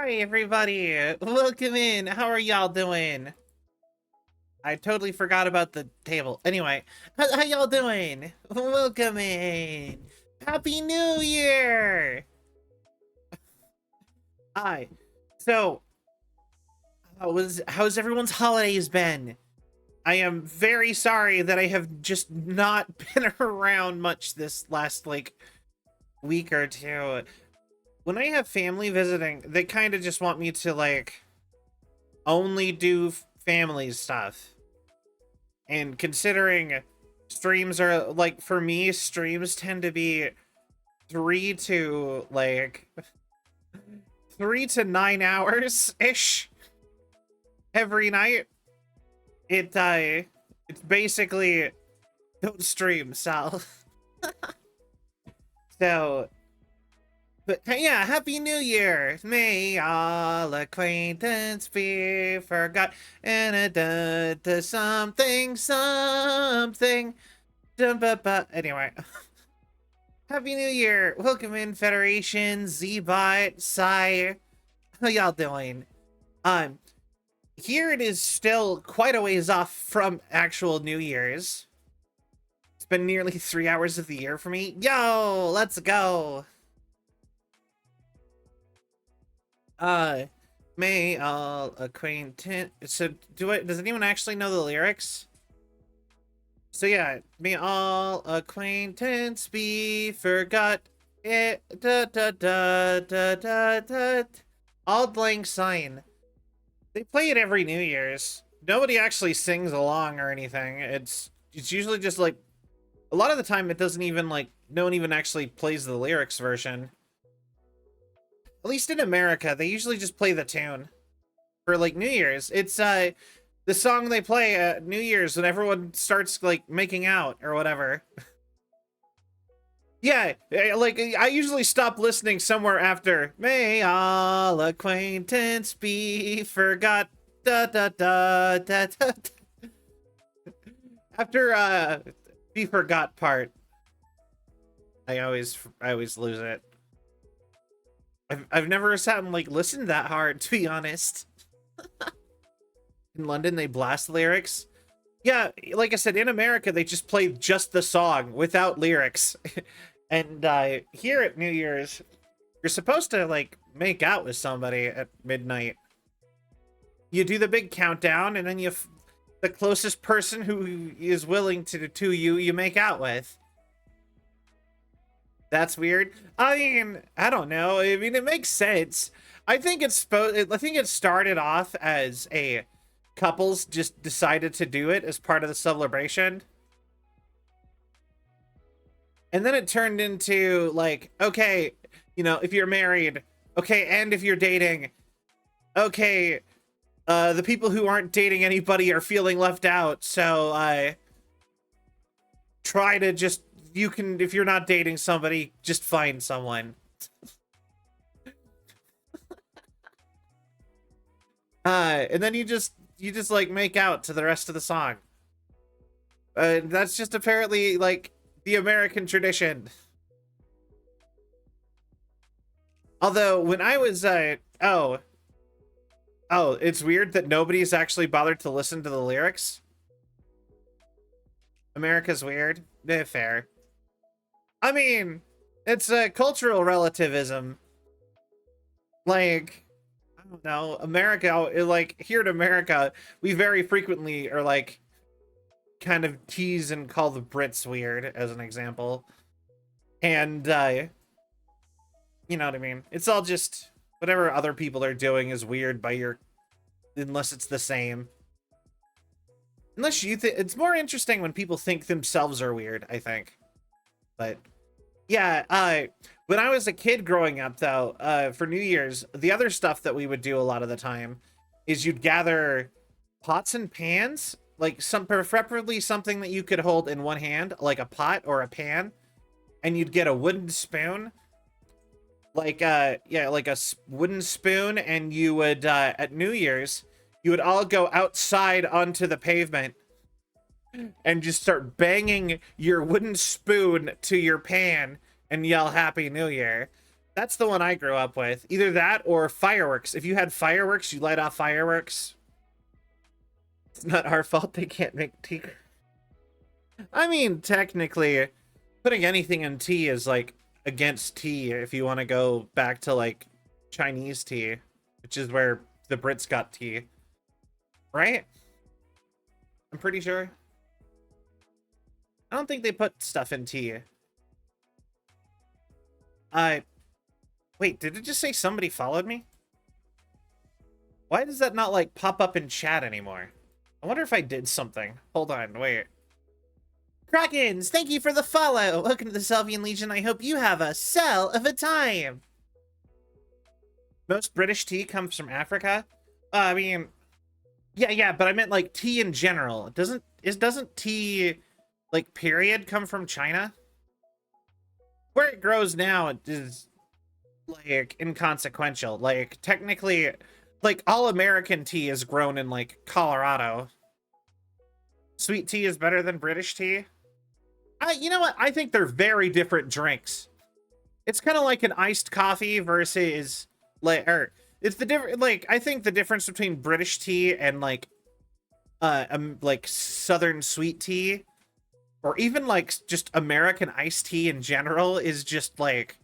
Hi, everybody. Welcome in. How are y'all doing? I totally forgot about the table. Anyway, how y'all doing? Welcome in. Happy New Year. Hi. So, how's everyone's holidays been? I am very sorry that I have just not been around much this last week or two. When I have family visiting, they kind of just want me to only do family stuff. And considering streams are for me, streams tend to be 3 to 3 to 9 hours ish every night. It's basically don't stream, Sal. So, but yeah, Happy New Year. May all acquaintance be forgot. And something, something. Anyway, Happy New Year. Welcome in, Federation, Z-Bot, Psy. How y'all doing? Here it is still quite a ways off from actual New Year's. It's been nearly 3 hours of the year for me. Yo, let's go. May all acquaintance. So does anyone actually know the lyrics? So yeah, may all acquaintance be forgot. It Auld Lang Syne. They play it every New Year's. Nobody actually sings along or anything. It's usually just a lot of the time it doesn't even no one even actually plays the lyrics version. At least in America, they usually just play the tune for New Year's. It's the song they play at New Year's when everyone starts making out or whatever. Yeah, I usually stop listening somewhere after may all acquaintance be forgot. Da da da da da. After be forgot part, I always lose it. I've never sat and listened that hard, to be honest. In London, they blast lyrics. Yeah, like I said, in America, they just play just the song without lyrics. And here at New Year's, you're supposed to make out with somebody at midnight. You do the big countdown, and then the closest person who is willing to you make out with. That's weird. I mean, I don't know. I mean, it makes sense. I think I think it started off as a couples just decided to do it as part of the celebration. And then it turned into okay, if you're married, okay, and if you're dating, okay, the people who aren't dating anybody are feeling left out. So I try to just if you're not dating somebody, just find someone. And then you just make out to the rest of the song. That's just apparently the American tradition. Although when I was oh, it's weird that nobody's actually bothered to listen to the lyrics. America's weird. Fair. I mean, it's a cultural relativism. I don't know, America, here in America, we very frequently are kind of tease and call the Brits weird, as an example. And you know what I mean? It's all just whatever other people are doing is weird unless it's the same. Unless you think it's more interesting when people think themselves are weird, I think. But yeah, when I was a kid growing up, though, for New Year's, the other stuff that we would do a lot of the time is you'd gather pots and pans, preferably something that you could hold in one hand, like a pot or a pan, and you'd get a wooden spoon, wooden spoon, and you would at New Year's, you would all go outside onto the pavement and just start banging your wooden spoon to your pan and yell Happy New Year. That's the one I grew up with. Either that or fireworks. If you had fireworks, you light off fireworks. It's not our fault they can't make tea. I mean, technically, putting anything in tea is like against tea if you want to go back to like Chinese tea, which is where the Brits got tea. Right? I'm pretty sure. I don't think they put stuff in tea. Wait, did it just say somebody followed me? Why does that not like pop up in chat anymore? I wonder if I did something. Hold on, wait. Krakens, thank you for the follow. Welcome to the Selvian Legion. I hope you have a cell of a time. Most British tea comes from Africa. I mean, yeah, but I meant like tea in general. Doesn't tea like period come from China? Where it grows now is like inconsequential. Like technically, like all American tea is grown in like Colorado. Sweet tea is better than British tea. You know what? I think they're very different drinks. It's kind of like an iced coffee versus it's the different. Like I think the difference between British tea and like Southern sweet tea, or even like just American iced tea in general, is just like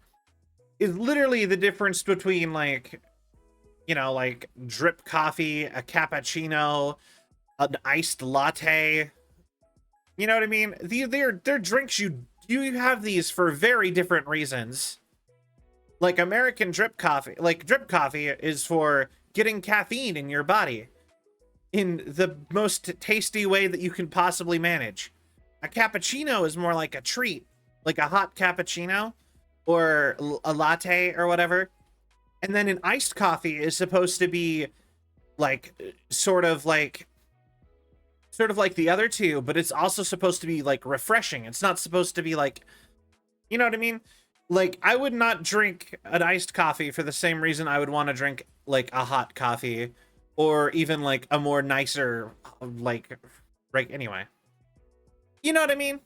is literally the difference between like, you know, like drip coffee, a cappuccino, an iced latte. You know what I mean? They're drinks you have these for very different reasons. Like American drip coffee is for getting caffeine in your body in the most tasty way that you can possibly manage. A cappuccino is more like a treat, like a hot cappuccino or a latte or whatever. And then an iced coffee is supposed to be like sort of like the other two, but it's also supposed to be like refreshing. It's not supposed to be like, you know what I mean? Like I would not drink an iced coffee for the same reason I would want to drink like a hot coffee or even like a more nicer like right anyway. You know what I mean?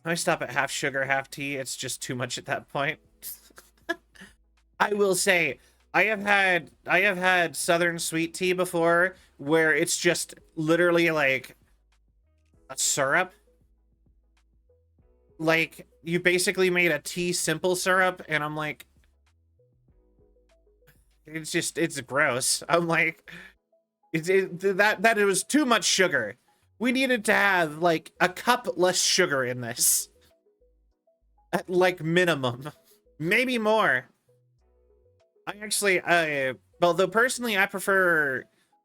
I stop at half sugar, half tea. It's just too much at that point. I will say I have had Southern sweet tea before where it's just literally like a syrup. Like you basically made a tea simple syrup, and I'm like, it's gross. I'm like, that it was too much sugar. We needed to have like a cup less sugar in this, at like minimum, maybe more. Although personally I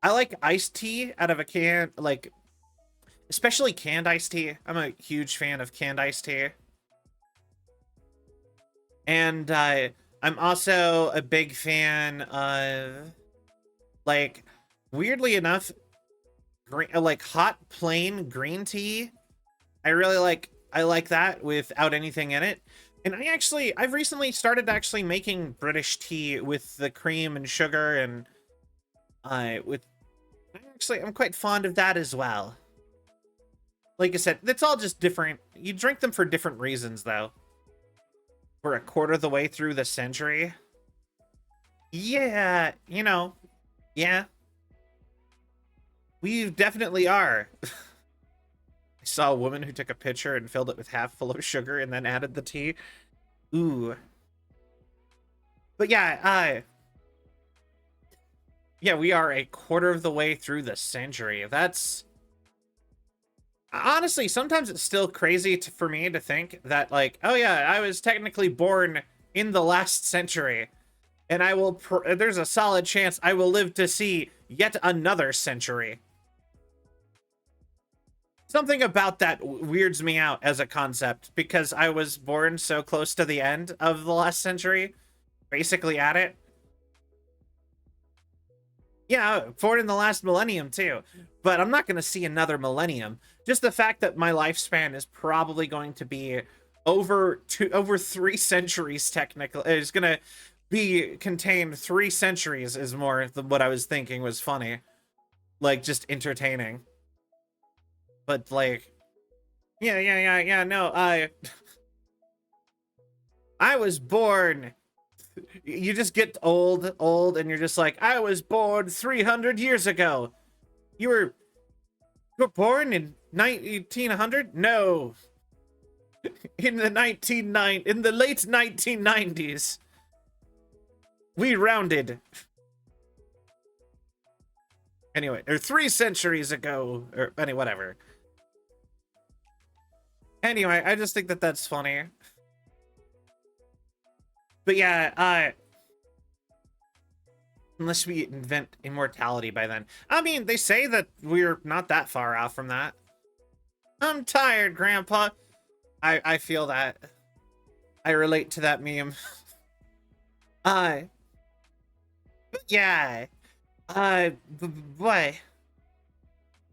like iced tea out of a can, like especially canned iced tea. I'm a huge fan of canned iced tea. And I'm also a big fan of, like, weirdly enough, like hot plain green tea. I like that without anything in it. And I've recently started actually making British tea with the cream and sugar, and I'm quite fond of that as well. Like I said, it's all just different. You drink them for different reasons, though. We're a quarter of the way through the century. Yeah, you know, yeah. We definitely are. I saw a woman who took a pitcher and filled it with half full of sugar and then added the tea. Ooh. But yeah, yeah, we are a quarter of the way through the century. That's honestly, sometimes it's still crazy for me to think that, like, oh yeah, I was technically born in the last century, and there's a solid chance I will live to see yet another century. Something about that weirds me out as a concept, because I was born so close to the end of the last century, basically at it. Yeah, born in the last millennium too, but I'm not going to see another millennium. Just the fact that my lifespan is probably going to be over 3 centuries technically. It's going to be contained 3 centuries is more than what I was thinking was funny. Like, just entertaining. But like, yeah, no, I was born. You just get old, and you're just like, I was born 300 years ago. You were born in 1900? No. In the late 1990s. We rounded. Anyway, or 3 centuries ago, or anyway, whatever. Anyway, I just think that that's funny. But yeah, unless we invent immortality by then. I mean, they say that we're not that far off from that. I'm tired, Grandpa. I feel that. I relate to that meme. But yeah. Boy.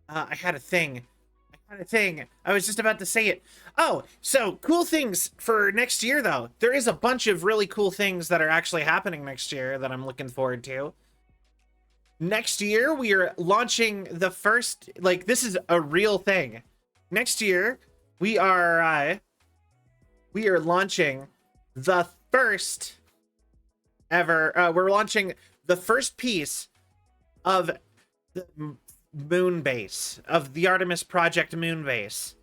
I had a thing. I was just about to say it. Oh, so cool things for next year, though. There is a bunch of really cool things that are actually happening next year that I'm looking forward to. Next year, we are launching the first, like, this is a real thing. Next year, we are launching the first ever, we're launching the first piece of the moon base, of the Artemis Project moon base.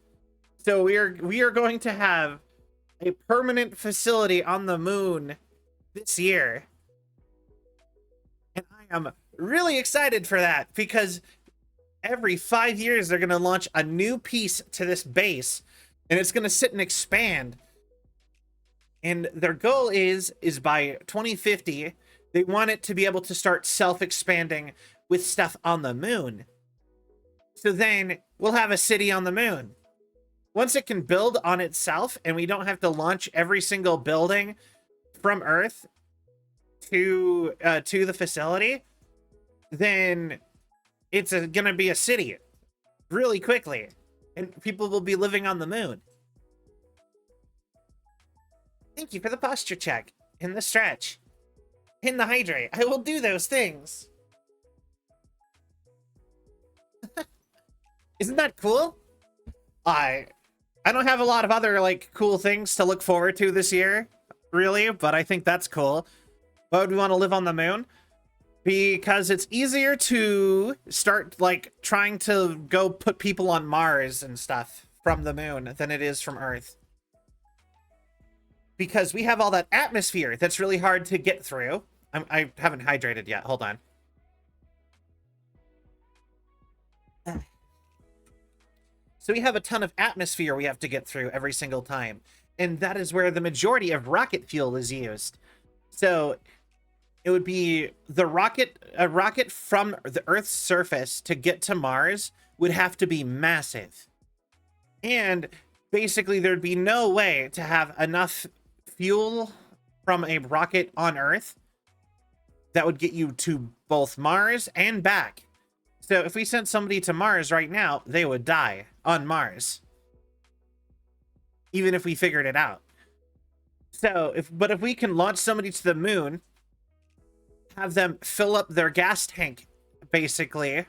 So we are going to have a permanent facility on the moon this year. And I am really excited for that, because every 5 years they're going to launch a new piece to this base, and it's going to sit and expand. And their goal is by 2050, they want it to be able to start self-expanding with stuff on the moon. So then we'll have a city on the moon. Once it can build on itself and we don't have to launch every single building from Earth to the facility, then it's gonna be a city really quickly, and people will be living on the moon. Thank you for the posture check, in the stretch, in the hydrate. I will do those things. Isn't that cool? I don't have a lot of other, like, cool things to look forward to this year, really, but I think that's cool. Why would we want to live on the moon? Because it's easier to start, like, trying to go put people on Mars and stuff from the moon than it is from Earth. Because we have all that atmosphere that's really hard to get through. I haven't hydrated yet. Hold on. So we have a ton of atmosphere we have to get through every single time. And that is where the majority of rocket fuel is used. So it would be a rocket from the Earth's surface to get to Mars would have to be massive. And basically there'd be no way to have enough fuel from a rocket on Earth that would get you to both Mars and back. So if we sent somebody to Mars right now, they would die on Mars. Even if we figured it out. So, if we can launch somebody to the moon, have them fill up their gas tank, basically,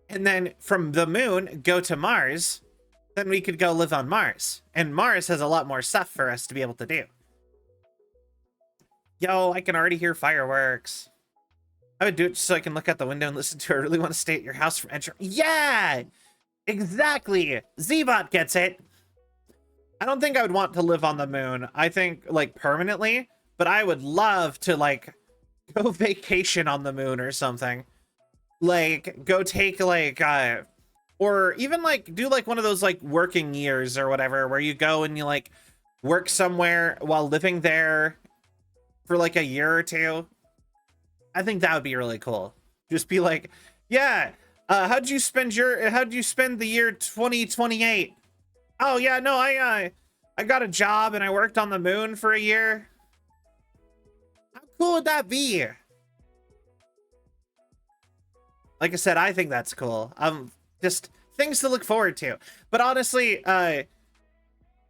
and then from the moon go to Mars, then we could go live on Mars. And Mars has a lot more stuff for us to be able to do. Yo, I can already hear fireworks. I would do it just so I can look out the window and listen to it. I really want to stay at your house from entering. Yeah! Exactly! Zbot gets it! I don't think I would want to live on the moon. I think, like, permanently. But I would love to, like, go vacation on the moon or something. Like, go take, like, or even, like, do, like, one of those, like, working years or whatever, where you go and you, like, work somewhere while living there for, like, a year or two. I think that would be really cool. Just be like, yeah, how'd you spend the year 2028? Oh yeah, no, I got a job and I worked on the moon for a year. How cool would that be? Like I said, I think that's cool. Just things to look forward to. But honestly,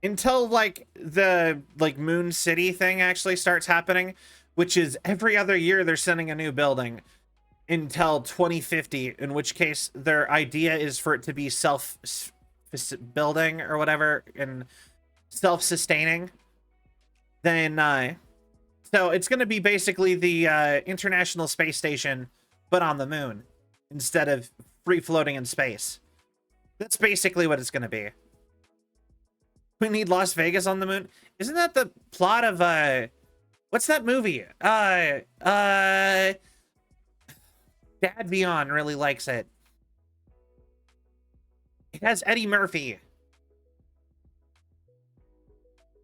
until like the Moon City thing actually starts happening, which is every other year they're sending a new building until 2050, in which case their idea is for it to be self-building or whatever and self-sustaining. then so it's going to be basically the International Space Station, but on the moon instead of free floating in space. That's basically what it's going to be. We need Las Vegas on the moon. Isn't that the plot of what's that movie? Dad Vion really likes it. It has Eddie Murphy.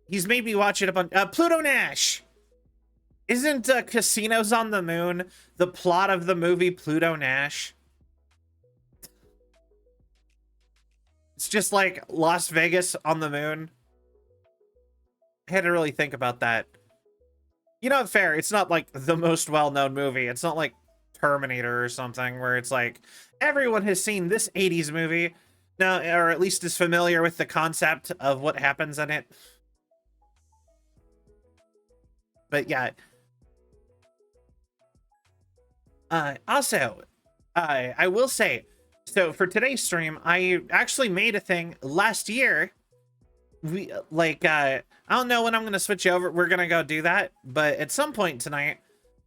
He's made me watch it a bunch. Pluto Nash. Isn't Casinos on the Moon the plot of the movie Pluto Nash? It's just like Las Vegas on the moon. I had to really think about that. You know, fair. It's not like the most well-known movie. It's not like Terminator or something where it's like everyone has seen this 80s movie. No, or at least is familiar with the concept of what happens in it. But yeah. Also, I will say, so for today's stream, I actually made a thing last year. We I don't know when I'm gonna switch over. We're gonna go do that, but at some point tonight,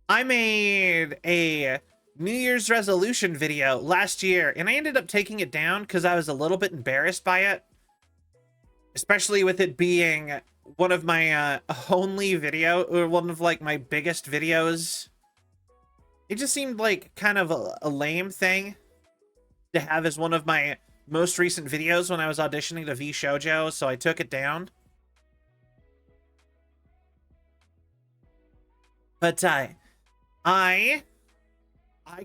I made a New Year's resolution video last year, and I ended up taking it down because I was a little bit embarrassed by it, especially with it being one of my only video, or one of like my biggest videos. It just seemed like kind of a lame thing to have as one of my most recent videos when I was auditioning to V Shoujo, so I took it down. But I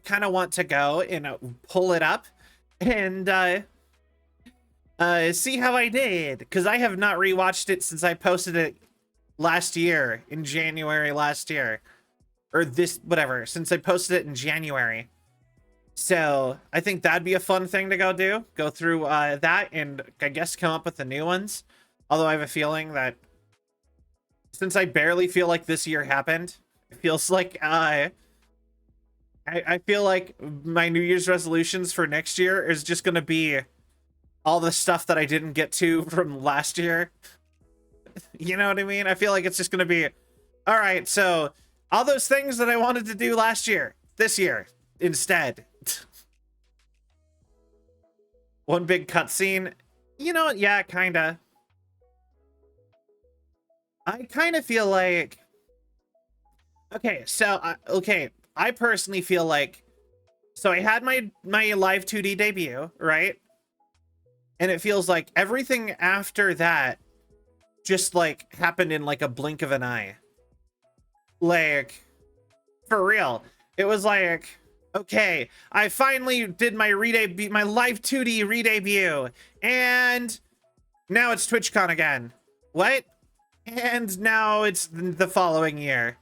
kind of want to go and pull it up and see how I did, because I have not rewatched it since I posted it last year in January last year, or this whatever, since I posted it in January. So I think that'd be a fun thing to go through that, and I guess come up with the new ones. Although I have a feeling that since I barely feel like this year happened, it feels like I feel like my New Year's resolutions for next year is just going to be all the stuff that I didn't get to from last year. You know what I mean? I feel like it's just going to be, all right, so all those things that I wanted to do last year, this year, instead. One big cutscene. You know what? Yeah, kinda. I kind of feel like... Okay, so, I personally feel like... So I had my live 2D debut, right? And it feels like everything after that just, like, happened in, like, a blink of an eye. Like, for real. It was like, okay, I finally did my my live 2D re-debut, and now it's TwitchCon again. What? And now it's the following year.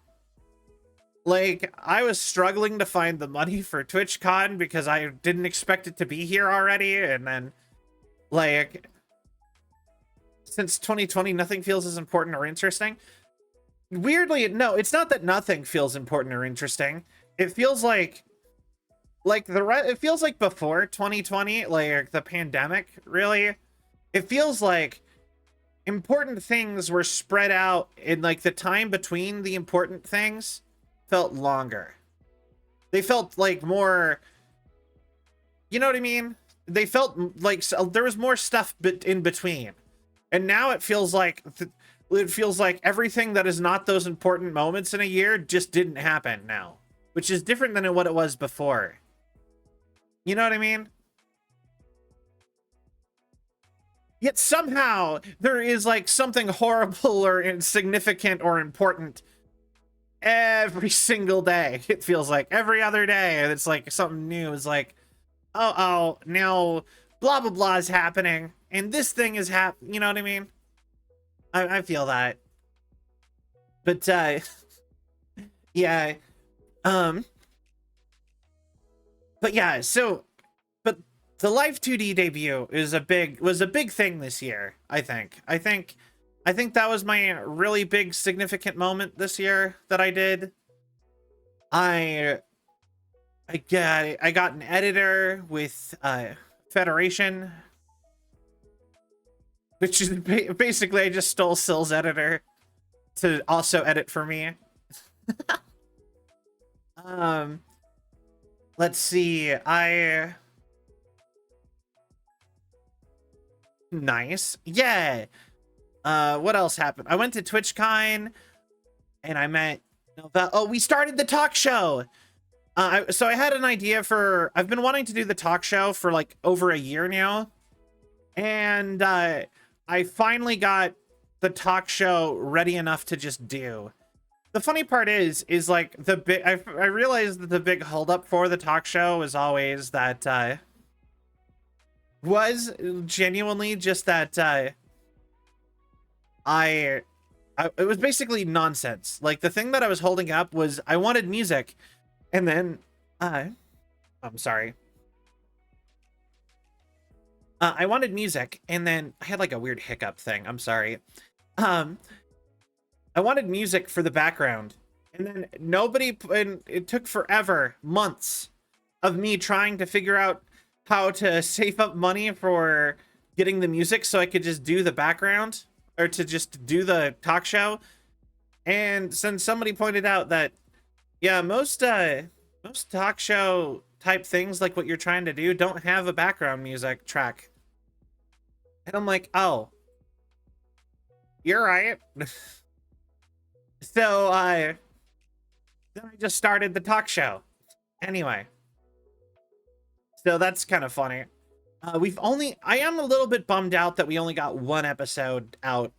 Like, I was struggling to find the money for TwitchCon because I didn't expect it to be here already, and then, like, since 2020, nothing feels as important or interesting. Weirdly, no, it's not that nothing feels important or interesting. It feels like it feels like before 2020, like the pandemic, really. It feels like important things were spread out, in like the time between the important things felt longer. They felt like more, you know what I mean? They felt like there was more stuff in between. And now it feels like everything that is not those important moments in a year just didn't happen now, which is different than what it was before. You know what I mean? Yet somehow there is like something horrible or insignificant or important every single day. It feels like every other day. It's like something new is like, oh, now blah, blah, blah is happening. And this thing is you know what I mean? I feel that. But, yeah. But yeah, so, but the live 2D debut was a big thing this year, I think. I think that was my really big significant moment this year that I did. I got an editor with Federation, which is basically I just stole Sill's editor to also edit for me. um, let's see. Nice. Yeah. What else happened? I went to TwitchCon and I met Novell. Oh, we started the talk show. So I had an idea for, I've been wanting to do the talk show for like over a year now. And I finally got the talk show ready enough to just do. The funny part is like I realized that the big holdup for the talk show is always that was genuinely just that it was basically nonsense. Like the thing that I was holding up was I wanted music, and then I'm sorry. I wanted music, and then I had like a weird hiccup thing. I'm sorry. I wanted music for the background, and then and it took forever, months of me trying to figure out how to save up money for getting the music so I could just do the background or to just do the talk show. And since somebody pointed out that, yeah, most talk show type things like what you're trying to do don't have a background music track. And I'm like, oh, you're right. So then I just started the talk show. Anyway. So that's kind of funny. I am a little bit bummed out that we only got one episode out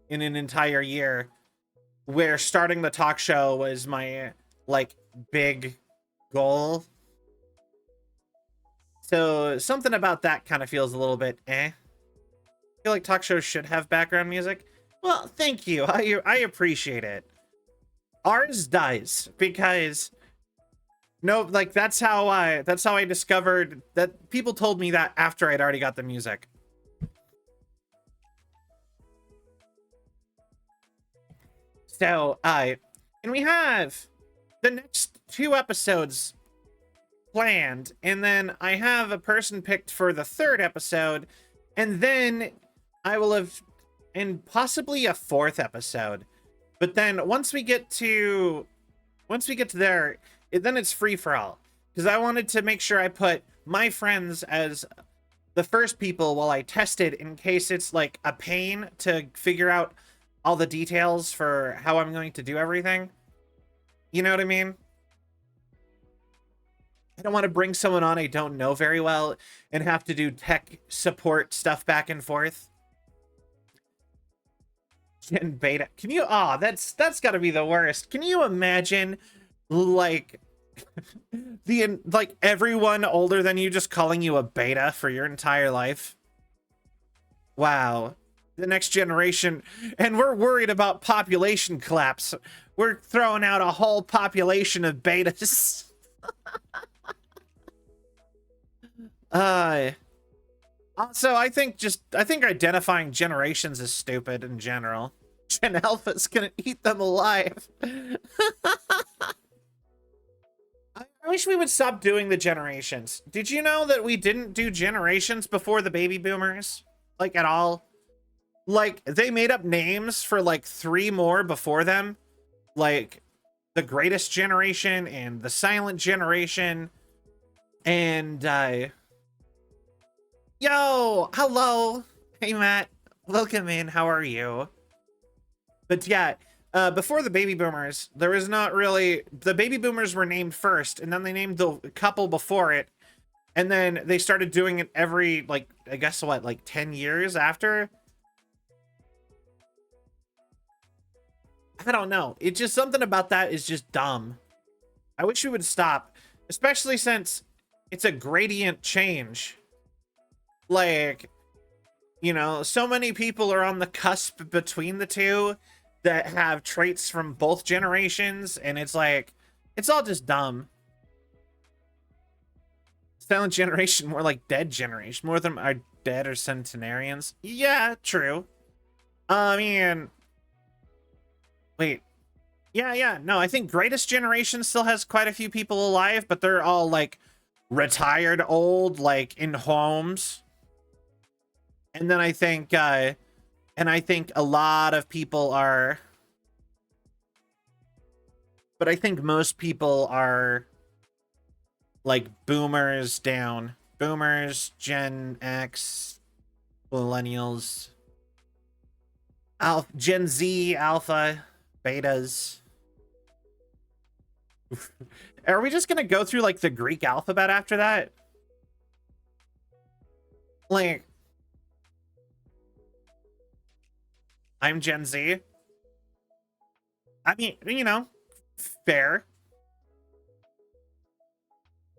in an entire year, where starting the talk show was my like big goal. So something about that kind of feels a little bit eh. I feel like talk shows should have background music. Well, thank you. I appreciate it. Ours does, because no, like that's how I discovered that. People told me that after I'd already got the music. So, and we have the next 2 episodes planned, and then I have a person picked for the 3rd episode, and then I will have, and possibly a 4th episode. But then once we get to there, then it's free for all, because I wanted to make sure I put my friends as the first people while I tested, in case it's like a pain to figure out all the details for how I'm going to do everything. You know what I mean? I don't want to bring someone on I don't know very well and have to do tech support stuff back and forth. Gen beta. Can you? Oh, that's got to be the worst. Can you imagine, like, like everyone older than you just calling you a beta for your entire life? Wow. The next generation, and we're worried about population collapse. We're throwing out a whole population of betas. Also, I think identifying generations is stupid in general. Gen Alpha's gonna eat them alive. I wish we would stop doing the generations. Did you know that we didn't do generations before the baby boomers? Like, at all? Like, they made up names for like 3 more before them. Like, the greatest generation and the silent generation. And, yo, hello. Hey, Matt. Welcome in. How are you? But yeah, before the baby boomers, there was not really... The baby boomers were named first, and then they named the couple before it. And then they started doing it every, like, I guess what, like 10 years after? I don't know. It's just something about that is just dumb. I wish we would stop, especially since it's a gradient change. Like, you know, so many people are on the cusp between the two that have traits from both generations, and it's like, it's all just dumb. Silent generation, more like dead generation. More of them are dead or centenarians. Yeah, true. I mean... Wait. Yeah. No, I think Greatest Generation still has quite a few people alive, but they're all, like, retired old, like, in homes. And then I think a lot of people are... But I think most people are like boomers down. Boomers, Gen X, millennials, Gen Z, alpha, betas. Are we just gonna go through like the Greek alphabet after that? Like, I'm Gen Z. I mean, you know, fair.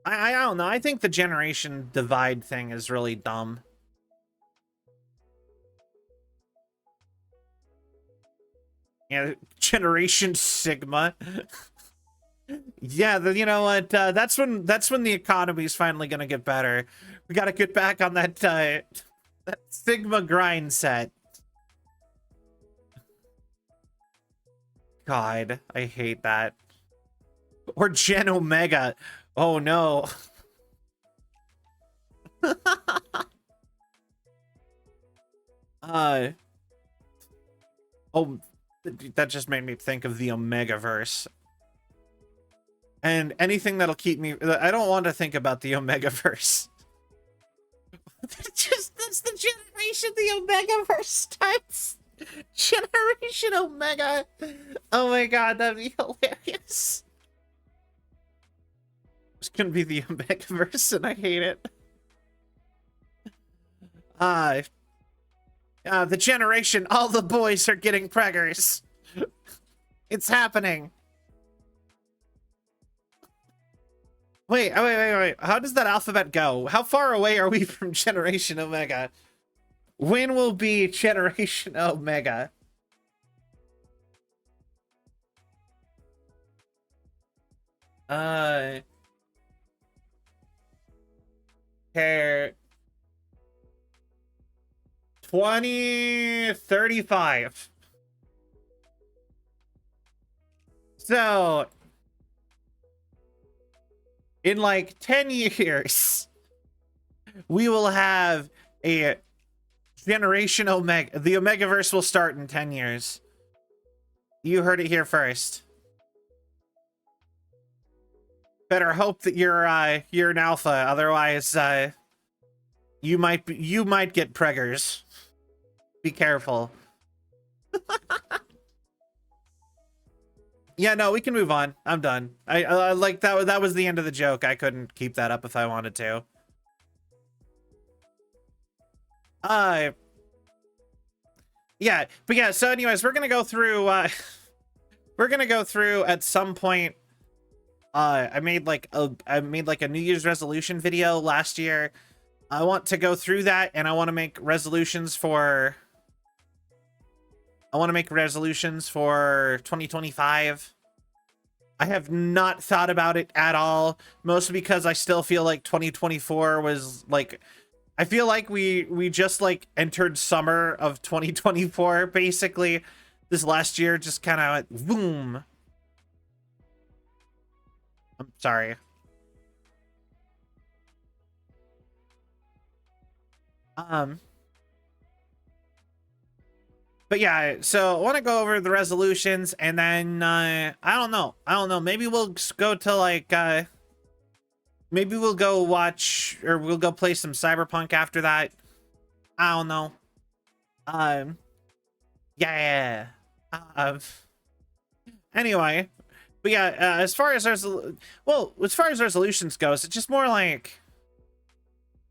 I don't know. I think the generation divide thing is really dumb. Yeah, Generation Sigma. Yeah, you know what? That's when the economy is finally gonna get better. We gotta get back on that that Sigma grind set. God, I hate that. Or Gen Omega. Oh no. Oh, that just made me think of the Omegaverse. And anything that'll keep me... I don't want to think about the Omegaverse. That's the generation the Omegaverse starts. Generation Omega. Oh my god, that'd be hilarious. It's gonna be the Omegaverse and I hate it. The generation, all the boys are getting preggers. It's happening. Wait. How does that alphabet go? How far away are we from Generation Omega? When will be Generation Omega? Hair 2035. So in like 10 years, we will have a Generation Omega. The Omegaverse will start in 10 years. You heard it here first. Better hope that you're an alpha, otherwise you might get preggers. Be careful. Yeah, no, we can move on. I'm done. I like that. That was the end of the joke. I couldn't keep that up if I wanted to. Yeah, but yeah. So, anyways, we're gonna go through. We're gonna go through at some point. I made like a New Year's resolution video last year. I want to go through that, and I want to make resolutions for. I want to make resolutions for 2025. I have not thought about it at all, mostly because I still feel like 2024 was like, I feel like we just like entered summer of 2024 basically. This last year just kind of went boom. I'm sorry. But yeah, so I want to go over the resolutions, and then I don't know. Maybe we'll go to like maybe we'll go watch, or we'll go play some Cyberpunk after that. I don't know. Yeah. Anyway, but yeah, as far as resolutions goes, it's just more like,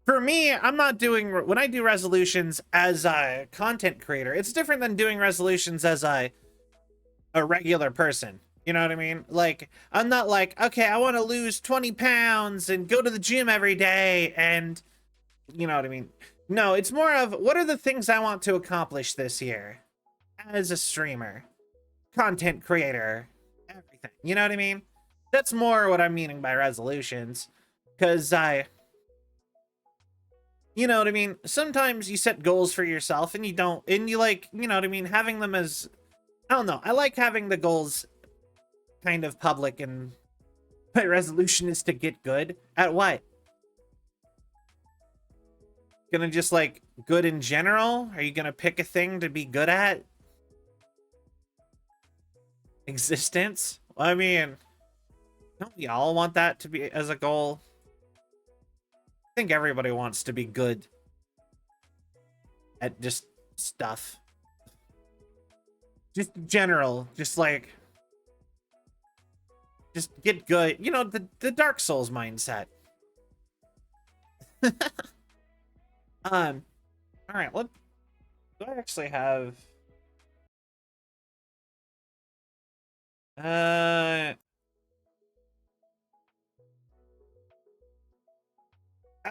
for me, I'm not doing, when I do resolutions as a content creator, it's different than doing resolutions as a regular person. You know what I mean? Like, I'm not like, okay, I want to lose 20 pounds and go to the gym every day and, you know what I mean? No, it's more of, what are the things I want to accomplish this year as a streamer, content creator, everything. You know what I mean? That's more what I'm meaning by resolutions. Because you know what I mean? Sometimes you set goals for yourself and you don't, and you like, you know what I mean? Having them as, I don't know. I like having the goals kind of public, and my resolution is to get good at what? Gonna just like good in general? Are you gonna pick a thing to be good at? Existence? I mean, don't we all want that to be as a goal? I think everybody wants to be good at just stuff. Just general, just like, just get good. You know, the Dark Souls mindset. All right, do I actually have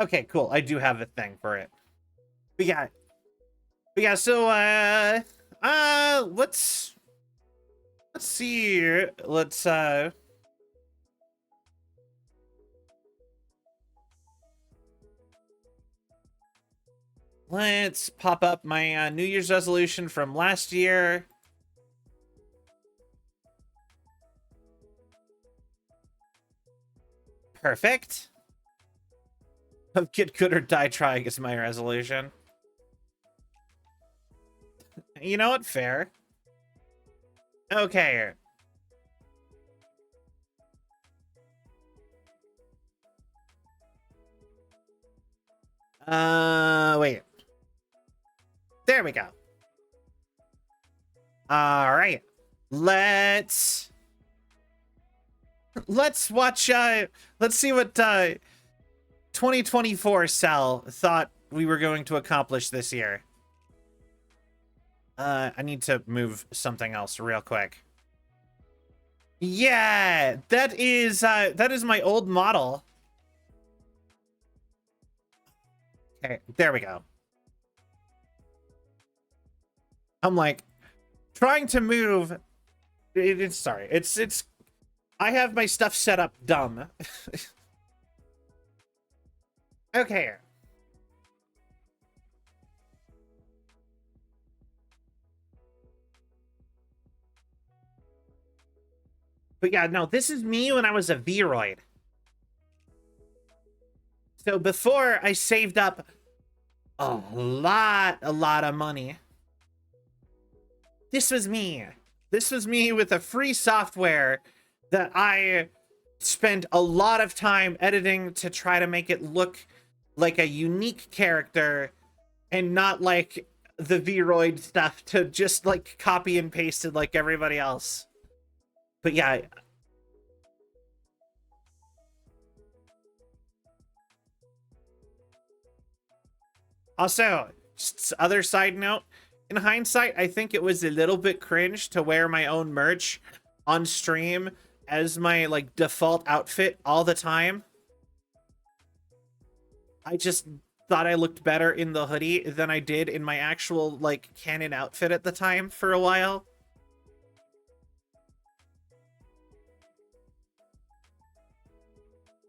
okay, cool. I do have a thing for it. But yeah, so let's see here. Let's pop up my New Year's resolution from last year. Perfect. Get good or die trying is my resolution. You know what? Fair. Okay. Wait. There we go. All right. Let's watch, let's see what 2024 Cell thought we were going to accomplish this year. I need to move something else real quick. Yeah, that is my old model. Okay, there we go. I'm like trying to move. Sorry. It's I have my stuff set up dumb. Okay. But yeah, no, this is me when I was a Vroid. So before I saved up a lot of money. This was me. This was me with a free software that I spent a lot of time editing to try to make it look like a unique character and not like the Vroid stuff to just like copy and pasted like everybody else. But yeah. Also, just other side note, in hindsight, I think it was a little bit cringe to wear my own merch on stream as my like default outfit all the time. I just thought I looked better in the hoodie than I did in my actual like canon outfit at the time for a while.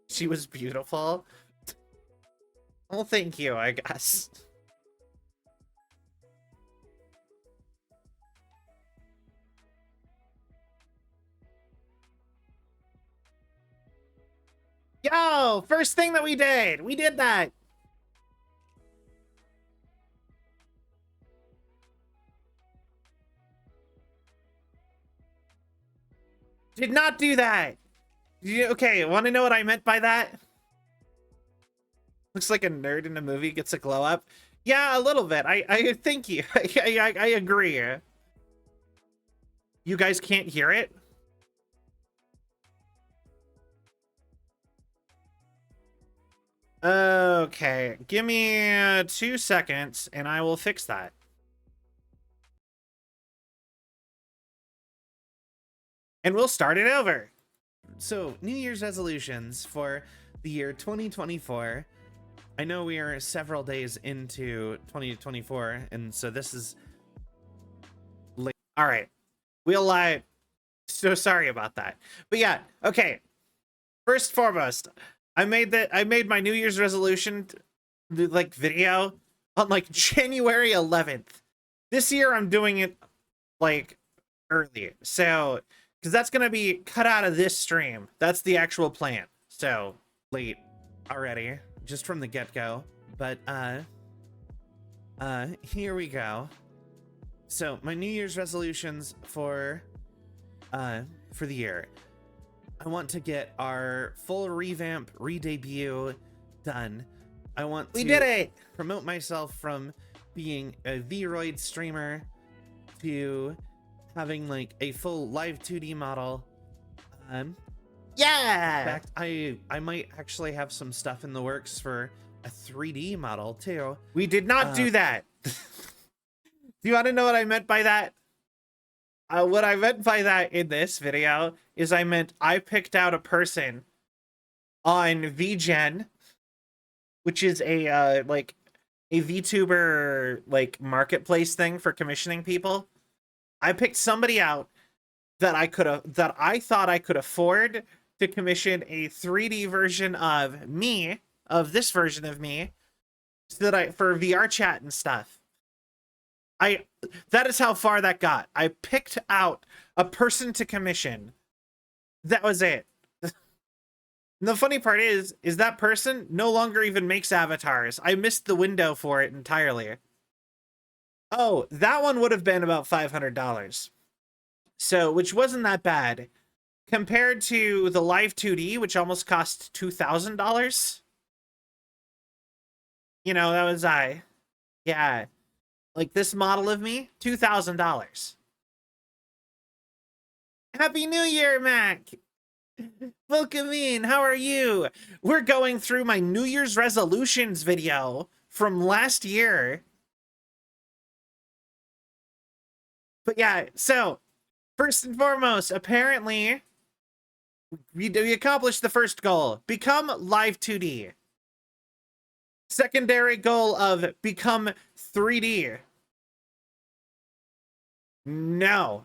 She was beautiful. Well, thank you, I guess. Yo, first thing that we did that. Did not do that. Okay, want to know what I meant by that? Looks like a nerd in a movie gets a glow up. Yeah, a little bit. I thank you. I agree. You guys can't hear it? Okay, give me 2 seconds and I will fix that. And we'll start it over. So, New Year's resolutions for the year 2024. I know we are several days into 2024, and so this is late. All right. We'll so sorry about that. But yeah, okay. First and foremost, I made my New Year's resolution like video on like January 11th. This year I'm doing it like early. So, because that's going to be cut out of this stream. That's the actual plan. So, late already, just from the get-go. But, here we go. So, my New Year's resolutions for the year. I want to get our full revamp, re-debut done. I want to did it! promote myself from being a Vroid streamer to having like a full live 2D model. In Yeah! fact, I might actually have some stuff in the works for a 3D model too. We did not do that. Do you want to know what I meant by that? What I meant by that in this video is I picked out a person on VGen, which is a like a VTuber like marketplace thing for commissioning people. I picked somebody out that I thought I could afford to commission a 3D version of me, of this version of me, so that for VR chat and stuff. That is how far that got. I picked out a person to commission. That was it. And the funny part is that person no longer even makes avatars. I missed the window for it entirely. Oh, that one would have been about $500. So, which wasn't that bad. Compared to the Live 2D, which almost cost $2,000. You know, that was yeah. Like this model of me, $2,000. Happy New Year, Mac! Welcome in, how are you? We're going through my New Year's resolutions video from last year. But yeah, so, first and foremost, apparently, we accomplished the first goal. Become Live 2D. Secondary goal of become 3D. No.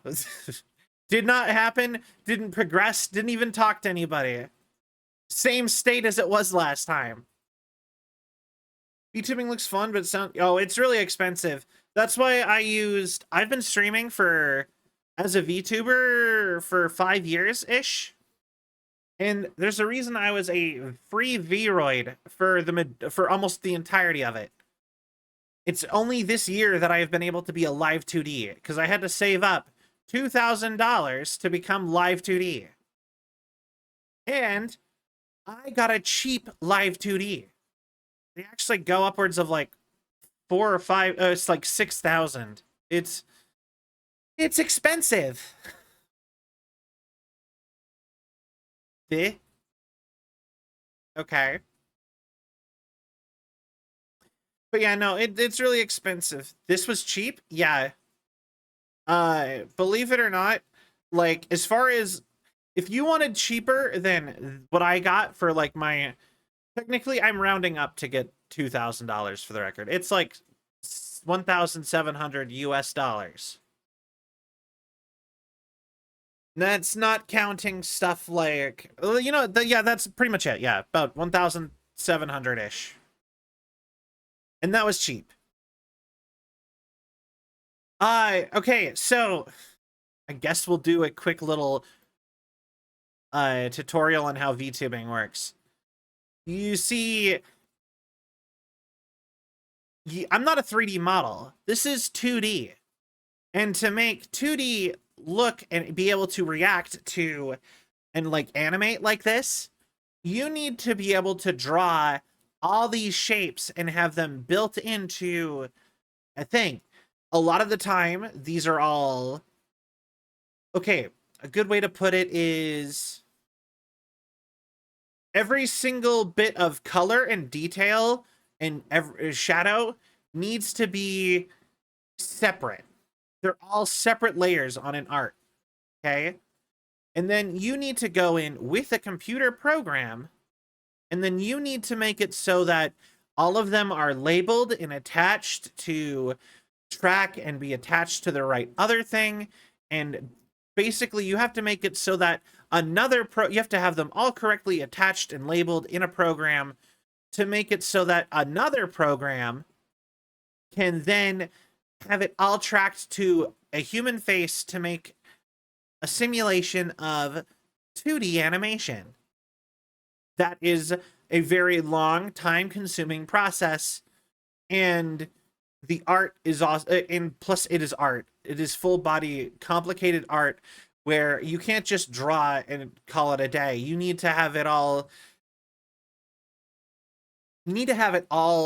Did not happen, didn't progress, didn't even talk to anybody. Same state as it was last time. VTubing looks fun, but it's really expensive. That's why I've been streaming as a VTuber for 5 years-ish. And there's a reason I was a free Vroid for almost the entirety of it. It's only this year that I have been able to be a Live 2D, because I had to save up $2,000 to become Live 2D. And I got a cheap Live 2D. They actually go upwards of like 4 or 5, it's like 6,000. It's expensive. Okay. But yeah, no, it's really expensive. This was cheap? Yeah. Believe it or not, like, as far as, if you wanted cheaper than what I got for, like, technically, I'm rounding up to get $2,000 for the record. It's like 1,700 US dollars. That's not counting stuff like, you know, yeah, that's pretty much it. Yeah, about 1,700-ish. And that was cheap. Okay, so I guess we'll do a quick little tutorial on how VTubing works. You see, I'm not a 3D model. This is 2D. And to make 2D look and be able to react to and like animate like this, you need to be able to draw all these shapes and have them built into a thing. A lot of the time, these are all... Okay, a good way to put it is... Every single bit of color and detail and shadow needs to be separate. They're all separate layers on an art, okay? And then you need to go in with a computer program, and then you need to make it so that all of them are labeled and attached to track and be attached to the right other thing. And basically you have to make it so that you have to have them all correctly attached and labeled in a program to make it so that another program can then have it all tracked to a human face to make a simulation of 2D animation. That is a very long, time-consuming process, and the art is also, and plus it is art. It is full-body, complicated art where you can't just draw and call it a day. You need to have it all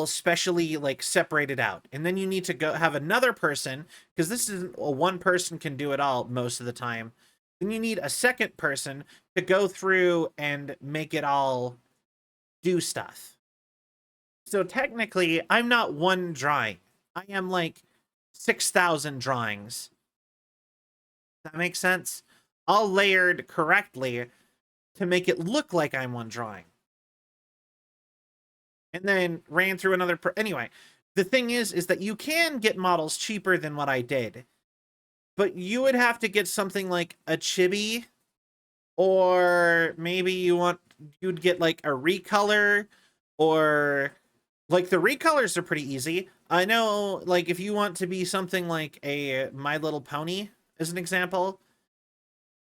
specially like separated out, and then you need to go have another person, because this is one person can do it all most of the time. Then you need a second person to go through and make it all do stuff. So technically I'm not one drawing, I am like 6,000 drawings. That makes sense, all layered correctly to make it look like I'm one drawing, and then ran through another anyway. The thing is that you can get models cheaper than what I did, but you would have to get something like a chibi, or maybe you'd get like a recolor, or like the recolors are pretty easy. I know, like if you want to be something like a My Little Pony as an example,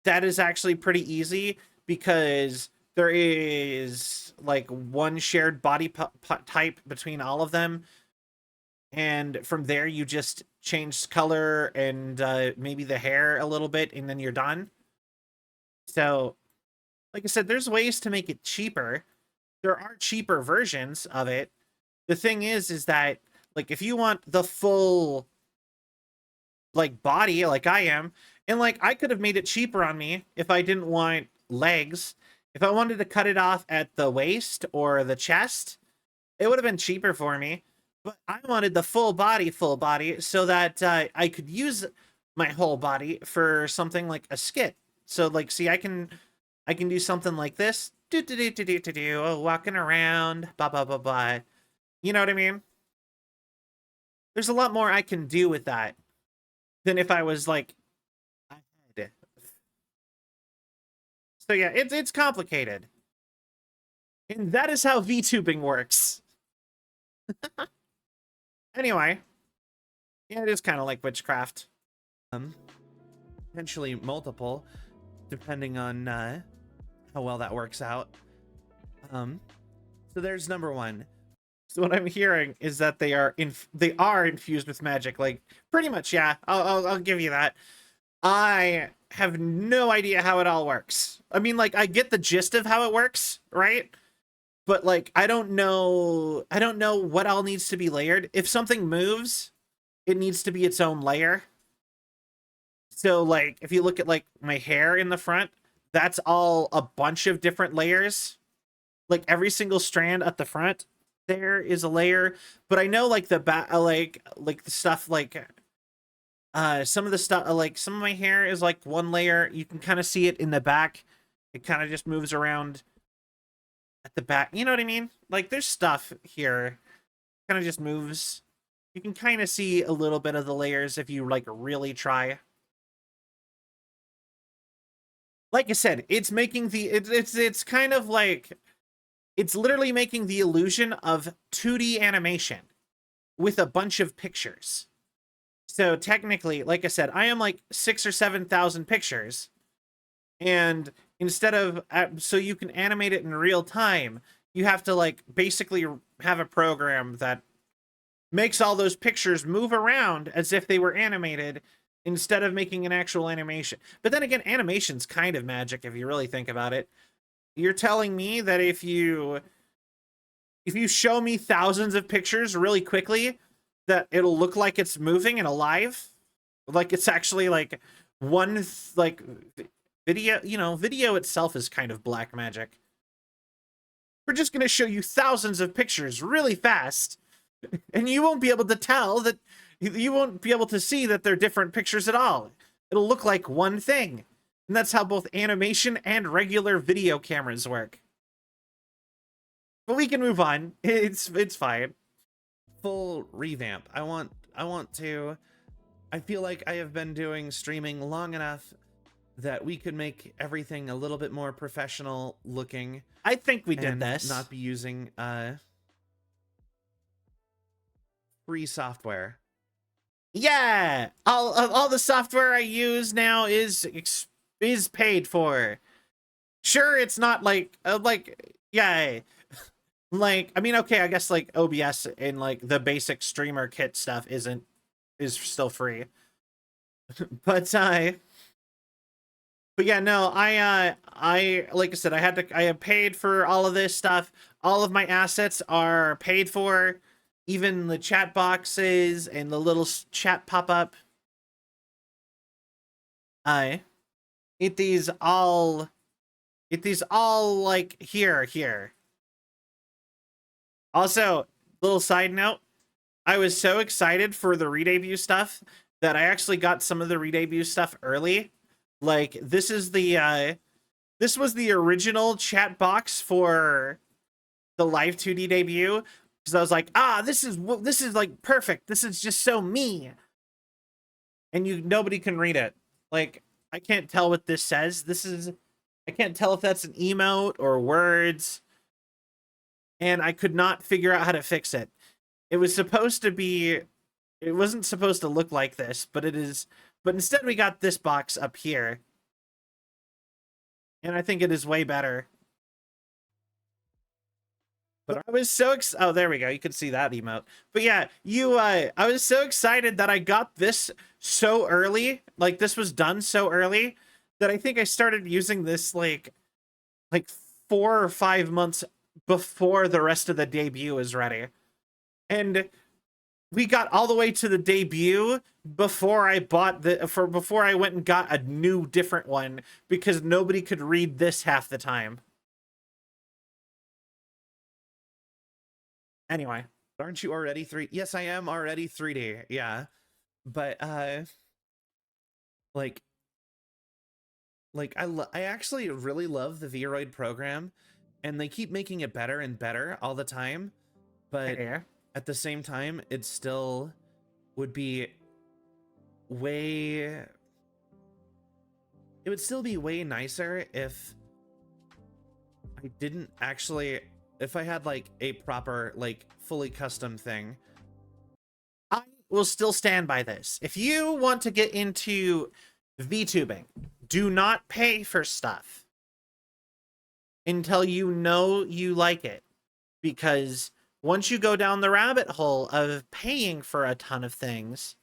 that is actually pretty easy, because there is like one shared body type between all of them, and from there you just change color and maybe the hair a little bit, and then you're done. So like I said, there's ways to make it cheaper. There are cheaper versions of it. The thing is that like if you want the full like body like I am, and like I could have made it cheaper on me if I didn't want legs. If I wanted to cut it off at the waist or the chest, it would have been cheaper for me. But I wanted the full body, so that I could use my whole body for something like a skit. So like, see, I can do something like this. Oh, walking around, blah blah blah blah. You know what I mean? There's a lot more I can do with that than if I was like ahead. So yeah, it's complicated. And that is how VTubing works. Anyway, yeah, it is kind of like witchcraft. Potentially multiple, depending on how well that works out. So there's number one. So what I'm hearing is that they are infused with magic, like pretty much. Yeah, I'll give you that. I have no idea how it all works. I mean, like I get the gist of how it works, right? But like I don't know what all needs to be layered. If something moves, it needs to be its own layer. So like if you look at like my hair in the front, that's all a bunch of different layers. Like every single strand at the front there is a layer, but I know like the back, like the stuff like some of the stuff, like some of my hair is like one layer. You can kind of see it in the back. It kind of just moves around at the back. You know what I mean? Like there's stuff here kind of just moves. You can kind of see a little bit of the layers if you like really try. Like I said, it's making the it's kind of like it's literally making the illusion of 2D animation with a bunch of pictures. So technically, like I said, I am like 6,000 or 7,000 pictures, and instead of so you can animate it in real time, you have to like basically have a program that makes all those pictures move around as if they were animated instead of making an actual animation. But then again, animation's kind of magic if you really think about it. You're telling me that if you show me thousands of pictures really quickly, that it'll look like it's moving and alive? Like it's actually like one like video, you know, video itself is kind of black magic. We're just going to show you thousands of pictures really fast, and you won't be able to tell that, you won't be able to see that they're different pictures at all. It'll look like one thing. And that's how both animation and regular video cameras work. But we can move on. It's fine. Full revamp. I feel like I have been doing streaming long enough that we could make everything a little bit more professional looking. I think we did this. Not be using free software. Yeah, all the software I use now is paid for. Sure, it's not like yeah, like I mean, okay, I guess like OBS and like the basic streamer kit stuff is still free, but But yeah, no, I like I said, I have paid for all of this stuff. All of my assets are paid for, even the chat boxes and the little chat pop up. I it these all like here. Also, little side note, I was so excited for the re-debut stuff that I actually got some of the re-debut stuff early. Like this was the original chat box for the live 2D debut, because I was like, this is like perfect. This is just so me. And nobody can read it. Like, I can't tell what this says. I can't tell if that's an emote or words. And I could not figure out how to fix it. It wasn't supposed to look like this, but it is. But instead we got this box up here. And I think it is way better. But I was so oh, there we go. You can see that emote. But yeah, I was so excited that I got this so early. Like, this was done so early that I think I started using this like 4 or 5 months before the rest of the debut is ready. And we got all the way to the debut before I before I went and got a new different one, because nobody could read this half the time. Anyway, aren't you already 3? Yes, I am already 3D. Yeah. But like I actually really love the Vroid program, and they keep making it better and better all the time. But at the same time, it still would be way it would still be way nicer if I didn't actually if I had like a proper like fully custom thing. I will still stand by this. If you want to get into VTubing, do not pay for stuff until you know you like it, because once you go down the rabbit hole of paying for a ton of things,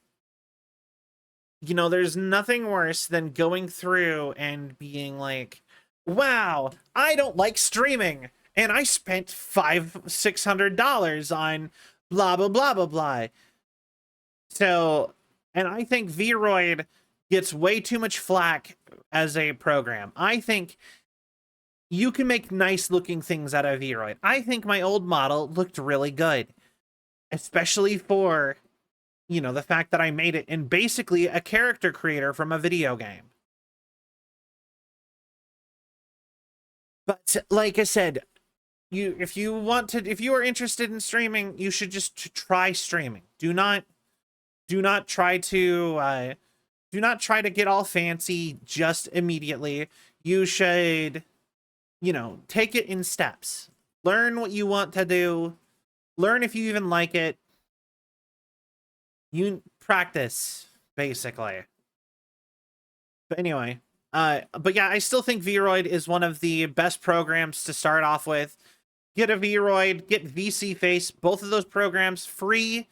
you know, there's nothing worse than going through and being like, wow, I don't like streaming, and I spent $500-600 on blah blah blah blah blah. So, and I think Vroid gets way too much flack as a program. I think you can make nice looking things out of Vroid. I think my old model looked really good, especially for, you know, the fact that I made it in basically a character creator from a video game. But like I said, if you are interested in streaming, you should just try streaming. Do not try to get all fancy just immediately. You should, you know, take it in steps. Learn what you want to do. Learn if you even like it. You practice, basically. But anyway, but yeah, I still think Vroid is one of the best programs to start off with. Get a Vroid, get VC Face, both of those programs free.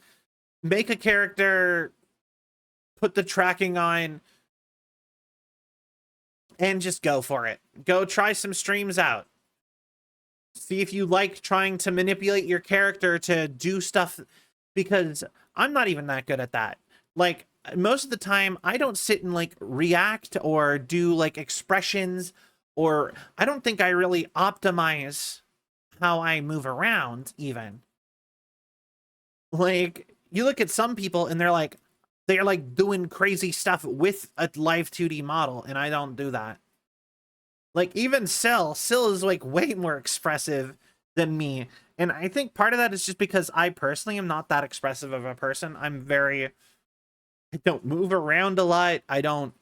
Make a character, put the tracking on, and just go for it. Go try some streams out. See if you like trying to manipulate your character to do stuff, because I'm not even that good at that. Like, most of the time, I don't sit and like react or do like expressions, or I don't think I really optimize how I move around even. Like, you look at some people and they're like doing crazy stuff with a live 2D model, and I don't do that. Like, even Syl is like way more expressive than me. And I think part of that is just because I personally am not that expressive of a person. I don't move around a lot. I'm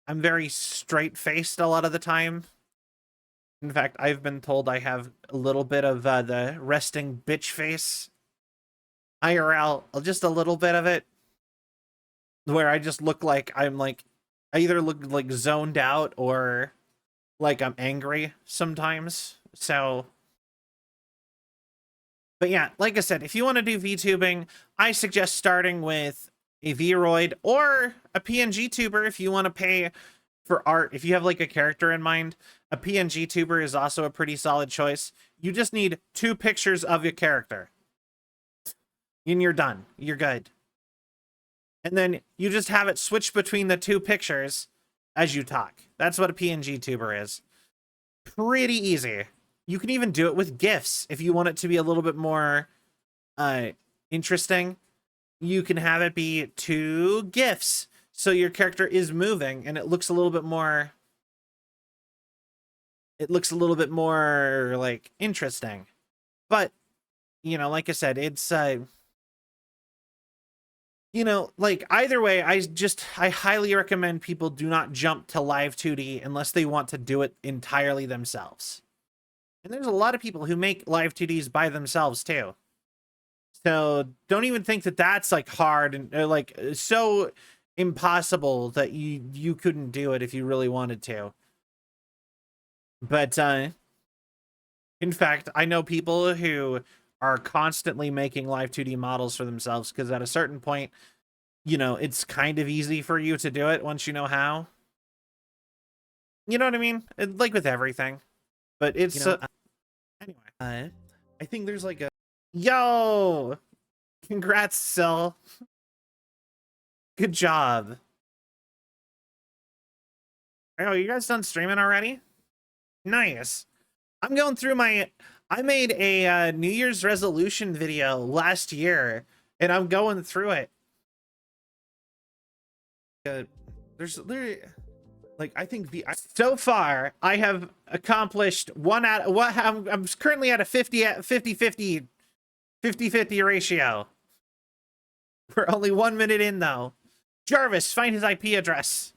very straight-faced a lot of the time. In fact, I've been told I have a little bit of the resting bitch face. IRL, just a little bit of it. Where I just look like I either look like zoned out or like I'm angry sometimes. So, but yeah, like I said, if you want to do VTubing, I suggest starting with a Vroid or a PNG tuber if you want to pay for art, if you have like a character in mind, a PNG tuber is also a pretty solid choice. You just need 2 pictures of your character. And you're done. You're good. And then you just have it switch between the 2 pictures as you talk. That's what a PNG tuber is. Pretty easy. You can even do it with GIFs if you want it to be a little bit more interesting. You can have it be 2 GIFs. So your character is moving and it looks a little bit more like interesting. But you know, like I said, it's you know, like either way, I highly recommend people do not jump to live 2D unless they want to do it entirely themselves. And there's a lot of people who make live 2Ds by themselves too. So don't even think that that's like hard and like so impossible that you couldn't do it if you really wanted to. But in fact, I know people who are constantly making live 2D models for themselves because at a certain point, you know, it's kind of easy for you to do it once you know how. You know what I mean? Like with everything. But it's You know, anyway. I think there's like a Yo! Congrats, Cell. Good job. Oh, you guys done streaming already? Nice. I'm going through my... I made a New Year's resolution video last year, and I'm going through it. there's literally like I think So far, I have accomplished I'm currently at a 50-50 ratio. We're only 1 minute in, though. Jarvis, find his IP address.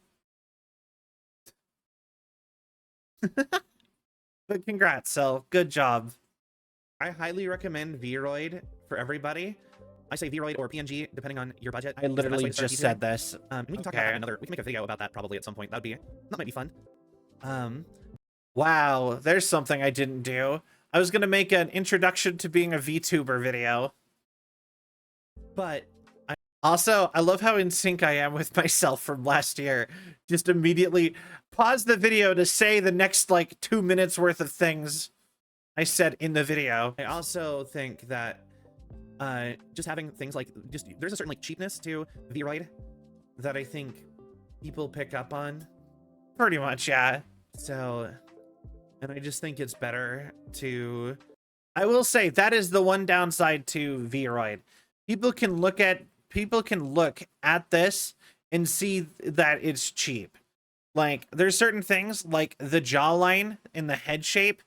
But congrats, so good job. I highly recommend Vroid for everybody. I say Vroid or PNG, depending on your budget. I literally just said this. And we can talk about that we can make a video about that probably at some point. That might be fun. Wow, there's something I didn't do. I was gonna make an introduction to being a VTuber video. But Also, I love how in sync I am with myself from last year. Just immediately pause the video to say the next like 2 minutes worth of things I said in the video. I also think that just having things like there's a certain like cheapness to Vroid that I think people pick up on. Pretty much, yeah. So, and I just think it's better to... I will say that is the one downside to Vroid. People can look at this and see that it's cheap. Like, there's certain things like the jawline and the head shape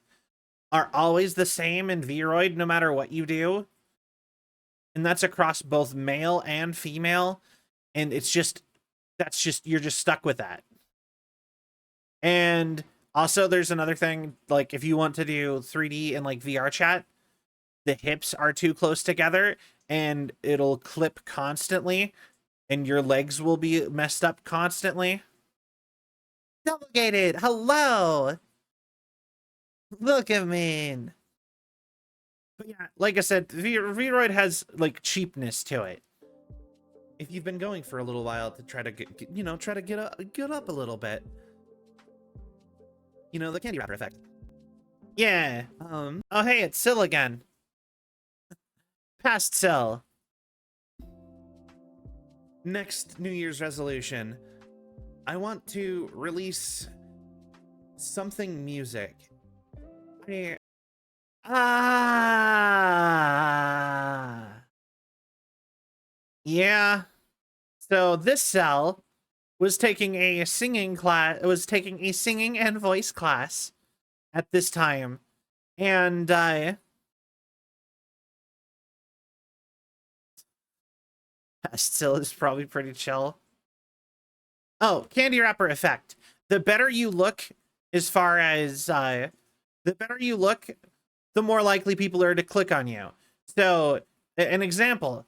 are always the same in Vroid no matter what you do. And that's across both male and female. And you're just stuck with that. And also there's another thing, like if you want to do 3D and like VR chat, the hips are too close together and it'll clip constantly and your legs will be messed up constantly. Delegated, hello. Look at me. But yeah, like I said, Vroid has like cheapness to it. If you've been going for a little while to try to get up a little bit, you know, the candy wrapper effect. Yeah. Oh hey, it's Syl again. Past Syl. Next New Year's resolution, I want to release something music. Yeah. So this cell was taking a singing and voice class at this time. And still is probably pretty chill. Oh, candy wrapper effect. The better you look as far as the better you look, the more likely people are to click on you. So, an example.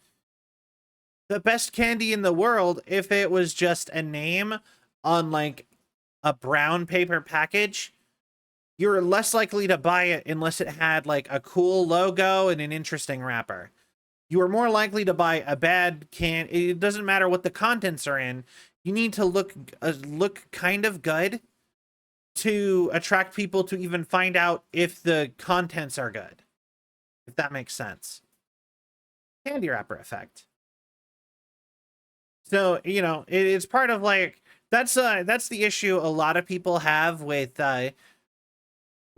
The best candy in the world, if it was just a name on like a brown paper package, you're less likely to buy it unless it had like a cool logo and an interesting wrapper. you are more likely to buy a bad can. It doesn't matter what the contents are in. You need to look kind of good to attract people to even find out if the contents are good. If that makes sense. Candy wrapper effect. So, you know, it's part of like that's the issue a lot of people have with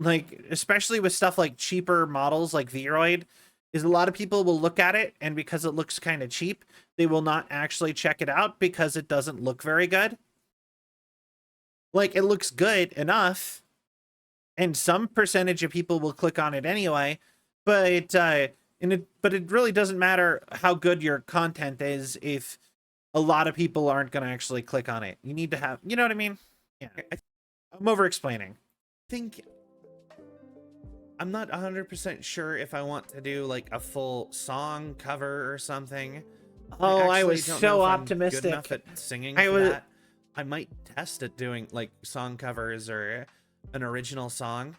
like especially with stuff like cheaper models like Vroid, is a lot of people will look at it and because it looks kind of cheap, they will not actually check it out because it doesn't look very good. Like it looks good enough and some percentage of people will click on it anyway, but but it really doesn't matter how good your content is if a lot of people aren't going to actually click on it. You need to have, you know what I mean? Yeah. I'm over explaining. I think I'm not 100% sure if I want to do like a full song cover or something. Oh, I was don't know so if I'm optimistic. good enough at singing I for was- that. I might test at doing like song covers or an original song.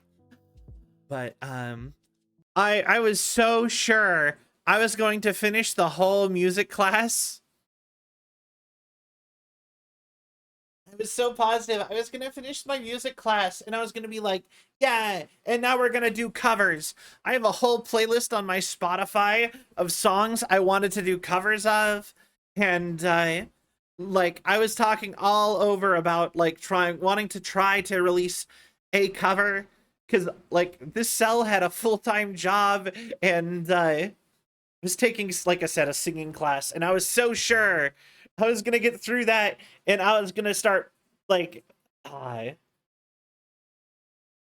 But I was so sure I was going to finish the whole music class. I was so positive I was going to finish my music class and I was going to be like, yeah, and now we're going to do covers. I have a whole playlist on my Spotify of songs I wanted to do covers of. And like I was talking all over about like wanting to try to release a cover because like this cell had a full-time job and was taking, like I said, a singing class, and I was so sure I was gonna get through that, and I was gonna start like, boy,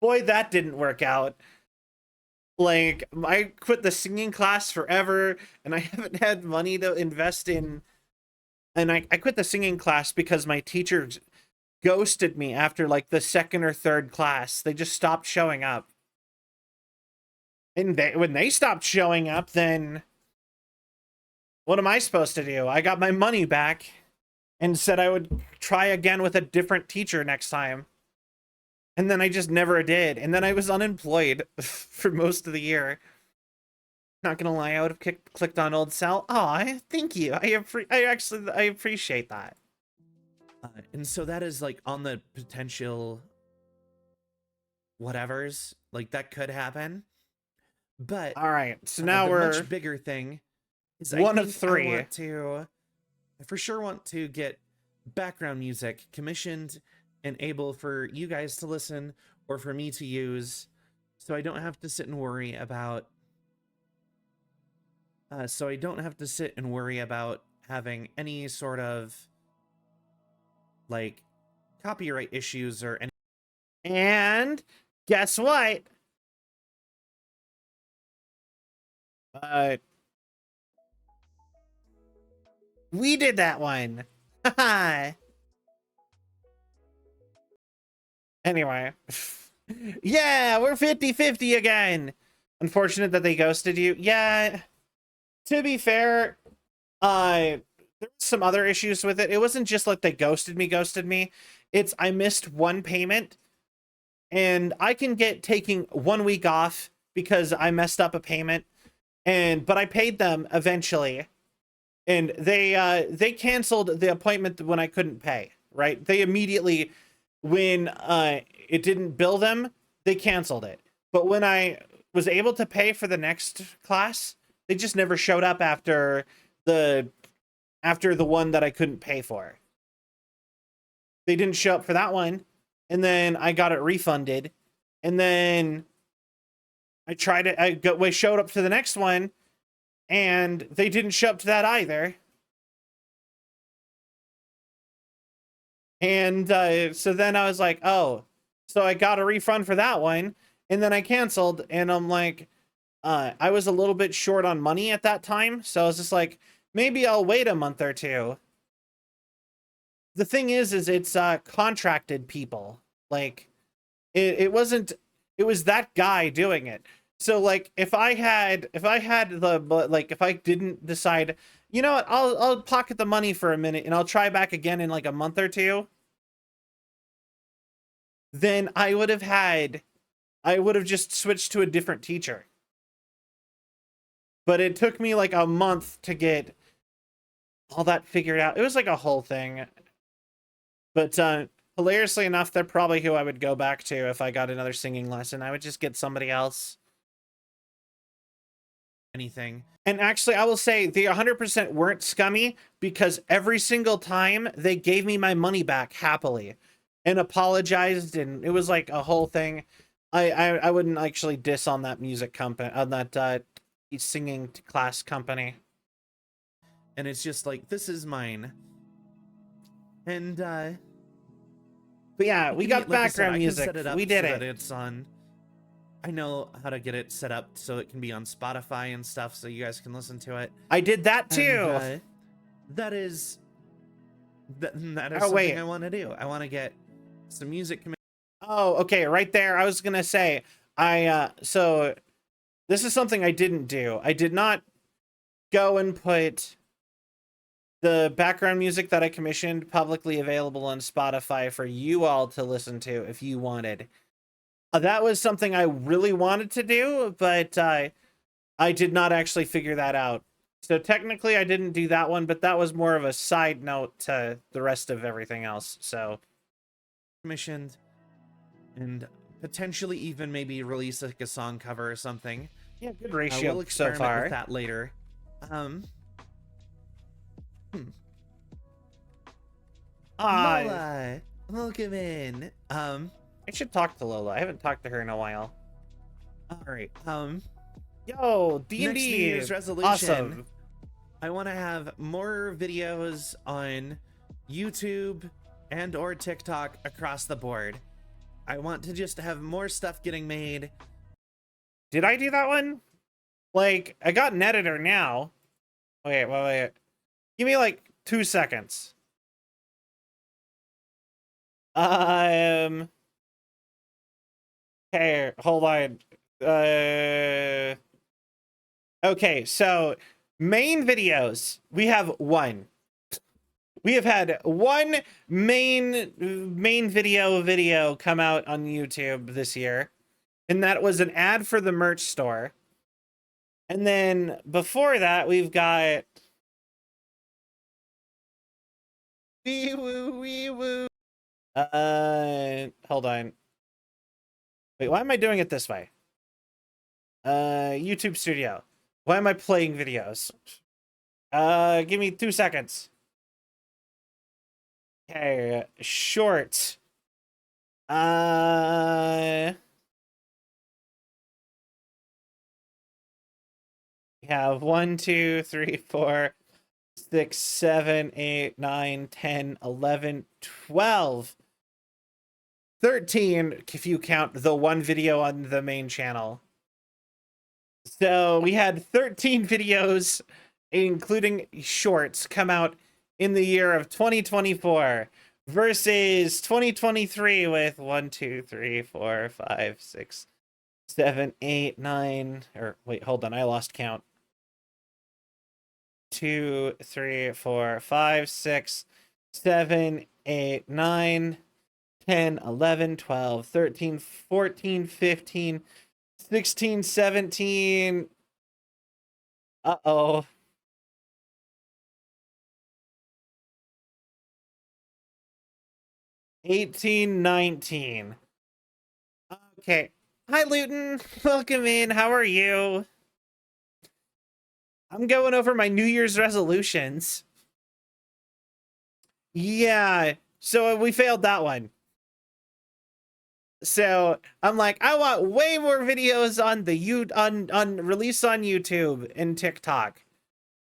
that didn't work out. Like I quit the singing class forever, and I haven't had money to invest in. And I quit the singing class because my teacher ghosted me after like the second or third class. They just stopped showing up. And when they stopped showing up, then what am I supposed to do? I got my money back and said I would try again with a different teacher next time. And then I just never did. And then I was unemployed for most of the year. Not gonna lie, I would have clicked on old Sal. Aw, thank you. I appreciate that. and so that is like on the potential whatevers, like that could happen. But all right, so now the we're much bigger thing is one I of think three. I for sure want to get background music commissioned and able for you guys to listen or for me to use, so I don't have to sit and worry about having any sort of like copyright issues or any. And guess what? We did that one. Anyway. Yeah, we're 50-50 again. Unfortunate that they ghosted you. Yeah. To be fair, there was some other issues with it. It wasn't just like they ghosted me. It's I missed one payment and I can get taking 1 week off because I messed up a payment. But I paid them eventually. And they canceled the appointment when I couldn't pay, right? They immediately, when it didn't bill them, they canceled it. But when I was able to pay for the next class, they just never showed up after the one that I couldn't pay for. They didn't show up for that one, and then I got it refunded, and then I showed up to the next one, and they didn't show up to that either. And so then I was like, oh, so I got a refund for that one, and then I canceled, and I'm like, I was a little bit short on money at that time, so I was just like, maybe I'll wait a month or two. The thing is it's contracted people. Like, it wasn't, it was that guy doing it. So like, if I didn't decide, you know what, I'll pocket the money for a minute and I'll try back again in like a month or two, then I would have just switched to a different teacher. but it took me like a month to get all that figured out. It was like a whole thing. But hilariously enough, they're probably who I would go back to if I got another singing lesson. I would just get somebody else. Anything. And actually, I will say they 100% weren't scummy because every single time they gave me my money back happily and apologized, and it was like a whole thing. I wouldn't actually diss on that music company, on that singing class company. And it's just like, this is mine. And but yeah, we got background music. We did it. It's on. I know how to get it set up so it can be on Spotify and stuff, so you guys can listen to it. I did that too. And, that is something I want to do. I want to get some music. Oh, okay, right there. I was gonna say, so this is something I didn't do. I did not go and put the background music that I commissioned publicly available on Spotify for you all to listen to if you wanted. That was something I really wanted to do, but I did not actually figure that out. So technically I didn't do that one, but that was more of a side note to the rest of everything else. So commissioned and potentially even maybe release like a song cover or something. Yeah, good ratio we'll so far. With that later. Lola, welcome in. I should talk to Lola. I haven't talked to her in a while. All right. Yo, D&D. Next New Year's resolution. Awesome. I want to have more videos on YouTube and or TikTok across the board. I want to just have more stuff getting made. Did I do that one? Like, I got an editor now. Wait. Give me like 2 seconds. Okay, hold on. Okay, so main videos. We have one. We have had one main video come out on YouTube this year, and that was an ad for the merch store. And then before that, we've got wee woo. Hold on. Wait, why am I doing it this way? YouTube Studio. Why am I playing videos? Give me 2 seconds. Okay, short. We have 1, 2, 3, 4, 6, 7, 8, 9, 10, 11, 12. 13 if you count the one video on the main channel. So we had 13 videos, including shorts, come out in the year of 2024 versus 2023 with 1, 2, 3, 4, 5, 6, 7, 8, 9, or wait, hold on, I lost count. 2, 3, 4, 5, 6, 7, 8, 9, 10, 11, 12, 13, 14, 15, 16, 17. Uh-oh. 18, 19. Okay. Hi, Luton. Welcome in. How are you? I'm going over my New Year's resolutions. Yeah. So we failed that one. So I'm like, I want way more videos on the on release on YouTube and TikTok.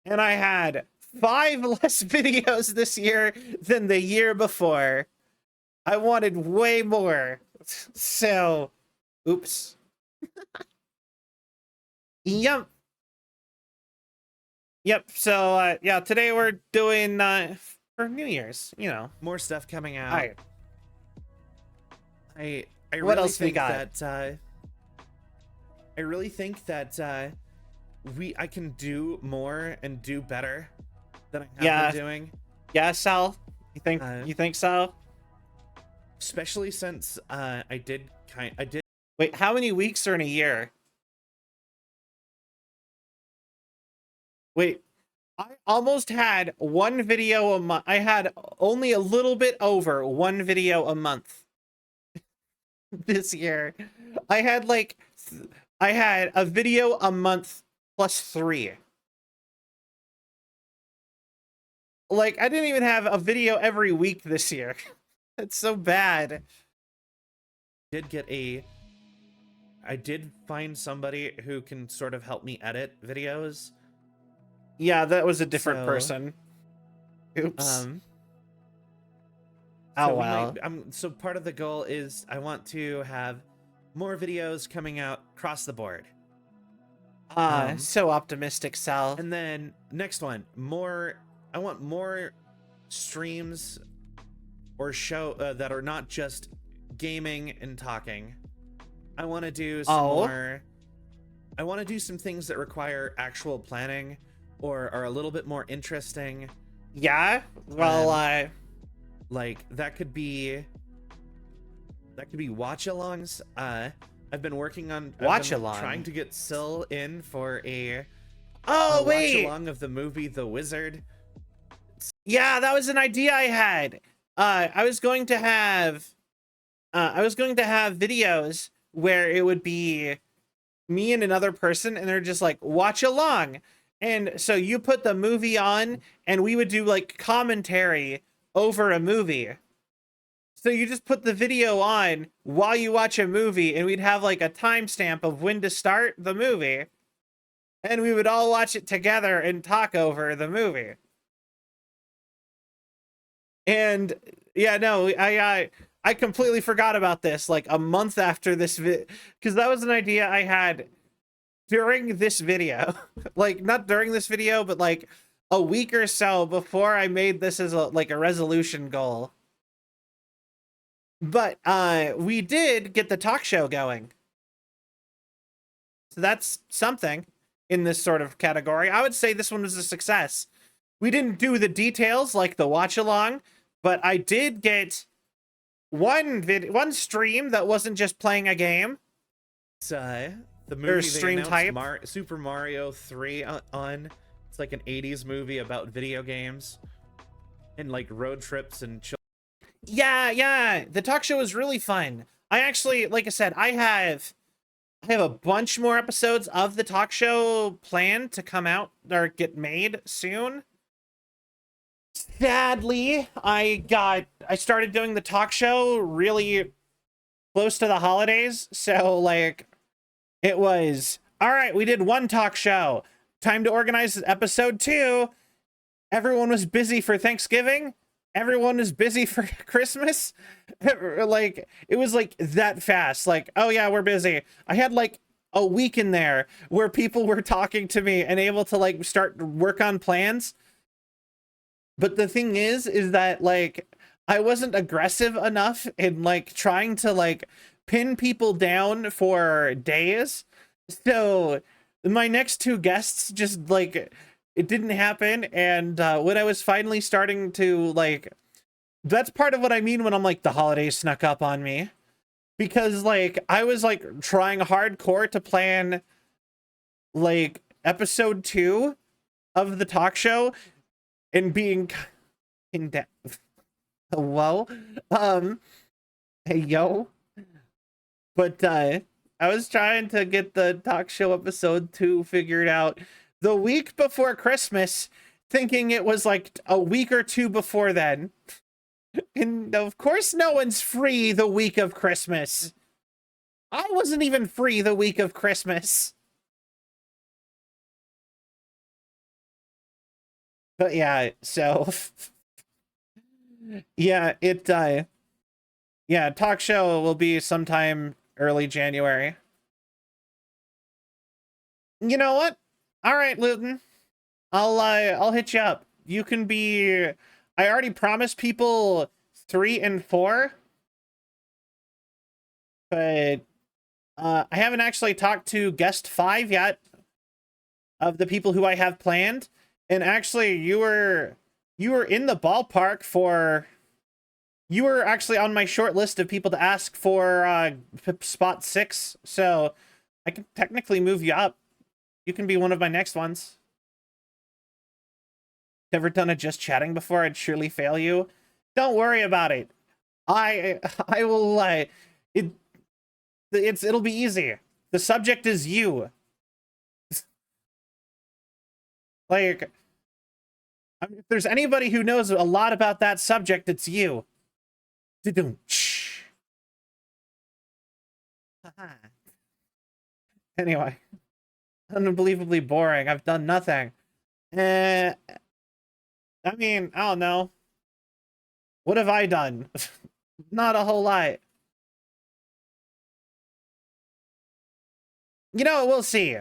And I had 5 less videos this year than the year before. I wanted way more. So, oops. Yep. So, yeah, today we're doing for New Year's, you know, more stuff coming out. All right. I what really else think we got? That I really think that I can do more and do better than I have been doing. Yeah, Sal. You think so? Especially since I did. Wait, how many weeks are in a year? Wait, I almost had one video a month. I had only a little bit over one video a month this year. I had like, I had a video a month plus 3. Like, I didn't even have a video every week this year. It's so bad. I did find somebody who can sort of help me edit videos. Yeah, that was a different So, person. Oops. So Oh, we wow. so part of the goal is I want to have more videos coming out across the board. So optimistic, Sal. And then next one, I want more streams or show that are not just gaming and talking. I want to do some more. I want to do some things that require actual planning or are a little bit more interesting. Yeah. Well, like that could be watch-alongs. I've been working on watch-along. trying to get Syl in for a wait, watch-along of the movie The Wizard. Yeah, that was an idea I had. I was going to have videos where it would be me and another person, and they're just like watch along. And so you put the movie on, and we would do like commentary over a movie. So you just put the video on while you watch a movie, and we'd have like a timestamp of when to start the movie. And we would all watch it together and talk over the movie. And yeah, no, I completely forgot about this like a month after this because that was an idea I had during this video. Like not during this video, but like a week or so before I made this as a resolution goal. But we did get the talk show going. So that's something in this sort of category. I would say this one was a success. We didn't do the details like the watch along, but I did get one stream that wasn't just playing a game. It's the movie stream type Super Mario 3 on. It's like an 80s movie about video games and like road trips and Yeah, the talk show was really fun. I actually, like I said, I have a bunch more episodes of the talk show planned to come out or get made soon. Sadly, I started doing the talk show really close to the holidays. So like it was, all right, we did one talk show. Time to organize episode 2. Everyone was busy for Thanksgiving. Everyone was busy for Christmas. Like it was like that fast. Like, oh yeah, we're busy. I had like a week in there where people were talking to me and able to like start work on plans. But the thing is that like I wasn't aggressive enough in like trying to like pin people down for days. So my next 2 guests just like it didn't happen. And when I was finally starting to like, that's part of what I mean when I'm like the holidays snuck up on me, because like I was like trying hardcore to plan like episode 2 of the talk show and being in depth. Well, hey yo, but I was trying to get the talk show episode 2 figured out the week before Christmas, thinking it was like a week or 2 before then. And of course no one's free the week of Christmas. I wasn't even free the week of Christmas. But yeah, so yeah, talk show will be sometime early January. You know what? All right, Luton. I'll hit you up. You can be I already promised people 3 and 4. But I haven't actually talked to guest 5 yet of the people who I have planned. And actually, you were in the ballpark for. You were actually on my short list of people to ask for spot 6, so I can technically move you up. You can be one of my next ones. Never done a just chatting before. I'd surely fail you. Don't worry about it. I will. It'll be easy. The subject is you. Like, I mean, if there's anybody who knows a lot about that subject, it's you. Anyway, unbelievably boring. I've done nothing. I mean, I don't know. What have I done? Not a whole lot. You know, we'll see.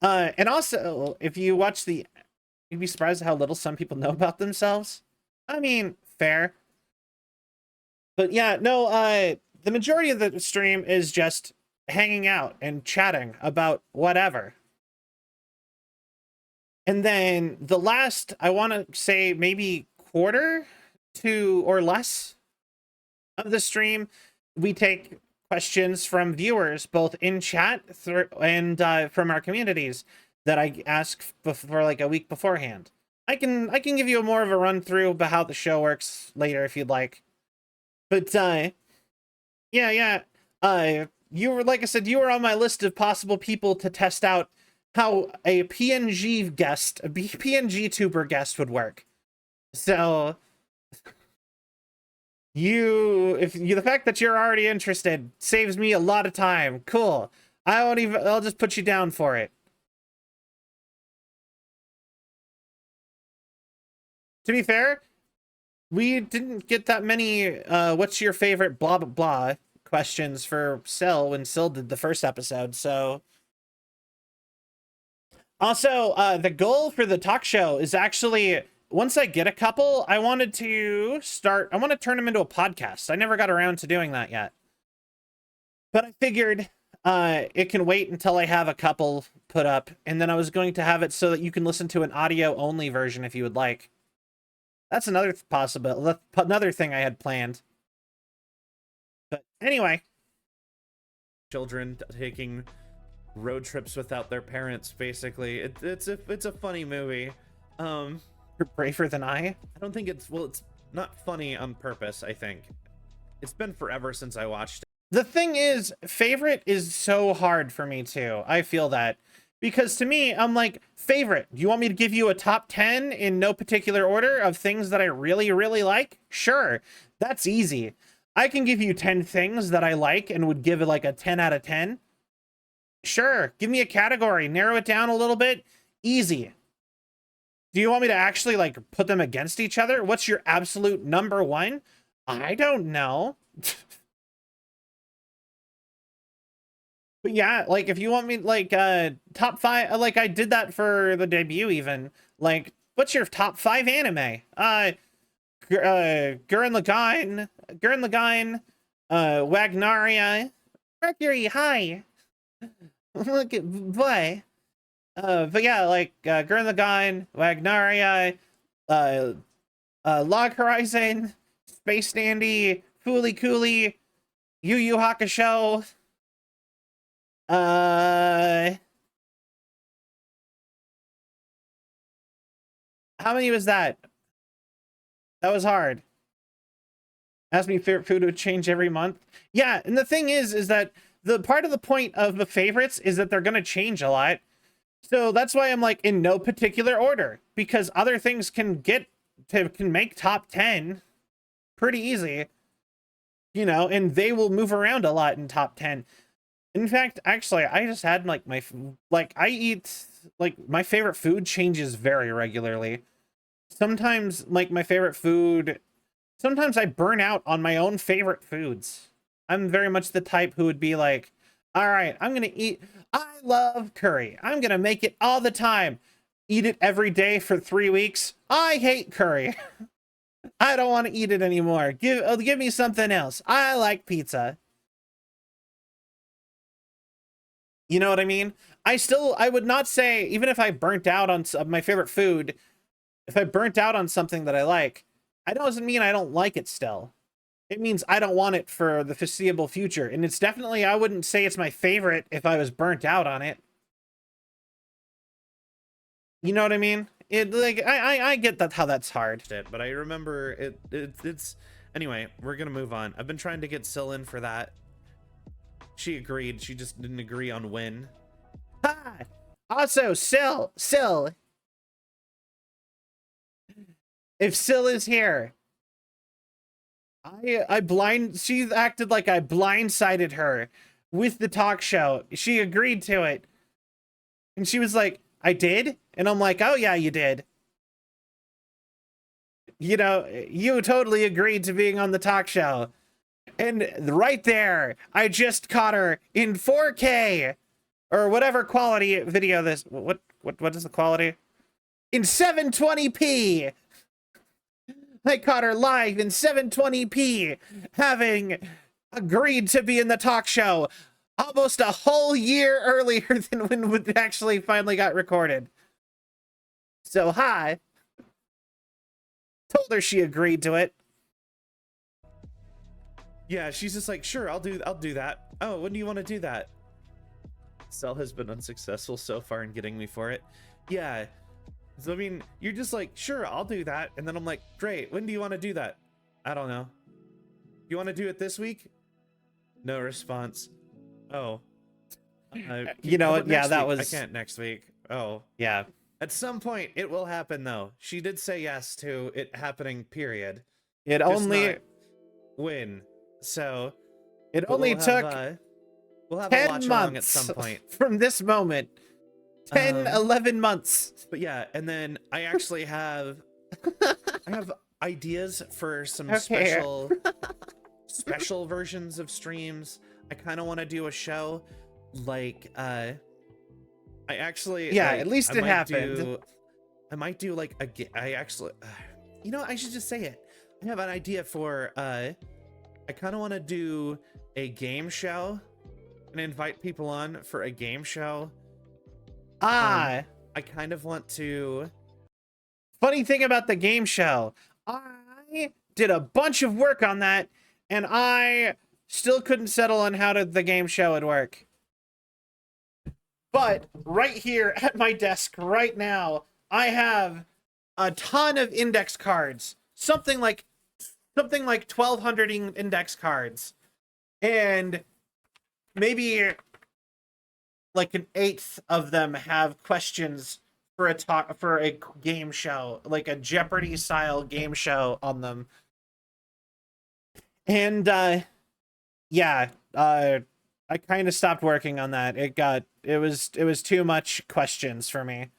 And also, if you watch the, you'd be surprised at how little some people know about themselves. I mean, fair. But yeah, no, the majority of the stream is just hanging out and chatting about whatever. And then the last, I want to say maybe quarter to or less of the stream, we take questions from viewers, both in chat and from our communities that I ask for like a week beforehand. I can give you more of a run through about how the show works later if you'd like. But yeah. You were, like I said, you were on my list of possible people to test out how a PNG guest, a PNG tuber guest would work. So the fact that you're already interested saves me a lot of time. Cool. I'll just put you down for it. To be fair, we didn't get that many what's your favorite blah blah blah questions for Syl when Syl did the first episode, so also the goal for the talk show is actually, once I get a couple, I want to turn them into a podcast. I never got around to doing that yet, but I figured it can wait until I have a couple put up, and then I was going to have it so that you can listen to an audio only version if you would like. That's another another thing I had planned. But anyway, children taking road trips without their parents, basically. It's a funny movie. You're braver than I. I don't think it's not funny on purpose, I think. It's been forever since I watched it. The thing is, favorite is so hard for me too. I feel that. Because to me, I'm like, favorite, do you want me to give you a top 10 in no particular order of things that I really, really like? Sure, that's easy. I can give you 10 things that I like and would give it like a 10 out of 10. Sure, give me a category, narrow it down a little bit. Easy. Do you want me to actually like put them against each other? What's your absolute number one? I don't know. But yeah, like if you want me like top 5, like I did that for the debut even. Like, what's your top 5 anime? Gurren Lagann, Wagnaria, Mercury High. Look at boy. But yeah, like Gurren Lagann, Wagnaria, Log Horizon, Space Dandy, Fooly Cooly, Yu Yu Hakusho. How many was that? That was hard. Ask me favorite food would change every month. Yeah, and the thing is that the part of the point of the favorites is that they're gonna change a lot. So that's why I'm like in no particular order, because other things can make top 10 pretty easy, you know, and they will move around a lot in top 10. In fact, actually, I just had like my favorite food changes very regularly. Sometimes like my favorite food, sometimes I burn out on my own favorite foods. I'm very much the type who would be like, all right, I love curry. I'm going to make it all the time. Eat it every day for 3 weeks. I hate curry. I don't want to eat it anymore. Give me something else. I like pizza. You know what I mean? I would not say, even if I burnt out on my favorite food, if I burnt out on something that I like, it doesn't mean I don't like it still. It means I don't want it for the foreseeable future. And it's definitely, I wouldn't say it's my favorite if I was burnt out on it. You know what I mean? I get that how that's hard. But I remember it's anyway, we're gonna move on. I've been trying to get Syl in for that. She agreed, she just didn't agree on when. Hi. Also, Syl. If Syl is here, she acted like I blindsided her with the talk show. She agreed to it. And she was like, I did? And I'm like, oh yeah, you did. You know, you totally agreed to being on the talk show. And right there, I just caught her in 4K or whatever quality video this. What is the quality? In 720p. I caught her live in 720p, having agreed to be in the talk show almost a whole year earlier than when it actually finally got recorded. So hi. Told her she agreed to it. Yeah, she's just like, sure, I'll do that. Oh, when do you want to do that? Cell has been unsuccessful so far in getting me for it. Yeah. So I mean, you're just like, sure, I'll do that. And then I'm like, great, when do you want to do that? I don't know. You want to do it this week? No response. Oh. You know what? Yeah, that week? was... I can't next week. Oh. Yeah. At some point, it will happen, though. She did say yes to it happening, period. It Just only... not when. So... It only took we'll have 10 a watch along at months some point. from this moment. 10, 11 months. But yeah, and then I actually have... I have ideas for some special versions of streams. I kind of want to do a show like I actually at least it happened. I might do like you know, I should just say it. I have an idea for I kind of want to do a game show and invite people on for a game show. I kind of want to... Funny thing about the game show, I did a bunch of work on that, and I still couldn't settle on how the game show would work. But right here at my desk right now, I have a ton of index cards, something like 1,200 index cards, and maybe like an eighth of them have questions for a game show, like a Jeopardy style game show on them. And yeah, I kind of stopped working on that. It was too much questions for me.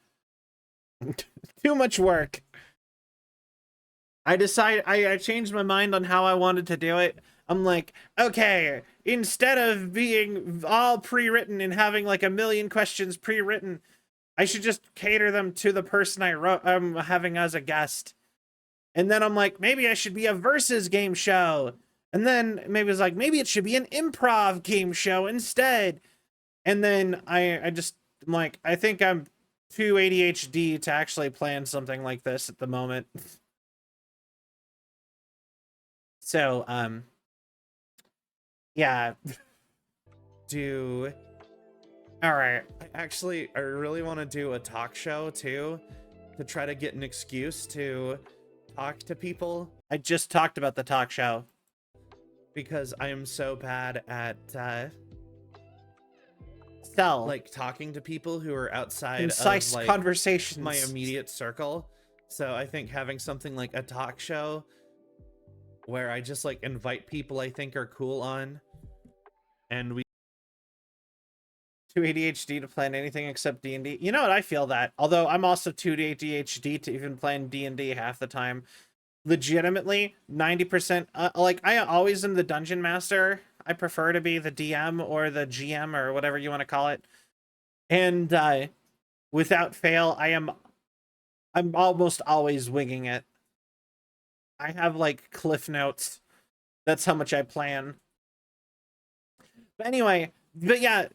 Too much work. I changed my mind on how I wanted to do it. I'm like, okay, instead of being all pre-written and having like a million questions pre-written, I should just cater them to the person I'm having as a guest. And then I'm like, maybe I should be a versus game show. And then maybe it's like, maybe it should be an improv game show instead. And then I'm like, I think I'm too ADHD to actually plan something like this at the moment. So, yeah. All right. I really want to do a talk show too, to try to get an excuse to talk to people. I just talked about the talk show. Because I am so bad at like talking to people who are outside concise of like conversations, my immediate circle. So I think having something like a talk show where I just like invite people I think are cool on, and we... Too ADHD to plan anything except D&D. You know what? I feel that. Although I'm also too ADHD to even plan D&D half the time. Legitimately, 90%. Like, I always am the dungeon master. I prefer to be the DM or the GM or whatever you want to call it. And without fail, I'm almost always winging it. I have like cliff notes. That's how much I plan. But anyway, but yeah,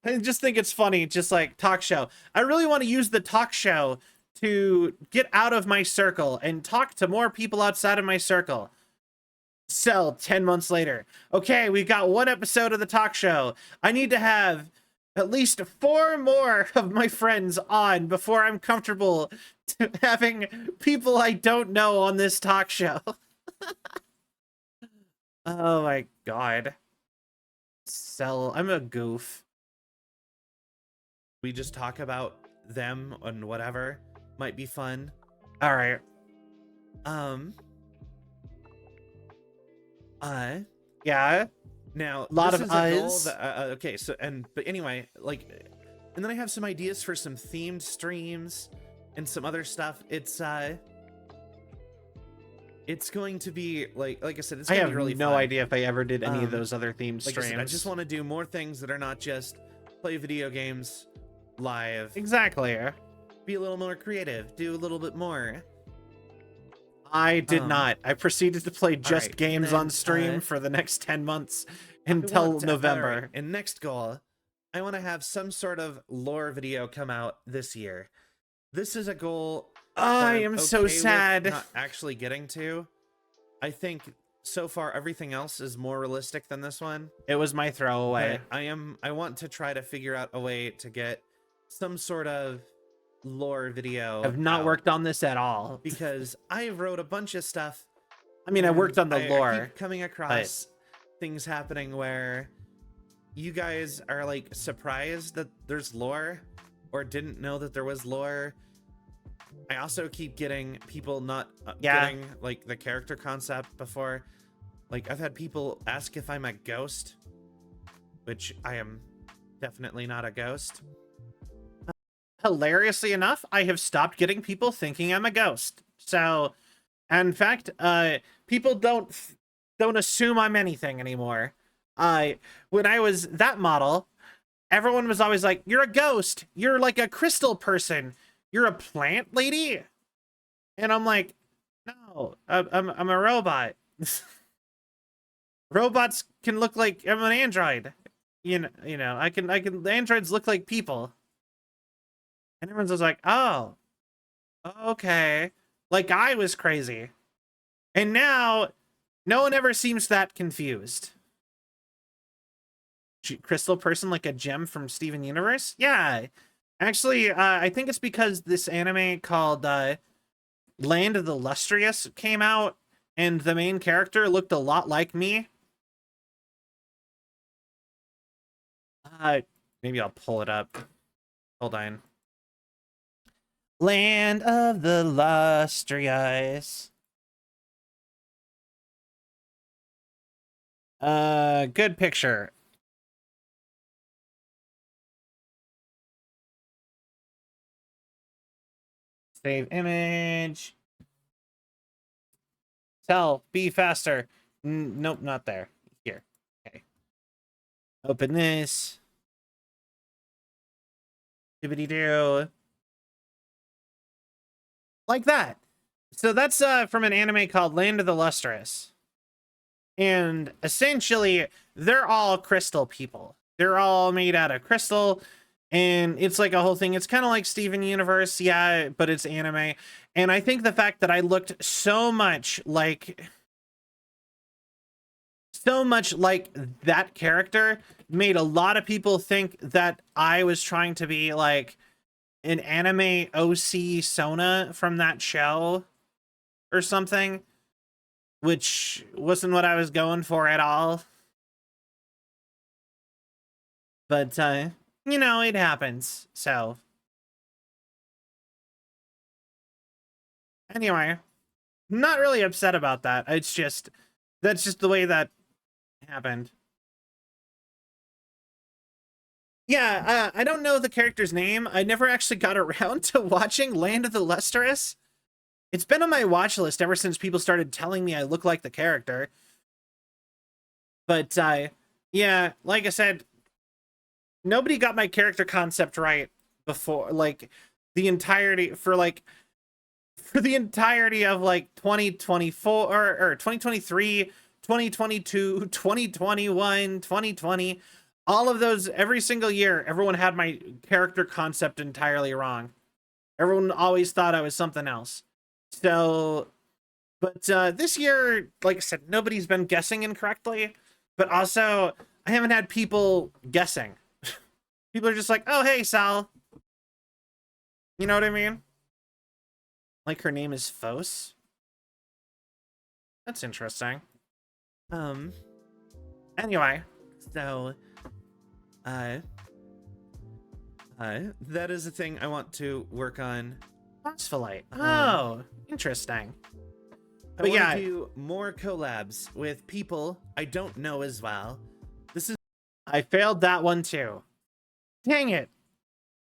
I just think it's funny, just like talk show. I really want to use the talk show to get out of my circle and talk to more people outside of my circle. Sell 10 months later. Okay, we've got one episode of the talk show. I need to have at least 4 more of my friends on before I'm comfortable having people I don't know on this talk show. Oh my god. I'm a goof. We just talk about them and whatever. Might be fun. All right. Yeah. Now, Lot this of is a goal us. that, okay, so but anyway, like, and then I have some ideas for some themed streams and some other stuff. It's going to be like I said, it's I gonna have be really no fun. idea if I ever did any of those other themed Like I streams. said, I just want to do more things that are not just play video games live. Exactly. Be a little more creative. Do a little bit more. I did not. I proceeded to play just right, games then, on stream for the next 10 months until I want to- November. all right, and next goal, I want to have some sort of lore video come out this year. This is a goal I that am I'm so okay with sad. not actually getting to. I think so far everything else is more realistic than this one. It was my throwaway. But I want to try to figure out a way to get some sort of lore video. I've not out, worked on this at all. because I wrote a bunch of stuff. I mean, I worked on the I lore. keep coming across things happening where you guys are like surprised that there's lore or didn't know that there was lore. I also keep getting people not getting like the character concept before. Like, I've had people ask if I'm a ghost, which I am definitely not a ghost. Hilariously enough, I have stopped getting people thinking I'm a ghost. So, in fact, people don't assume I'm anything anymore. When I was that model, everyone was always like, "You're a ghost. You're like a crystal person. You're a plant lady," and I'm like, "No, I'm a robot." Robots can look like I'm an android. You know, I can. The androids look like people. And everyone's just like, "Oh, okay." Like I was crazy. And now, no one ever seems that confused. Crystal person like a gem from Steven Universe? Yeah. Actually, I think it's because this anime called Land of the Lustrous came out, and the main character looked a lot like me. Maybe I'll pull it up. Hold on. Land of the Lustrous. Good picture. Save image. Tell, be faster. Nope, not there. Here. Okay. Open this. Dibbity-doo. Like that. So that's from an anime called Land of the Lustrous. And essentially, they're all crystal people. They're all made out of crystal. And it's like a whole thing. It's kind of like Steven Universe, yeah, but it's anime. And I think the fact that I looked so much like that character made a lot of people think that I was trying to be like an anime OC Sona from that show or something, which wasn't what I was going for at all. But, you know, it happens. So, anyway, not really upset about that. It's just, that's just the way that happened. Yeah, I don't know the character's name. I never actually got around to watching Land of the Lustrous. It's been on my watch list ever since people started telling me I look like the character. But, yeah, like I said, nobody got my character concept right before, like, the entirety, for the entirety of, like, 2024, or 2023, 2022, 2021, 2020, all of those, every single year, everyone had my character concept entirely wrong. Everyone always thought I was something else. So, but this year, like I said, nobody's been guessing incorrectly, but also I haven't had people guessing. People are just like, oh, hey, Sal. You know what I mean? Like her name is Fos. That's interesting. Anyway, so that is a thing I want to work on. Phosphorite. Oh, interesting. I But want yeah. to do more collabs with people I don't know as well. This is I failed that one too. Dang it.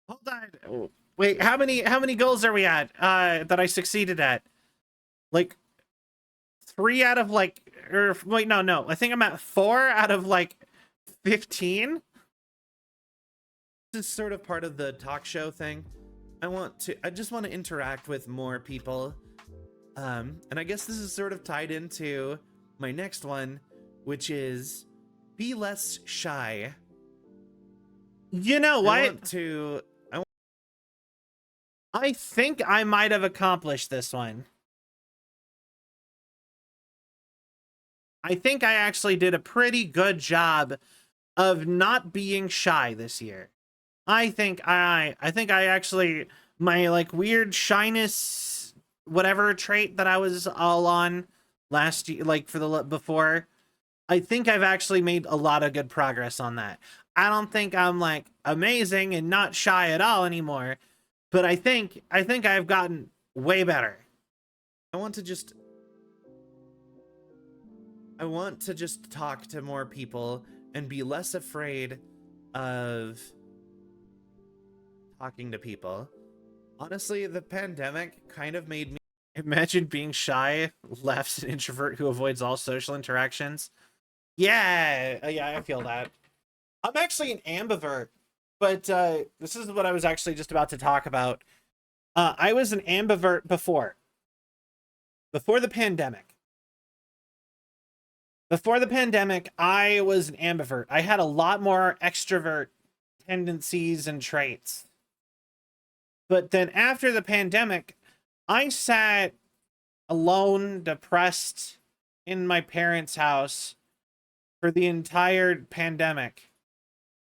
Hold on. Oh, wait, how many goals are we at that I succeeded at? Like 3 out of like, or wait, no. I think I'm at 4 out of like 15. this is sort of part of the talk show thing. I just want to interact with more people. And I guess this is sort of tied into my next one, which is be less shy. You know what? I think I might have accomplished this one. I think I actually did a pretty good job of not being shy this year. I think I actually, my like weird shyness whatever trait that I was all on last year, like for the before, I think I've actually made a lot of good progress on that. I don't think I'm like amazing and not shy at all anymore, but I think I've gotten way better. I want to just talk to more people and be less afraid of talking to people. Honestly, the pandemic kind of made me Imagine being shy, laughs, an introvert who avoids all social interactions. Yeah, I feel that. I'm actually an ambivert, but this is what I was actually just about to talk about. I was an ambivert before the pandemic. Before the pandemic, I was an ambivert. I had a lot more extrovert tendencies and traits. But then after the pandemic, I sat alone, depressed in my parents' house for the entire pandemic.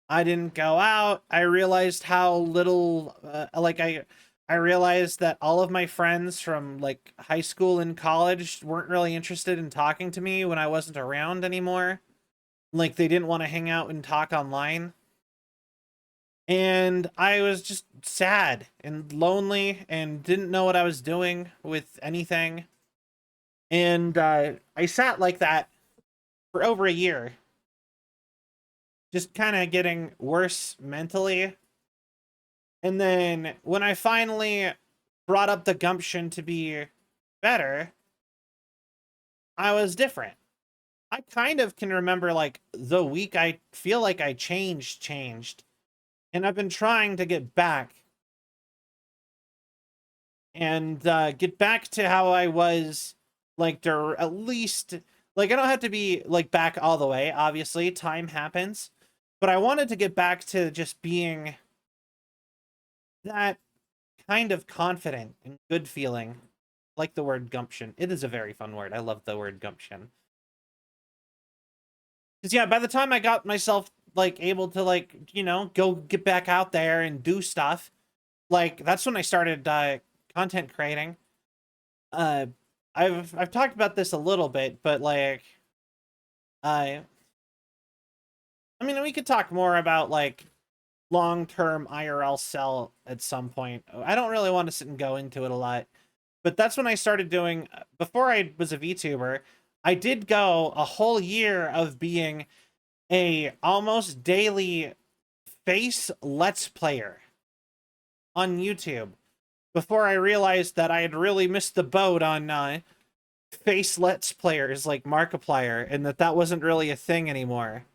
I didn't go out. I realized how little, I realized that all of my friends from like high school and college weren't really interested in talking to me when I wasn't around anymore. Like they didn't want to hang out and talk online. And I was just sad and lonely and didn't know what I was doing with anything. And I sat like that for over a year, just kind of getting worse mentally. And then when I finally brought up the gumption to be better, I was different. I kind of can remember like the week I feel like I changed. And I've been trying to get back and get back to how I was, like, at least, like, I don't have to be like back all the way, obviously time happens, but I wanted to get back to just being that kind of confident and good feeling. Like the word gumption. It is a very fun word. I love the word gumption. Because yeah, by the time I got myself like able to like, you know, go get back out there and do stuff, like that's when I started content creating. I've talked about this a little bit, but like I mean we could talk more about like long-term IRL sell at some point. I don't really want to sit and go into it a lot. But that's when I started doing, before I was a VTuber, I did go a whole year of being a almost daily face Let's Player on YouTube before I realized that I had really missed the boat on face Let's Players like Markiplier and that wasn't really a thing anymore.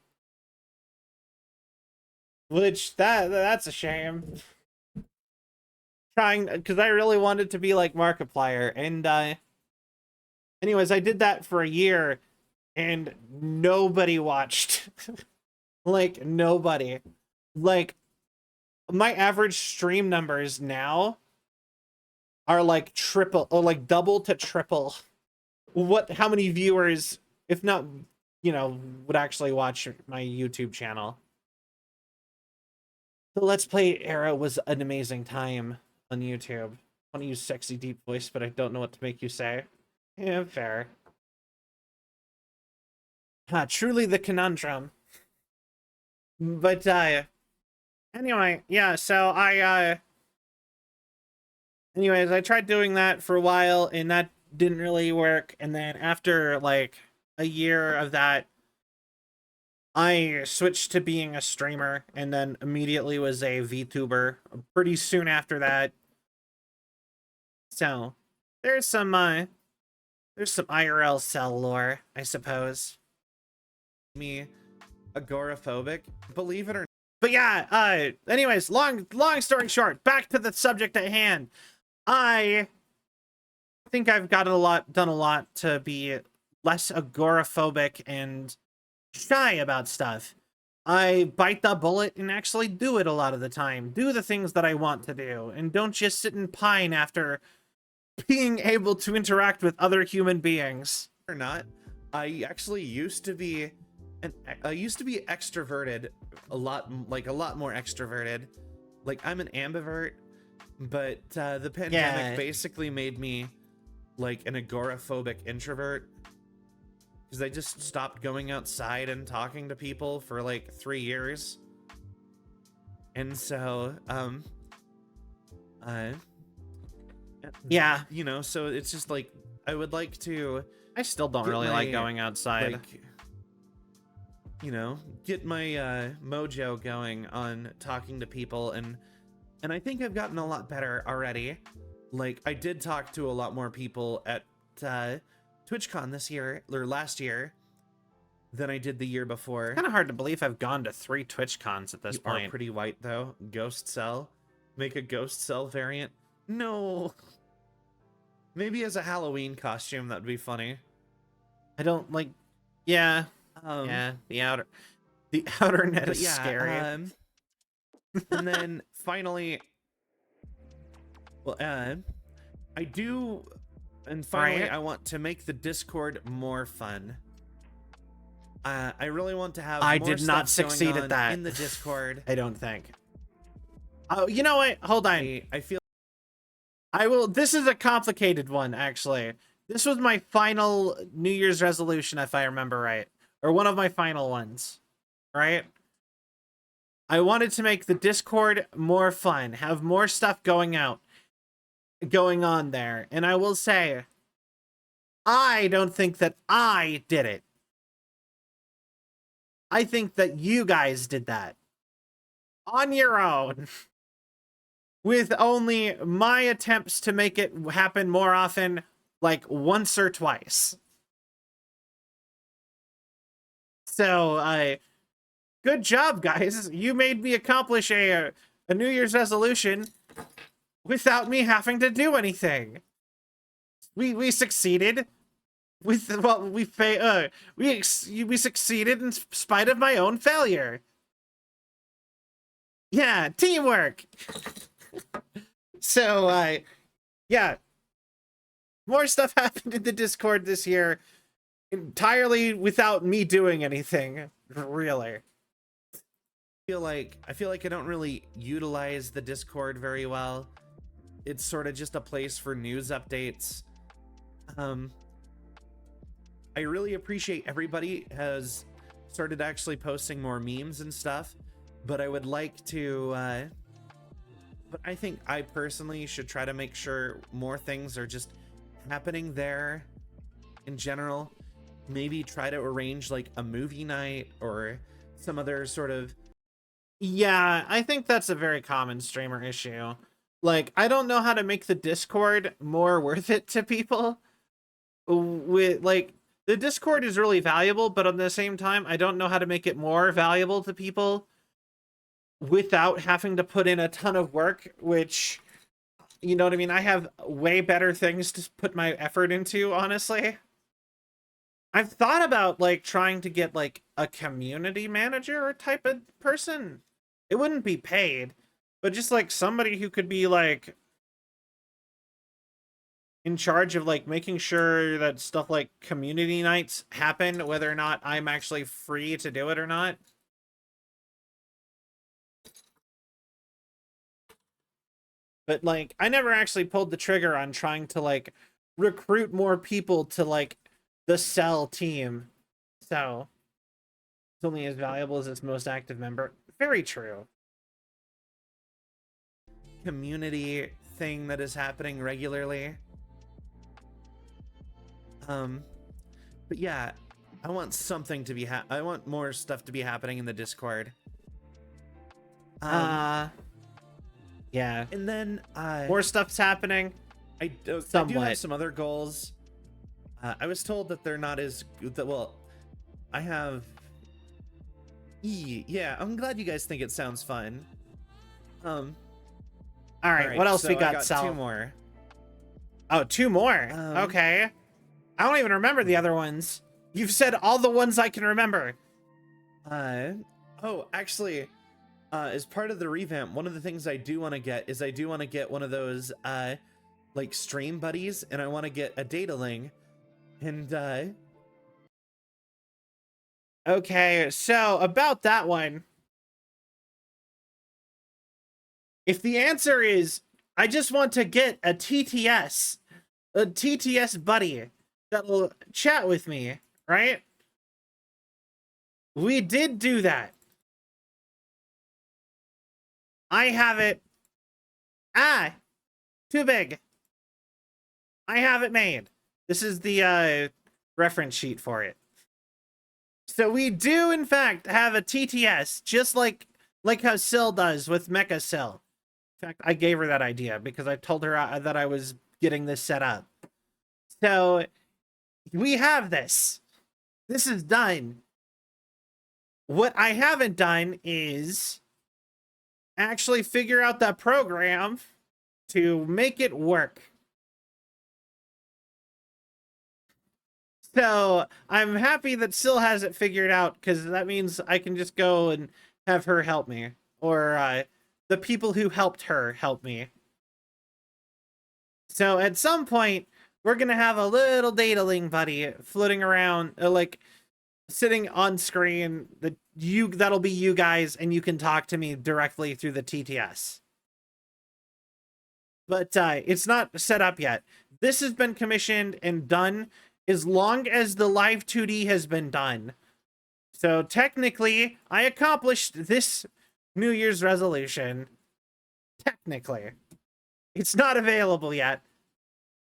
Which, that's a shame. Trying, because I really wanted to be like Markiplier, and anyways, I did that for a year and nobody watched. Like nobody. Like my average stream numbers now are like triple or like double to triple how many viewers, if not, you know, would actually watch my YouTube channel. The Let's Play era was an amazing time on YouTube. I want to use sexy deep voice, but I don't know what to make you say. Yeah, fair. Truly the conundrum. But anyway, yeah, so anyways, I tried doing that for a while and that didn't really work. And then after like a year of that, I switched to being a streamer and then immediately was a VTuber pretty soon after that. So there's some IRL cell lore, I suppose. Me agoraphobic, believe it or not. But yeah, anyways, long story short, back to the subject at hand. I think I've done a lot to be less agoraphobic and shy about stuff. I bite the bullet and actually do it a lot of the time. Do the things that I want to do and don't just sit and pine after being able to interact with other human beings. Or not, I actually used to be extroverted a lot more extroverted. Like, I'm an ambivert, but the pandemic basically made me like an agoraphobic introvert because I just stopped going outside and talking to people for like 3 years. And so yeah, you know, so it's just like I would like to I still don't really like going outside. like, you know, get my mojo going on talking to people, and I think I've gotten a lot better already. Like, I did talk to a lot more people at TwitchCon this year or last year than I did the year before. Kind of hard to believe I've gone to 3 TwitchCons at this You point. are pretty white though. Ghost Cell, make a Ghost Cell variant. No, maybe as a Halloween costume that'd be funny. I don't like. Yeah, yeah. The outer net is scary. And then finally, well, I do, and finally, Right. I want to make the Discord more fun. I really want to have. I more did not stuff going succeed at on that. in the Discord. I don't think. Oh, you know what? Hold on. I feel I will. This is a complicated one, actually. This was my final New Year's resolution, if I remember right, or one of my final ones. Right? I wanted to make the Discord more fun, have more stuff going on there, and I will say, I don't think that I did it. I think that you guys did that on your own, with only my attempts to make it happen more often, like once or twice. So, good job, guys. You made me accomplish a New Year's resolution without me having to do anything. We succeeded. We succeeded in spite of my own failure. Yeah, teamwork. So, yeah. More stuff happened in the Discord this year entirely without me doing anything, really. I feel like I don't really utilize the Discord very well. It's sort of just a place for news updates. I really appreciate everybody has started actually posting more memes and stuff, but I would like to but I think I personally should try to make sure more things are just happening there in general. Maybe try to arrange like a movie night or some other sort of. Yeah, I think that's a very common streamer issue. Like, I don't know how to make the Discord more worth it to people. With like, the Discord is really valuable, but at the same time, I don't know how to make it more valuable to people without having to put in a ton of work, which, you know what I mean? I have way better things to put my effort into, honestly. I've thought about, like, trying to get, like, a community manager type of person. It wouldn't be paid, but just, like, somebody who could be, like, in charge of, like, making sure that stuff like community nights happen, whether or not I'm actually free to do it or not. but like I never actually pulled the trigger on trying to like recruit more people to like the Cell team. So it's only as valuable as its most active member. Very true. Community thing that is happening regularly. But yeah, I want something to be I want more stuff to be happening in the Discord. Yeah. And then More stuff's happening. I do have Somewhat. some other goals. I was told that they're not as that. Well, I have. Yeah, I'm glad you guys think it sounds fun. All right, what else so we I got, Sal? 2 more. Oh, 2 more. Um, Okay. I don't even remember the other ones. You've said all the ones I can remember. Oh, actually, as part of the revamp, one of the things I do want to get is I do want to get one of those like stream buddies, and I want to get a dataling, and Okay, so about that one. If the answer is I just want to get a TTS buddy that'll chat with me, right? We did do that. I have it. Too big. I have it made. This is the reference sheet for it. So we do in fact have a TTS, just like how Syl does with Mecha Syl. In fact, I gave her that idea because I told her that I was getting this set up. So we have this. This is done. What I haven't done is actually figure out that program to make it work. So I'm happy that Syl has it figured out, because that means I can just go and have her help me, or the people who helped her help me. So at some point, we're gonna have a little dataling buddy floating around, like sitting on screen. That'll be you guys, and you can talk to me directly through the TTS. But it's not set up yet. This has been commissioned and done as long as the live 2D has been done. So technically, I accomplished this New Year's resolution. Technically. It's not available yet,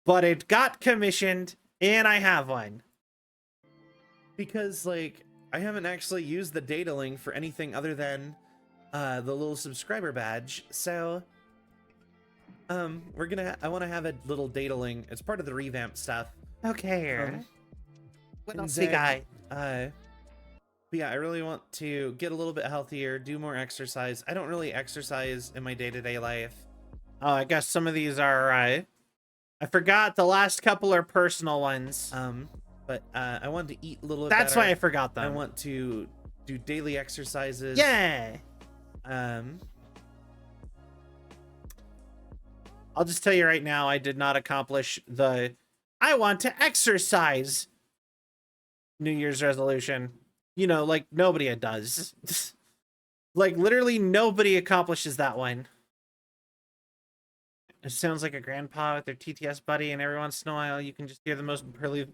but it got commissioned, and I have one. because like I haven't actually used the dataling for anything other than the little subscriber badge, so I want to have a little dataling. It's part of the revamp stuff. Okay. What and else you got? But yeah, I really want to get a little bit healthier, do more exercise. I don't really exercise in my day-to-day life. Oh, I guess some of these are, I forgot the last couple are personal ones. But I want to eat a little bit That's better. why I forgot them. I want to do daily exercises. Yeah. I'll just tell you right now, I did not accomplish the I want to exercise New Year's resolution. You know, like nobody does. Like literally nobody accomplishes that one. It sounds like a grandpa with their TTS buddy, and every once in a while you can just hear the most pearly.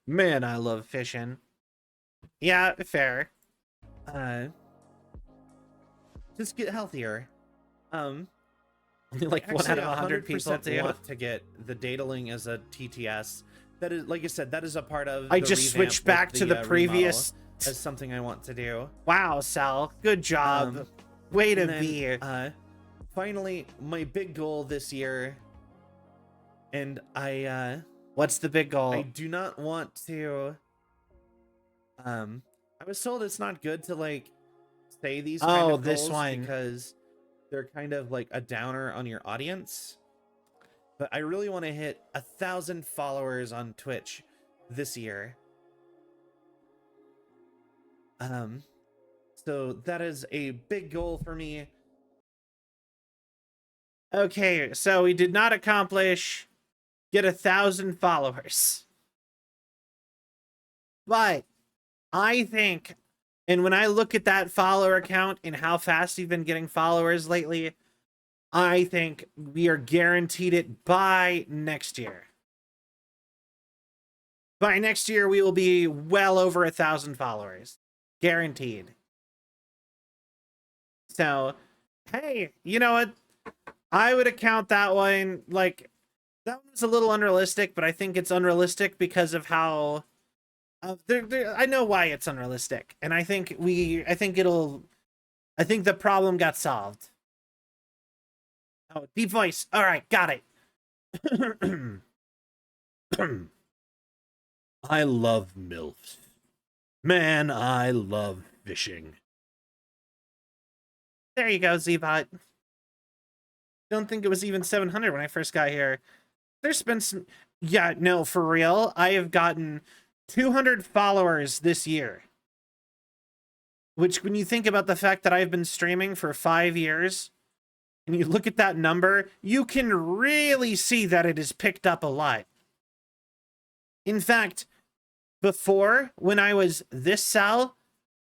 Man, I love fishing. Yeah, fair. Just get healthier. Only like Actually, 1 out of 100 people 100% do. want to get the dataling as a TTS. That is, like I said, that is a part of. I the just revamp switched with back to the previous. remodel as something I want to do. Wow, Sal, good job. Way to And then, be. Finally, my big goal this year, and What's the big goal? I do not want to. I was told it's not good to like say these kind of this goals one. because they're kind of like a downer on your audience. But I really want to hit 1,000 followers on Twitch this year. So that is a big goal for me. Okay, so we did not accomplish get 1,000 followers. But I think And when I look at that follower count and how fast you've been getting followers lately, I think we are guaranteed it by next year. By next year, we will be well over 1,000 followers. Guaranteed. So, hey, you know what? I would account that one, like, that one's a little unrealistic, but I think it's unrealistic because of how... I know why it's unrealistic, and I think the problem got solved. Oh, deep voice. All right, got it. I love MILFs. Man, I love fishing. There you go, Zbot. Don't think it was even 700 when I first got here. There's been some... Yeah, no, for real. I have gotten 200 followers this year. Which, when you think about the fact that I've been streaming for 5 years, and you look at that number, you can really see that it has picked up a lot. In fact, before, when I was this Sal,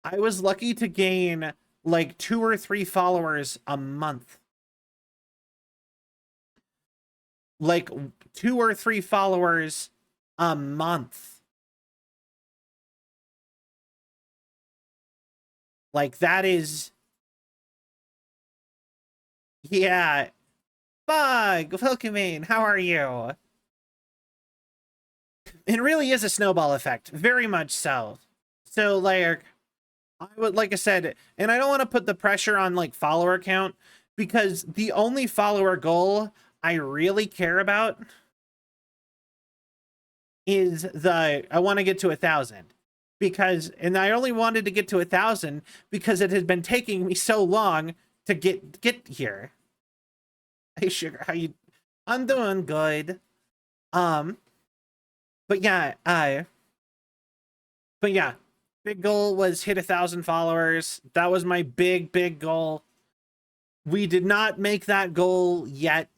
I was lucky to gain like 2 or 3 followers a month. Like 2 or 3 followers a month. Like that is... Yeah. Bug, welcome in. How are you? It really is a snowball effect. Very much so. So, like, like I said, and I don't want to put the pressure on, like, follower count, because the only follower goal I really care about is I want to get to 1,000. And I only wanted to get to 1,000 because it had been taking me so long to get here. Hey, Sugar, how you... I'm doing good. But yeah, big goal was hit 1,000 followers. That was my big goal. We did not make that goal yet,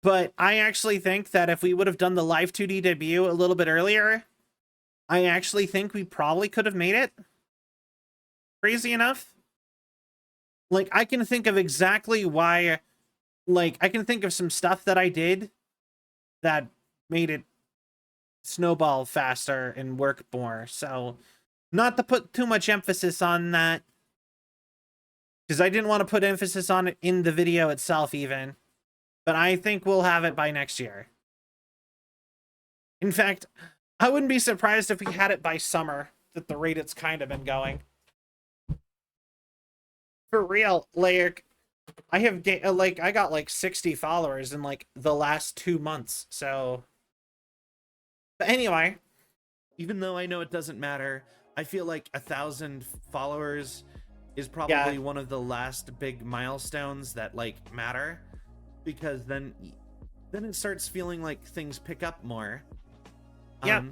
but I actually think that if we would have done the Live 2D debut a little bit earlier, I actually think we probably could have made it. Crazy enough. Like, I can think of exactly why, like, I can think of some stuff that I did that made it snowball faster and work more. So, not to put too much emphasis on that, because I didn't want to put emphasis on it in the video itself even. But I think we'll have it by next year. In fact, I wouldn't be surprised if we had it by summer, at the rate it's kind of been going. For real, like, I have I got like 60 followers in like the last 2 months. So, but anyway, even though I know it doesn't matter, I feel like 1,000 followers is probably one of the last big milestones that like matter, because then it starts feeling like things pick up more. Yeah.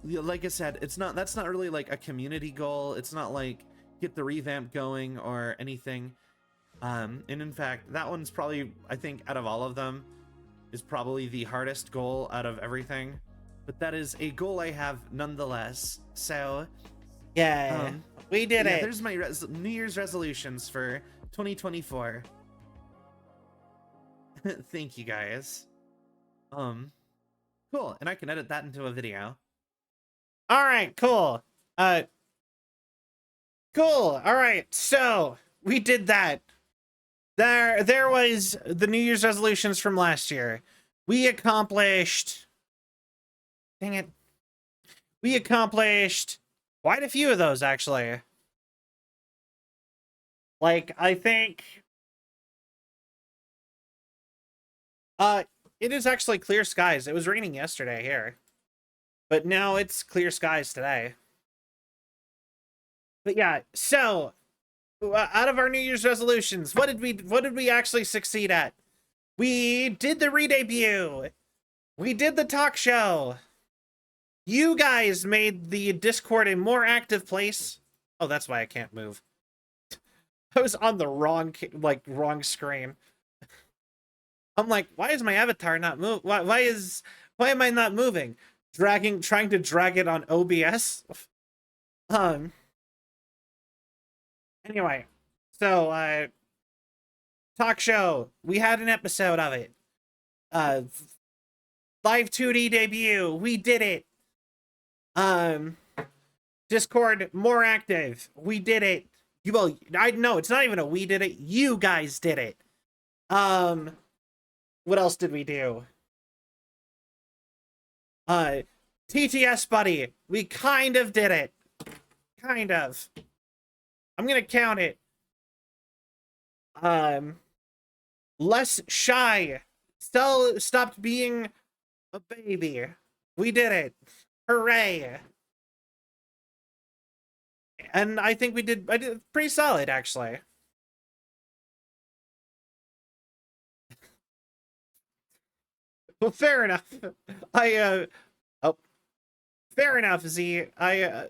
Like I said, that's not really like a community goal. It's not like get the revamp going or anything. And in fact, that one's probably, I think, out of all of them, is probably the hardest goal out of everything. But that is a goal I have nonetheless. So, yeah, we did it. There's my New Year's resolutions for 2024. Thank you, guys. Cool, and I can edit that into a video. All right, cool. Cool. All right, so we did that. There was the New Year's resolutions from last year. We accomplished... Dang it. We accomplished quite a few of those, actually. Like, I think... it is actually clear skies. It was raining yesterday here. But now it's clear skies today. But yeah, so... out of our New Year's resolutions, what did we actually succeed at? We did the re-debut. We did the talk show. You guys made the Discord a more active place. Oh, that's why I can't move. I was on the wrong screen. I'm like, why is my avatar not move? Why am I not moving? Trying to drag it on OBS. Um. Anyway, so talk show. We had an episode of it. Uh, live 2D debut. We did it. Discord more active. We did it. You well, I know it's not even a we did it. You guys did it. What else did we do? TTS buddy. We kind of did it. Kind of. I'm gonna count it. Less shy. Still stopped being a baby. We did it. Hooray. And I think I did pretty solid, actually. Well, fair enough. Oh, fair enough, Z. Yeah,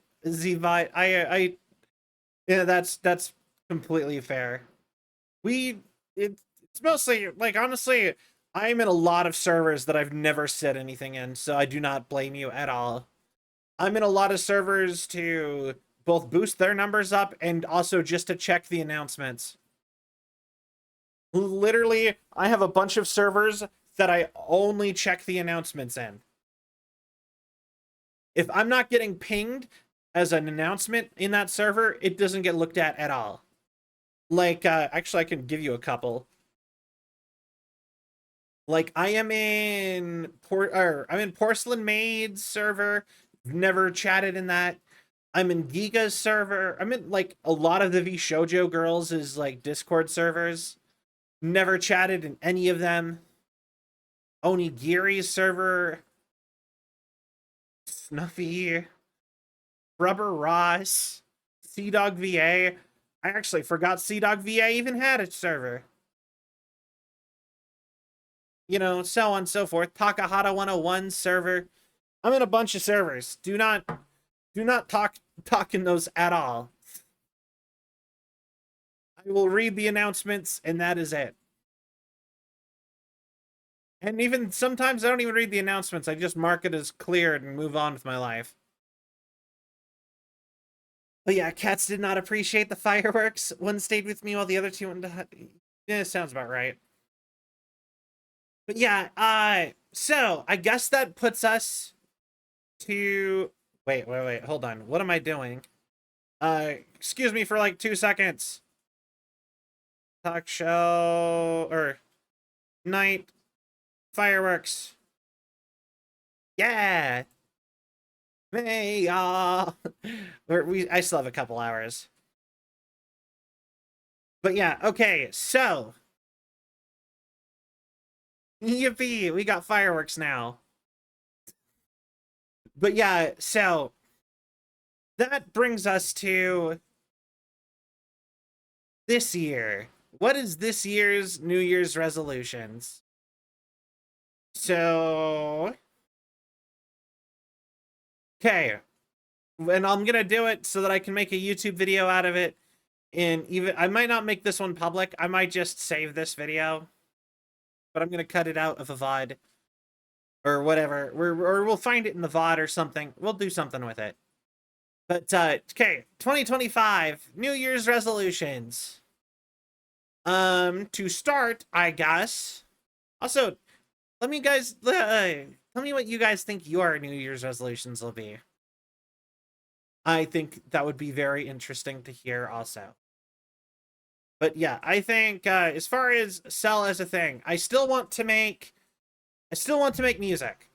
that's completely fair. It's mostly, like, honestly, I'm in a lot of servers that I've never said anything in, so I do not blame you at all. I'm in a lot of servers to both boost their numbers up and also just to check the announcements. Literally, I have a bunch of servers that I only check the announcements in. If I'm not getting pinged as an announcement in that server, it doesn't get looked at all. Like, actually, I can give you a couple. Like, I'm in Porcelain Maid's server. Never chatted in that. I'm in Giga's server. I'm in, like, a lot of the VShojo girls' like Discord servers. Never chatted in any of them. Onigiri's server. Snuffy. Rubber Ross. Sea-Dog VA. I actually forgot Sea-Dog VA even had a server. You know, so on and so forth. Takahata 101 server. I'm in a bunch of servers. Do not talk in those at all. I will read the announcements and that is it. And even sometimes I don't even read the announcements. I just mark it as cleared and move on with my life. But yeah, cats did not appreciate the fireworks. One stayed with me while the other two went to... Yeah, sounds about right. But yeah, so I guess that puts us to... Wait, hold on. What am I doing? Excuse me for like 2 seconds. Talk show... Or... Night... Fireworks. Yeah! Hey, I still have a couple hours. But yeah, okay, so... Yippee! We got fireworks now. But yeah, so... That brings us to... this year. What is this year's New Year's resolutions? So... Okay. And I'm gonna do it so that I can make a YouTube video out of it. And even... I might not make this one public. I might just save this video. But I'm gonna cut it out of a VOD. Or whatever. Or we'll find it in the VOD or something. We'll do something with it. But, okay. 2025. New Year's resolutions. To start, I guess. Also, let me guys... tell me what you guys think your New Year's resolutions will be. I think that would be very interesting to hear also. But yeah, I think as far as Cell as a thing, I still want to make music.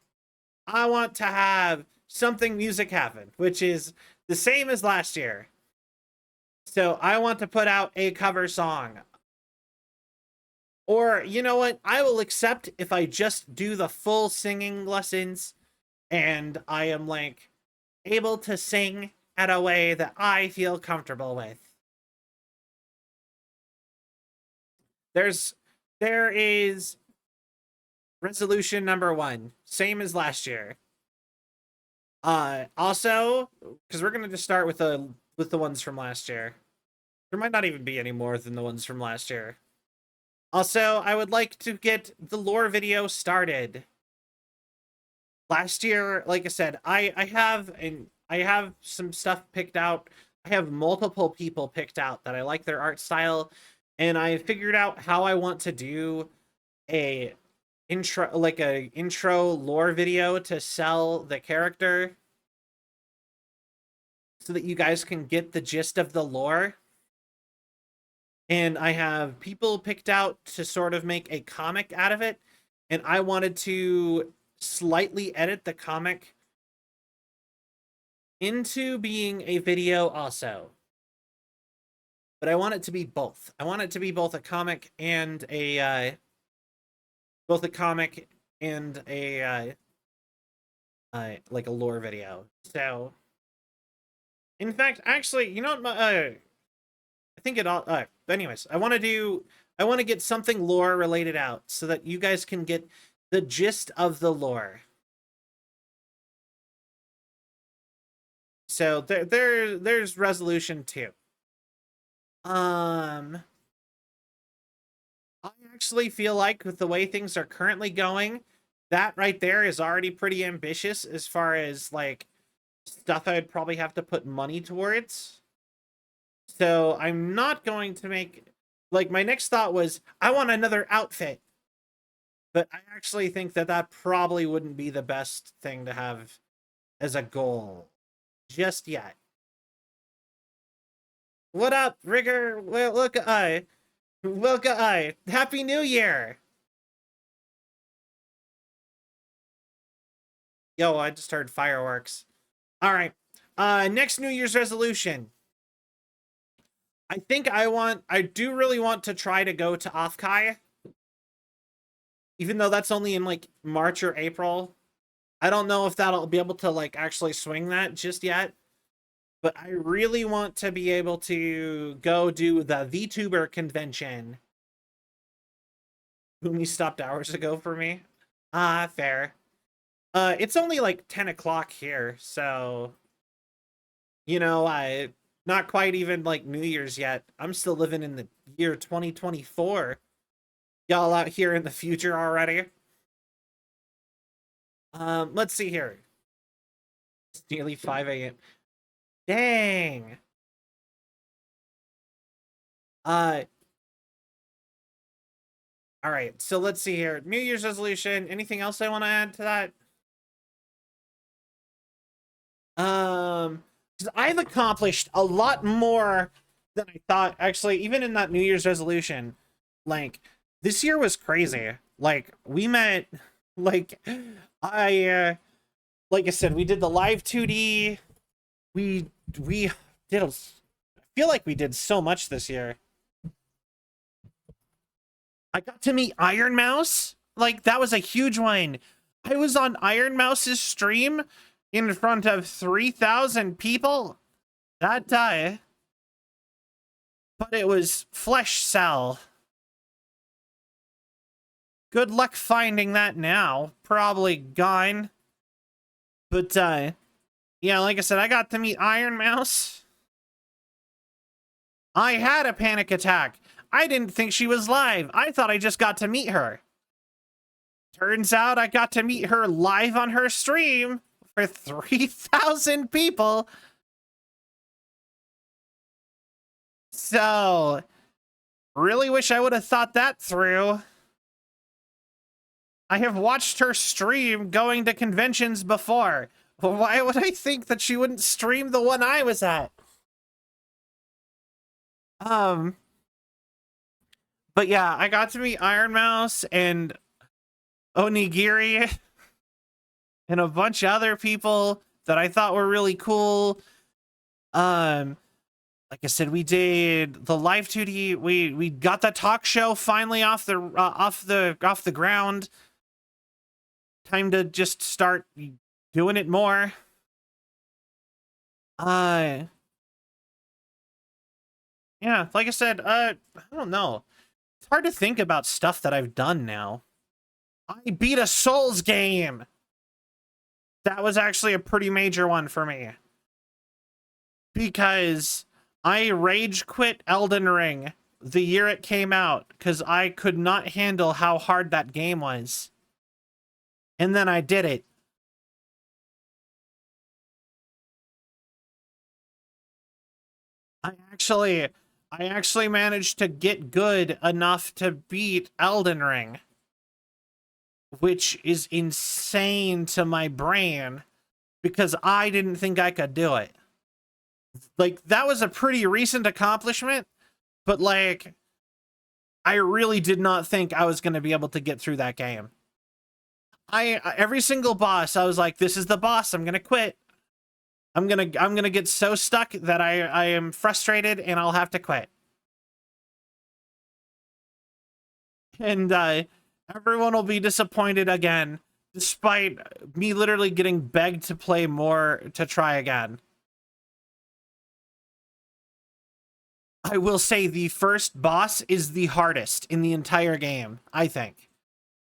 I want to have something music happen, which is the same as last year. So I want to put out a cover song. Or, you know what? I will accept if I just do the full singing lessons and I am, like, able to sing at a way that I feel comfortable with. There is resolution number 1, same as last year. Also, because we're gonna just start with the ones from last year. There might not even be any more than the ones from last year. Also, I would like to get the lore video started. Last year, like I said, I I have some stuff picked out. I have multiple people picked out that I like their art style, and I figured out how I want to do a intro lore video to sell the character so that you guys can get the gist of the lore. And I have people picked out to sort of make a comic out of it, and I wanted to slightly edit the comic into being a video also. But I want it to be both. I want it to be both a comic and a like a lore video. So, in fact, actually, you know what? I think it all. Anyways, I want to get something lore related out so that you guys can get the gist of the lore. So there's resolution 2. I actually feel like with the way things are currently going, that right there is already pretty ambitious as far as like stuff I'd probably have to put money towards. So I'm not going to make, like, my next thought was I want another outfit. But I actually think that that probably wouldn't be the best thing to have as a goal just yet. What up, Rigger? Well, look, Happy New Year! Yo, I just heard fireworks. All right. Next New Year's resolution. I think I do really want to try to go to Afkai. Even though that's only in like March or April. I don't know if that'll be able to like actually swing that just yet. But I really want to be able to go do the VTuber convention. Boomy stopped hours ago for me. Ah, fair. It's only like 10 o'clock here, so you know, not quite even like New Year's yet. I'm still living in the year 2024. Y'all out here in the future already. Let's see here. It's nearly 5 a.m. Dang. All right, so let's see here. New Year's resolution. Anything else I want to add to that? 'Cause I've accomplished a lot more than I thought. Actually, even in that New Year's resolution, like this year was crazy. Like we met, like like I said, we did the live 2D. We did. I feel like we did so much this year. I got to meet Iron Mouse. Like that was a huge one. I was on Iron Mouse's stream in front of 3,000 people that day. But it was Flesh Cell. Good luck finding that now. Probably gone. But, yeah, like I said, I got to meet Iron Mouse. I had a panic attack. I didn't think she was live. I thought I just got to meet her. Turns out I got to meet her live on her stream for 3,000 people. So, really wish I would have thought that through. I have watched her stream going to conventions before. Why would I think that she wouldn't stream the one I was at? But yeah, I got to meet Iron Mouse and Onigiri and a bunch of other people that I thought were really cool. Like I said, we did the live 2D. We got the talk show finally off the ground. Time to just start doing it more. Yeah, like I said, I don't know. It's hard to think about stuff that I've done now. I beat a Souls game. That was actually a pretty major one for me. Because I rage quit Elden Ring the year it came out because I could not handle how hard that game was. And then I did it. actually managed to get good enough to beat Elden Ring, which is insane to my brain because I didn't think I could do it. Like, that was a pretty recent accomplishment, but like, I really did not think I was going to be able to get through that game. Every single boss, I was like, this is the boss, I'm going to quit. I'm gonna get so stuck that I am frustrated and I'll have to quit. And everyone will be disappointed again, despite me literally getting begged to play more to try again. I will say the first boss is the hardest in the entire game, I think.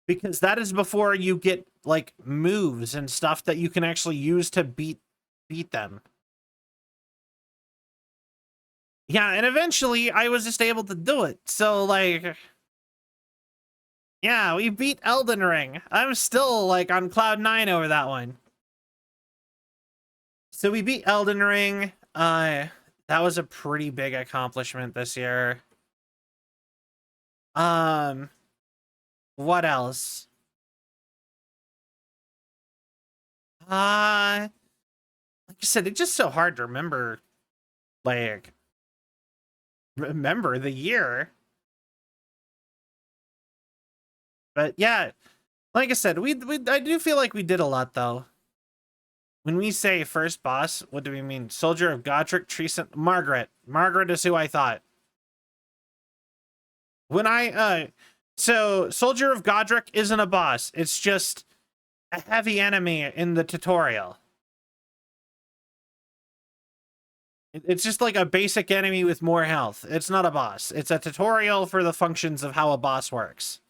Because that is before you get like moves and stuff that you can actually use to beat them. Yeah, and eventually I was just able to do it. So like, yeah, we beat Elden Ring. I'm still like on cloud 9 over that one. So we beat Elden Ring. That was a pretty big accomplishment this year. What else? Like I said, it's just so hard to remember, like, remember the year. But yeah, like I said, I do feel like we did a lot though. When we say first boss, what do we mean? Soldier of Godric, Treason, Margaret. Margaret is who I thought. When so Soldier of Godric isn't a boss. It's just a heavy enemy in the tutorial. It's just like a basic enemy with more health. It's not a boss. It's a tutorial for the functions of how a boss works.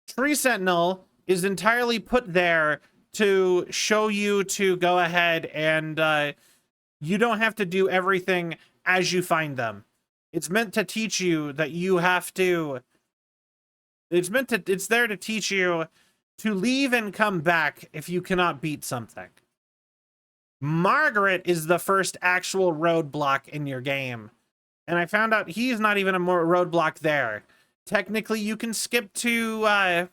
Tree Sentinel is entirely put there to show you to go ahead and you don't have to do everything as you find them. It's meant to teach you that you have to... It's there to teach you to leave and come back if you cannot beat something. Margaret is the first actual roadblock in your game. And I found out he's not even a more roadblock there. Technically, you can skip to,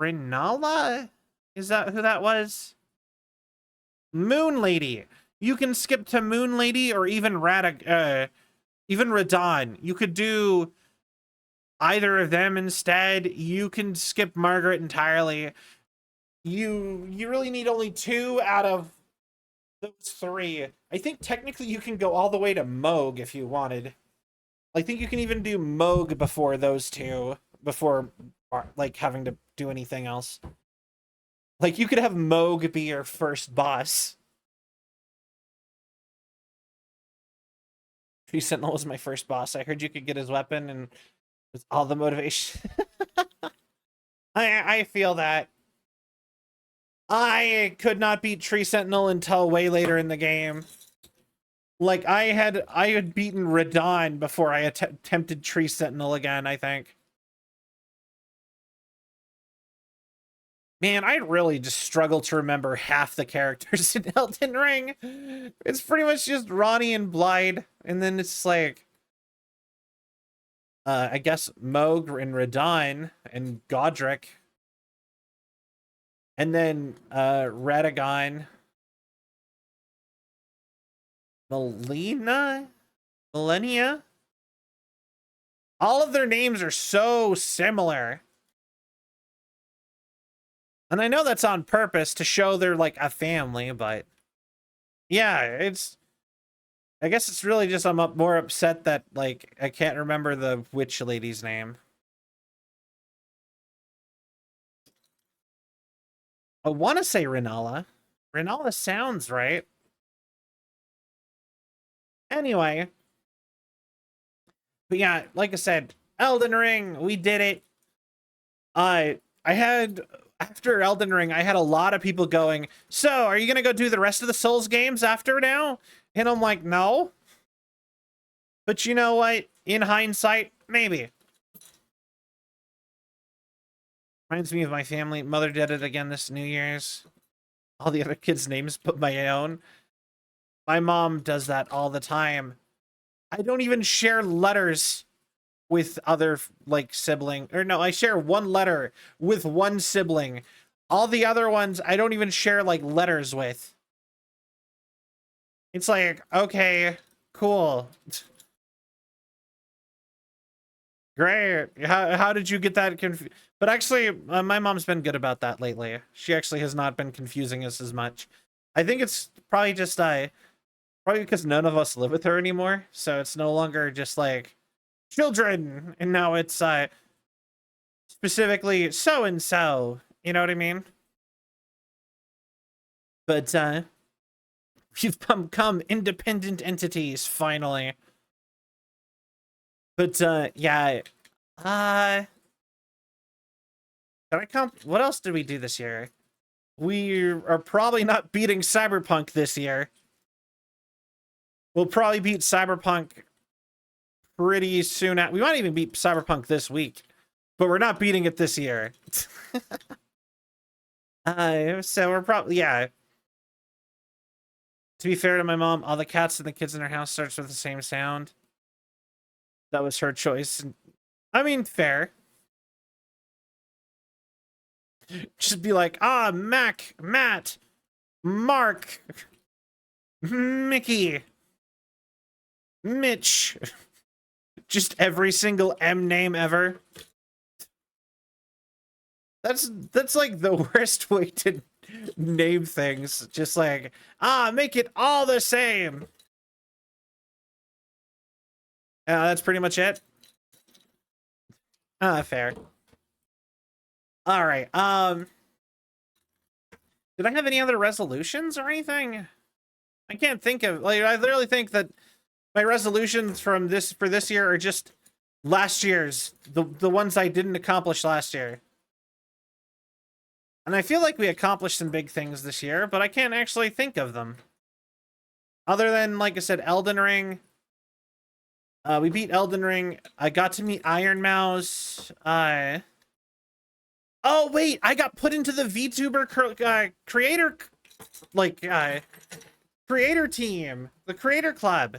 Renala? Is that who that was? Moon Lady. You can skip to Moon Lady or even even Radon. You could do either of them instead. You can skip Margaret entirely. You really need only 2 out of those 3. I think technically you can go all the way to Moog if you wanted. I think you can even do Moog before those 2, before like having to do anything else. Like you could have Moog be your first boss. Tree Sentinel was my first boss. I heard you could get his weapon and with all the motivation. I feel that. I could not beat Tree Sentinel until way later in the game. Like, I had beaten Radon before I attempted Tree Sentinel again, I think. Man, I really just struggle to remember half the characters in Elden Ring. It's pretty much just Ronnie and Blyde, and then it's like... I guess Moog and Radon and Godric. And then Radagon, Milenia. All of their names are so similar. And I know that's on purpose to show they're like a family, but yeah, I guess it's really just I'm more upset that like I can't remember the witch lady's name. I want to say Renala. Renala sounds right. Anyway. But yeah, like I said, Elden Ring, we did it. After Elden Ring, I had a lot of people going, so, are you going to go do the rest of the Souls games after now? And I'm like, no. But you know what? In hindsight, maybe. Reminds me of my family. Mother did it again this New Year's. All the other kids' names, but my own. My mom does that all the time. I don't even share letters with other like sibling, or no, I share one letter with one sibling. All the other ones I don't even share like letters with. It's like, okay, cool. Great. How did you get that confused? But actually, my mom's been good about that lately. She actually has not been confusing us as much. I think it's probably just probably because none of us live with her anymore, so it's no longer just like children, and now it's specifically so and so. You know what I mean? But we've become independent entities finally. But yeah, can I count? What else did we do this year? We are probably not beating Cyberpunk this year. We'll probably beat Cyberpunk pretty soon. We might even beat Cyberpunk this week, but we're not beating it this year. So we're probably, yeah. To be fair to my mom, all the cats and the kids in her house starts with the same sound. That was her choice. I mean, fair. Just be like, Mac, Matt, Mark, Mickey, Mitch. Just every single M name ever. That's like the worst way to name things. Just like, make it all the same. That's pretty much it. Fair. All right. Did I have any other resolutions or anything? I can't think of, like, I literally think that my resolutions for this year are just last year's, the ones I didn't accomplish last year. And I feel like we accomplished some big things this year, but I can't actually think of them. Other than, like I said, Elden Ring. We beat Elden Ring. I got to meet Iron Mouse. Oh, wait, I got put into the VTuber creator, creator team, the creator club.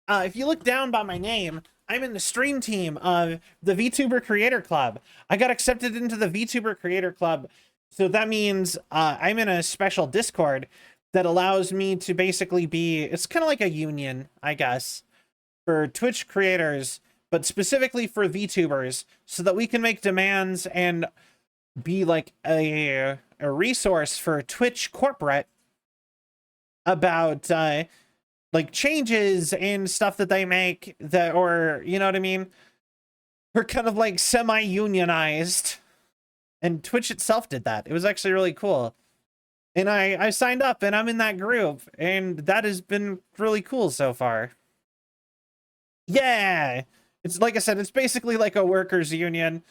If you look down by my name, I'm in the stream team of the VTuber creator club. I got accepted into the VTuber creator club. So that means I'm in a special Discord that allows me to basically be, it's kind of like a union, I guess, for Twitch creators, but specifically for VTubers, so that we can make demands and be like a resource for Twitch corporate about like changes and stuff that they make, that, or you know what I mean? We're kind of like semi-unionized, and Twitch itself did that. It was actually really cool. And I signed up and I'm in that group, and that has been really cool so far. Yeah, it's like I said, it's basically like a workers union.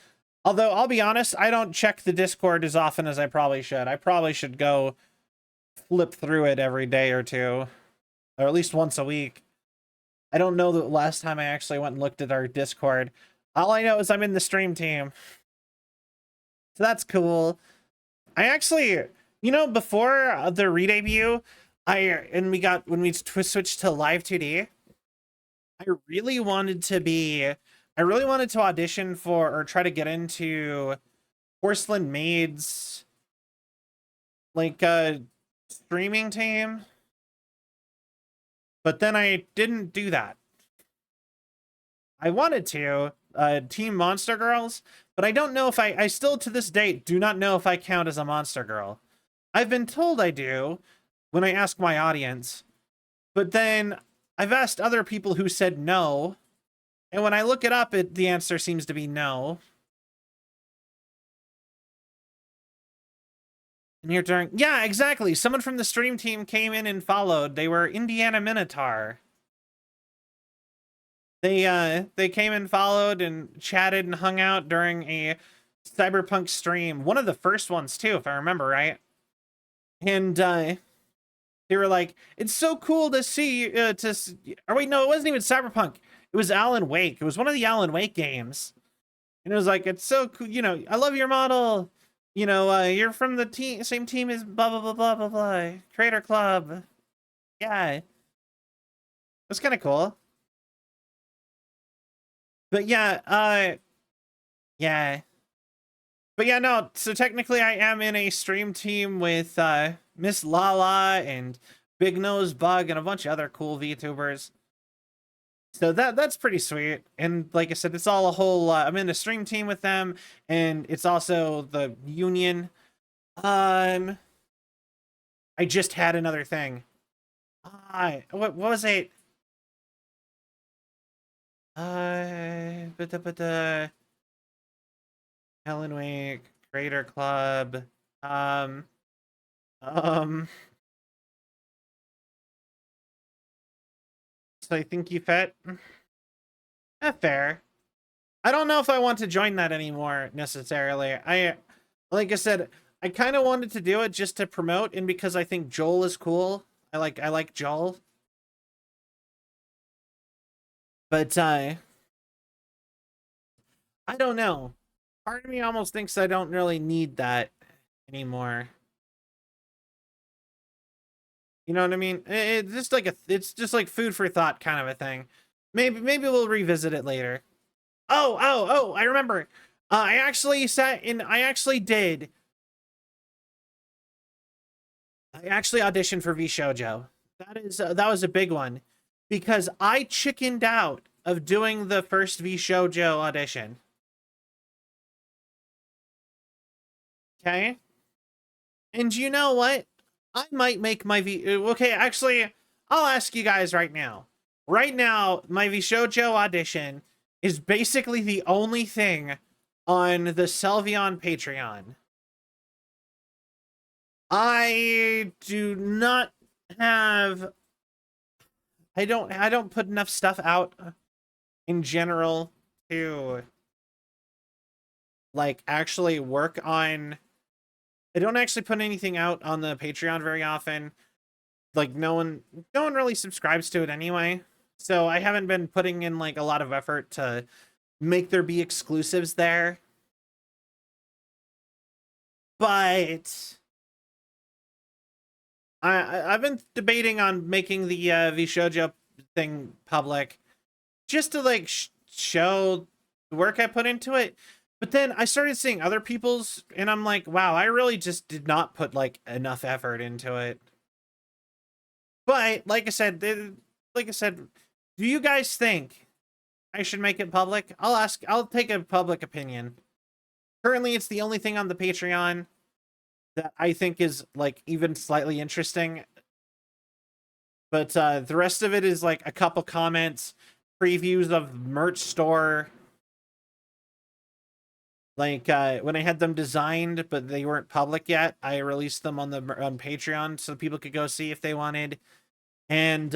Although I'll be honest, I don't check the Discord as often as I probably should. I probably should go flip through it every day or two, or at least once a week. I don't know the last time I actually went and looked at our Discord. All I know is I'm in the stream team. So that's cool. I actually, you know, before the re-debut, when we switched to Live 2D, I really wanted to audition for, or try to get into Porcelain Maid's, like, streaming team. But then I didn't do that. I wanted to, Team Monster Girls, but I don't know if I still to this date do not know if I count as a Monster Girl. I've been told I do when I ask my audience, but then I've asked other people who said no, and when I look it up, the answer seems to be no. And you're during, yeah, exactly. Someone from the stream team came in and followed. They were Indiana Minotaur. They came and followed and chatted and hung out during a Cyberpunk stream. One of the first ones too, if I remember right. And they were like, "It's so cool to see or wait, no, it wasn't even Cyberpunk. It was Alan Wake. It was one of the Alan Wake games." And it was like, "It's so cool, you know, I love your model. You know, you're from the same team as blah blah blah blah blah blah. Creator Club." Yeah, that's kind of cool. But yeah, yeah. But yeah, no, so technically I am in a stream team with Miss Lala and Big Nose Bug and a bunch of other cool VTubers. So that's pretty sweet. And like I said, it's all a whole I'm in a stream team with them, and it's also the union. I just had another thing. What was it? But Helen Wake, Creator Club, um, um, so I think you fit. Fair. I don't know if I want to join that anymore necessarily. Like I said, I kind of wanted to do it just to promote, and because I think Joel is cool. I like Joel. But I don't know. Part of me almost thinks I don't really need that anymore. You know what I mean? It's just like it's just like food for thought kind of a thing. Maybe we'll revisit it later. Oh, I remember. I actually sat in I actually auditioned for VShojo. That was a big one because I chickened out of doing the first VShojo audition. Okay? And you know what? I might make my okay, actually, I'll ask you guys right now. Right now, my VShojo audition is basically the only thing on the Selvion Patreon. I do not have I don't put enough stuff out in general to like actually work on. I don't actually put anything out on the Patreon very often. Like no one really subscribes to it anyway. So I haven't been putting in like a lot of effort to make there be exclusives there. But I've been debating on making the VShojo thing public just to like show the work I put into it. But then I started seeing other people's, and I'm like, wow, I really just did not put like enough effort into it. But like I said, do you guys think I should make it public? I'll take a public opinion. Currently, it's the only thing on the Patreon that I think is like even slightly interesting. But the rest of it is like a couple comments, previews of merch store. Like when I had them designed, but they weren't public yet, I released them on Patreon so people could go see if they wanted. And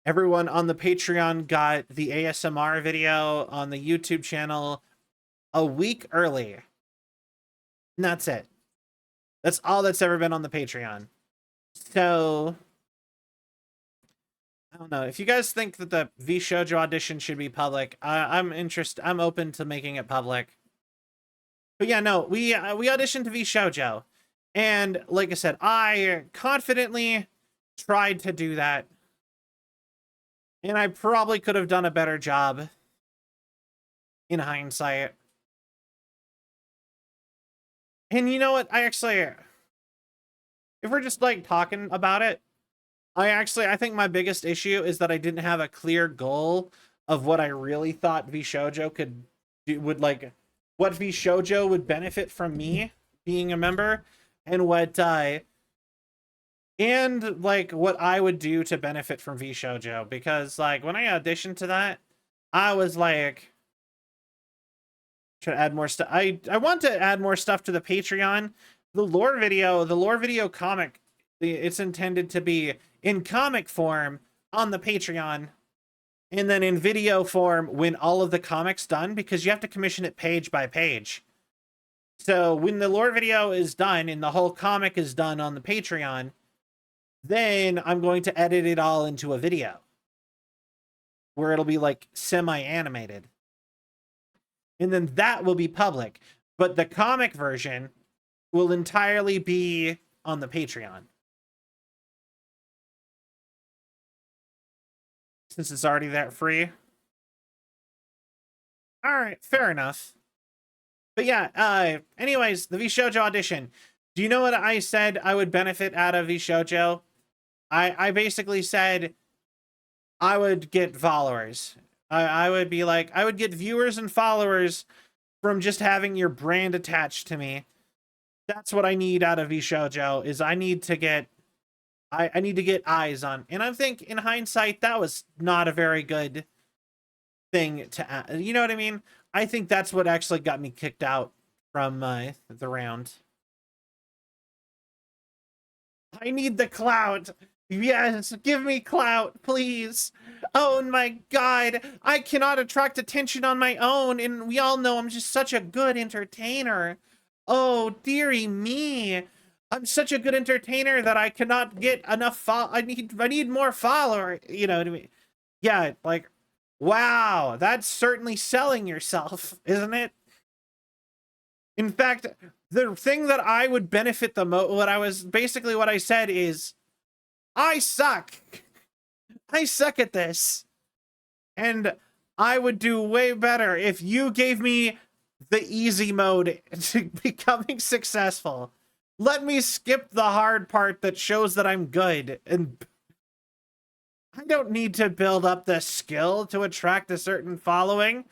everyone on the Patreon got the ASMR video on the YouTube channel a week early. And that's it. That's all that's ever been on the Patreon. So I don't know. If you guys think that the VShojo audition should be public, I'm open to making it public. But yeah, no, we auditioned to VShojo. And like I said, I confidently tried to do that. And I probably could have done a better job in hindsight. And you know what? If we're just like talking about it, I think my biggest issue is that I didn't have a clear goal of what I really thought VShojo what VShojo would benefit from me being a member, and what I would do to benefit from VShojo. Because like when I auditioned to that, I was like trying to add more stuff. I want to add more stuff to the Patreon. The lore video comic, it's intended to be in comic form on the Patreon, and then in video form when all of the comic's done, because you have to commission it page by page. So when the lore video is done and the whole comic is done on the Patreon, then I'm going to edit it all into a video where it'll be like semi-animated. And then that will be public. But the comic version will entirely be on the Patreon. since it's already that free. All right, fair enough. But yeah, anyways, the VShojo audition. Do you know what I said I would benefit out of VShojo? I basically said I would get followers. I would be like, I would get viewers and followers from just having your brand attached to me. That's what I need out of VShojo, is I need to get I need to get eyes on. And I think in hindsight, that was not a very good thing to, you know what I mean? I think that's what actually got me kicked out from the round. I need the clout. Yes, give me clout, please. Oh my god, I cannot attract attention on my own, and we all know I'm just such a good entertainer. Oh, dearie me. I'm such a good entertainer that I cannot get enough I need more follower, you know what I mean? Yeah, like, wow, that's certainly selling yourself, isn't it? In fact, the thing that I would benefit the most, what I said is, I suck. I suck at this. And I would do way better if you gave me the easy mode to becoming successful. Let me skip the hard part that shows that I'm good. And I don't need to build up the skill to attract a certain following.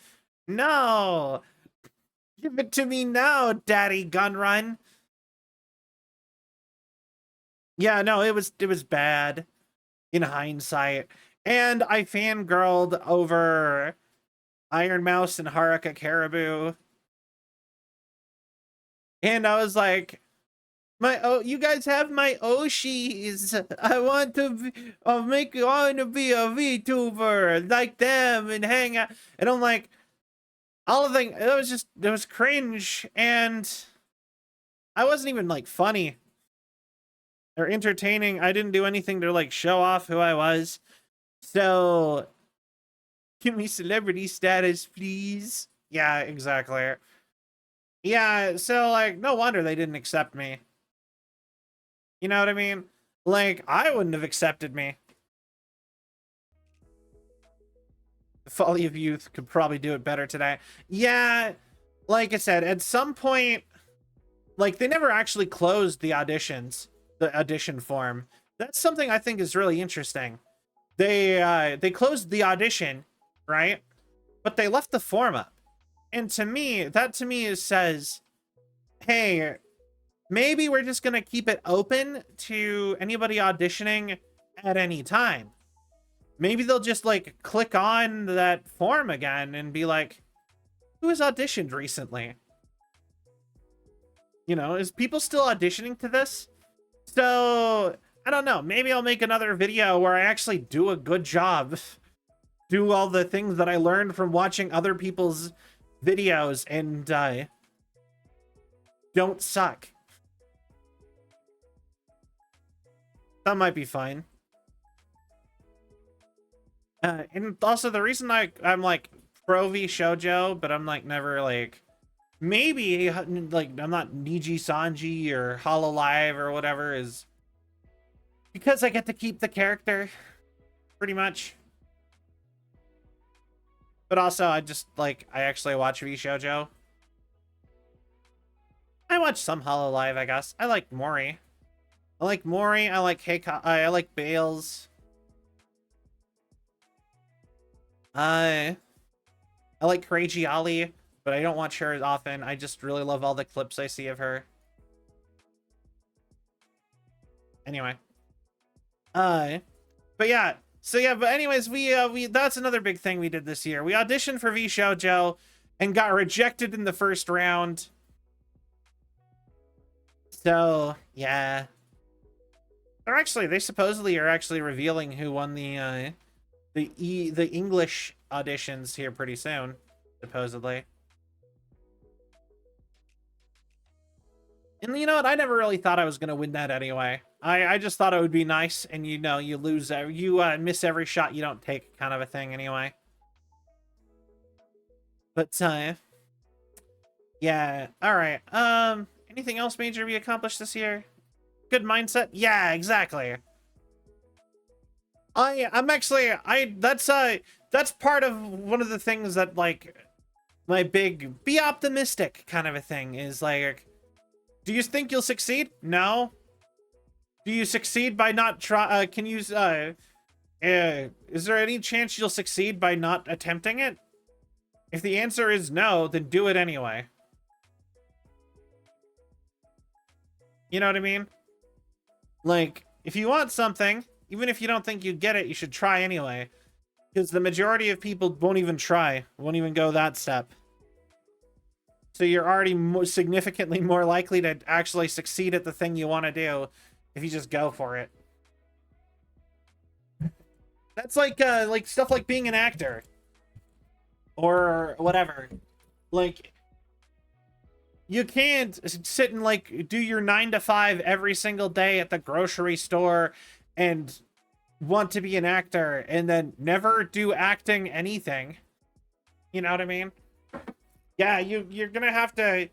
No. Give it to me now, Daddy Gunrun. Yeah, no, it was bad in hindsight. And I fangirled over Iron Mouse and Haruka Caribou. And I was like, you guys have my Oshis. I want to be a VTuber like them and hang out. And I'm like, all of thing, it was cringe, and I wasn't even like funny or entertaining. I didn't do anything to like show off who I was. So give me celebrity status, please. Yeah, exactly. Yeah, so like no wonder they didn't accept me. You know what I mean? Like, I wouldn't have accepted me. The Folly of Youth could probably do it better today. Yeah, like I said, at some point, like, they never actually closed the auditions, the audition form. That's something I think is really interesting. They closed the audition, right? But they left the form up. And to me, says, hey, maybe we're just going to keep it open to anybody auditioning at any time. Maybe they'll just like click on that form again and be like, who has auditioned recently? You know, is people still auditioning to this? So I don't know. Maybe I'll make another video where I actually do a good job. Do all the things that I learned from watching other people's videos and don't suck. That might be fine. And also the reason I'm like pro VShojo, but I'm like never like, maybe like I'm not Niji Sanji or Hololive or whatever, is because I get to keep the character pretty much. But also I actually watch VShojo. I watch some Hololive, I guess. I like Mori. I like I like Bales. I like Crazy Ali, but I don't watch her as often. I just really love all the clips I see of her. Anyway. But yeah. So yeah, but anyways, we that's another big thing we did this year. We auditioned for VShojo and got rejected in the first round. So, yeah. They supposedly are actually revealing who won the English auditions here pretty soon, supposedly. And you know what? I never really thought I was gonna win that anyway. I just thought it would be nice, and you know, you miss every shot you don't take, kind of a thing anyway. But yeah. All right. Anything else major we accomplished this year? Good mindset? Yeah, exactly. I'm actually that's part of one of the things that like my big be optimistic kind of a thing is like, do you think you'll succeed? No. Do you succeed by not try? Can you? Is there any chance you'll succeed by not attempting it? If the answer is no, then do it anyway. You know what I mean? Like, if you want something, even if you don't think you get it, you should try anyway. Because the majority of people won't even try, won't even go that step. So you're already significantly more likely to actually succeed at the thing you want to do if you just go for it. That's like stuff like being an actor. Or whatever. Like, you can't sit and like do your 9 to 5 every single day at the grocery store and want to be an actor and then never do acting anything. You know what I mean? Yeah, you're gonna have to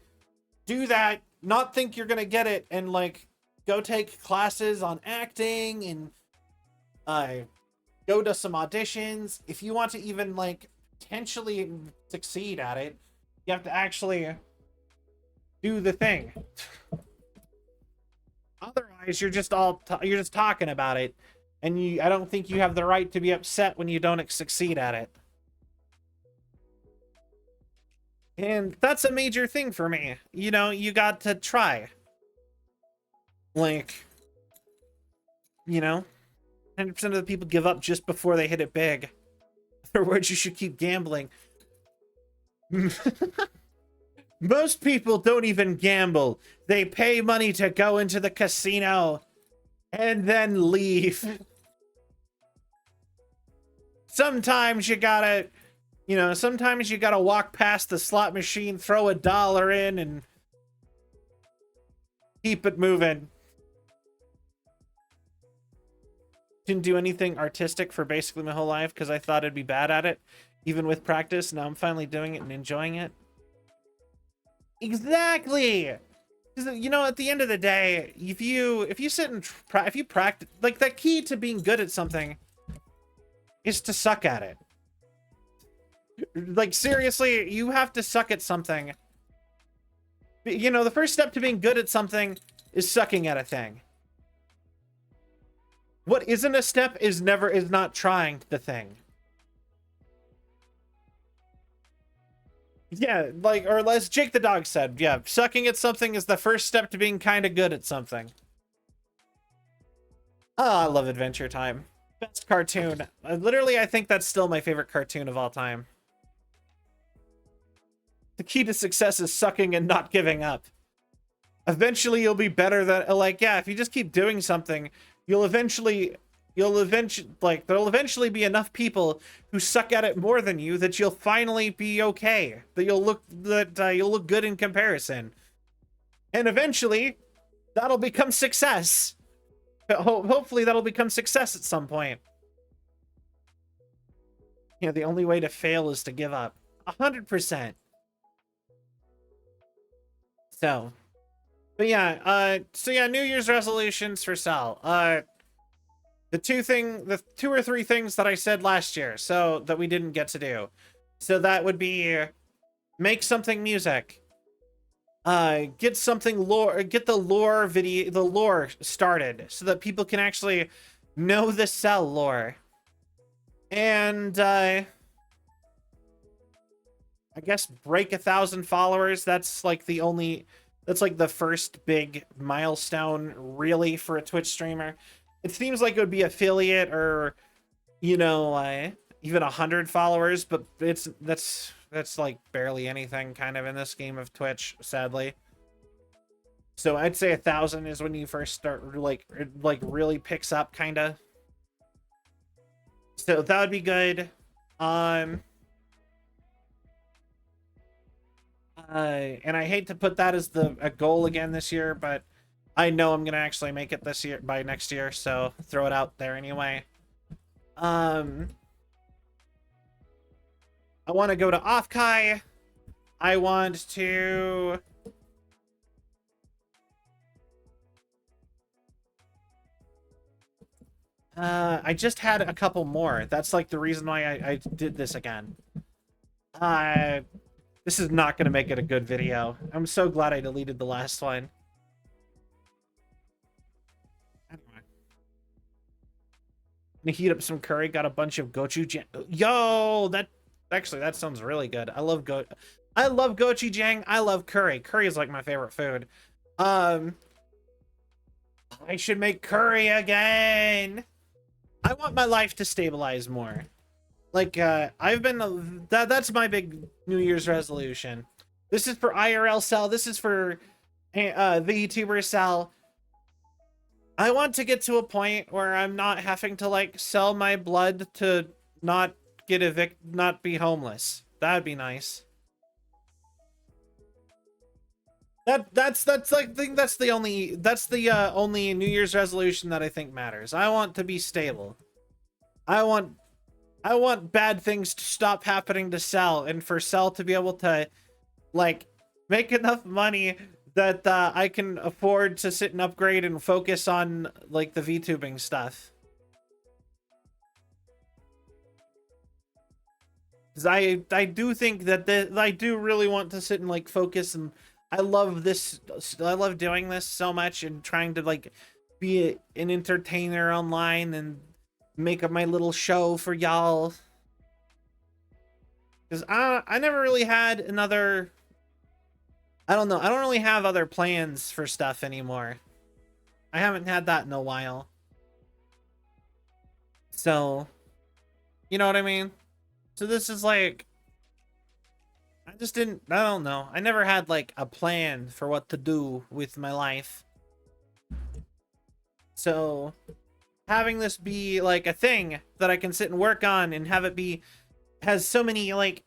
do that, not think you're gonna get it, and like go take classes on acting and go to some auditions. If you want to even like potentially succeed at it, you have to actually do the thing. Otherwise, you're just talking about it, and I don't think you have the right to be upset when you don't succeed at it. And that's a major thing for me. You know, you got to try. Like, you know, 100% of the people give up just before they hit it big. In other words, you should keep gambling. Most people don't even gamble. They pay money to go into the casino and then leave. Sometimes you gotta, you know, sometimes you gotta walk past the slot machine, throw $1 in, and keep it moving. Didn't do anything artistic for basically my whole life because I thought I'd be bad at it, even with practice. Now I'm finally doing it and enjoying it. Exactly. You know, at the end of the day, if you sit and if you practice, like, the key to being good at something is to suck at it. Like, seriously, you have to suck at something. You know, the first step to being good at something is sucking at a thing. What isn't a step is not trying the thing. Yeah, like, or as Jake the dog said, yeah, sucking at something is the first step to being kind of good at something. Oh, I love Adventure Time. Best cartoon. Literally, I think that's still my favorite cartoon of all time. The key to success is sucking and not giving up. Eventually, you'll be better than, like, yeah, if you just keep doing something, there'll eventually be enough people who suck at it more than you that you'll finally be okay. That you'll look good in comparison. And eventually, that'll become success. Hopefully that'll become success at some point. You know, the only way to fail is to give up. 100%. So, but yeah, New Year's resolutions for Sal. The two or three things that I said last year, so that we didn't get to do. So that would be make something music. Get something lore, get the lore started so that people can actually know the Cell lore. And I guess break 1,000 followers. That's like the first big milestone really for a Twitch streamer. It seems like it would be affiliate or, you know, even 100 followers, but that's like barely anything kind of in this game of Twitch, sadly. So I'd say 1,000 is when you first start, like really picks up, kind of. So that would be good. And I hate to put that as a goal again this year, but I know I'm gonna actually make it this year by next year, so throw it out there anyway. I want to go to Offkai. I want to I just had a couple more. That's like the reason why I did this again. This is not going to make it a good video. I'm so glad I deleted the last one. Gonna heat up some curry. Got a bunch of gochujang. Yo, that sounds really good. I love gochujang. I love curry. Curry is like my favorite food. I should make curry again. I want my life to stabilize more. Like, I've been, that's my big New Year's resolution. This is for IRL Cell. This is for the YouTuber Cell. I want to get to a point where I'm not having to, like, sell my blood to not get not be homeless. That'd be nice. That's like, I think that's the only New Year's resolution that I think matters. I want to be stable. I want bad things to stop happening to Cell, and for Cell to be able to, like, make enough money that I can afford to sit and upgrade and focus on, like, the VTubing stuff. Because I do think that I do really want to sit and, like, focus, and I love doing this so much and trying to, like, be an entertainer online and make up my little show for y'all. Because I never really had another, I don't know, I don't really have other plans for stuff anymore. I haven't had that in a while. So, you know what I mean? So this is like, I don't know. I never had, like, a plan for what to do with my life. So having this be, like, a thing that I can sit and work on and have it has so many, like,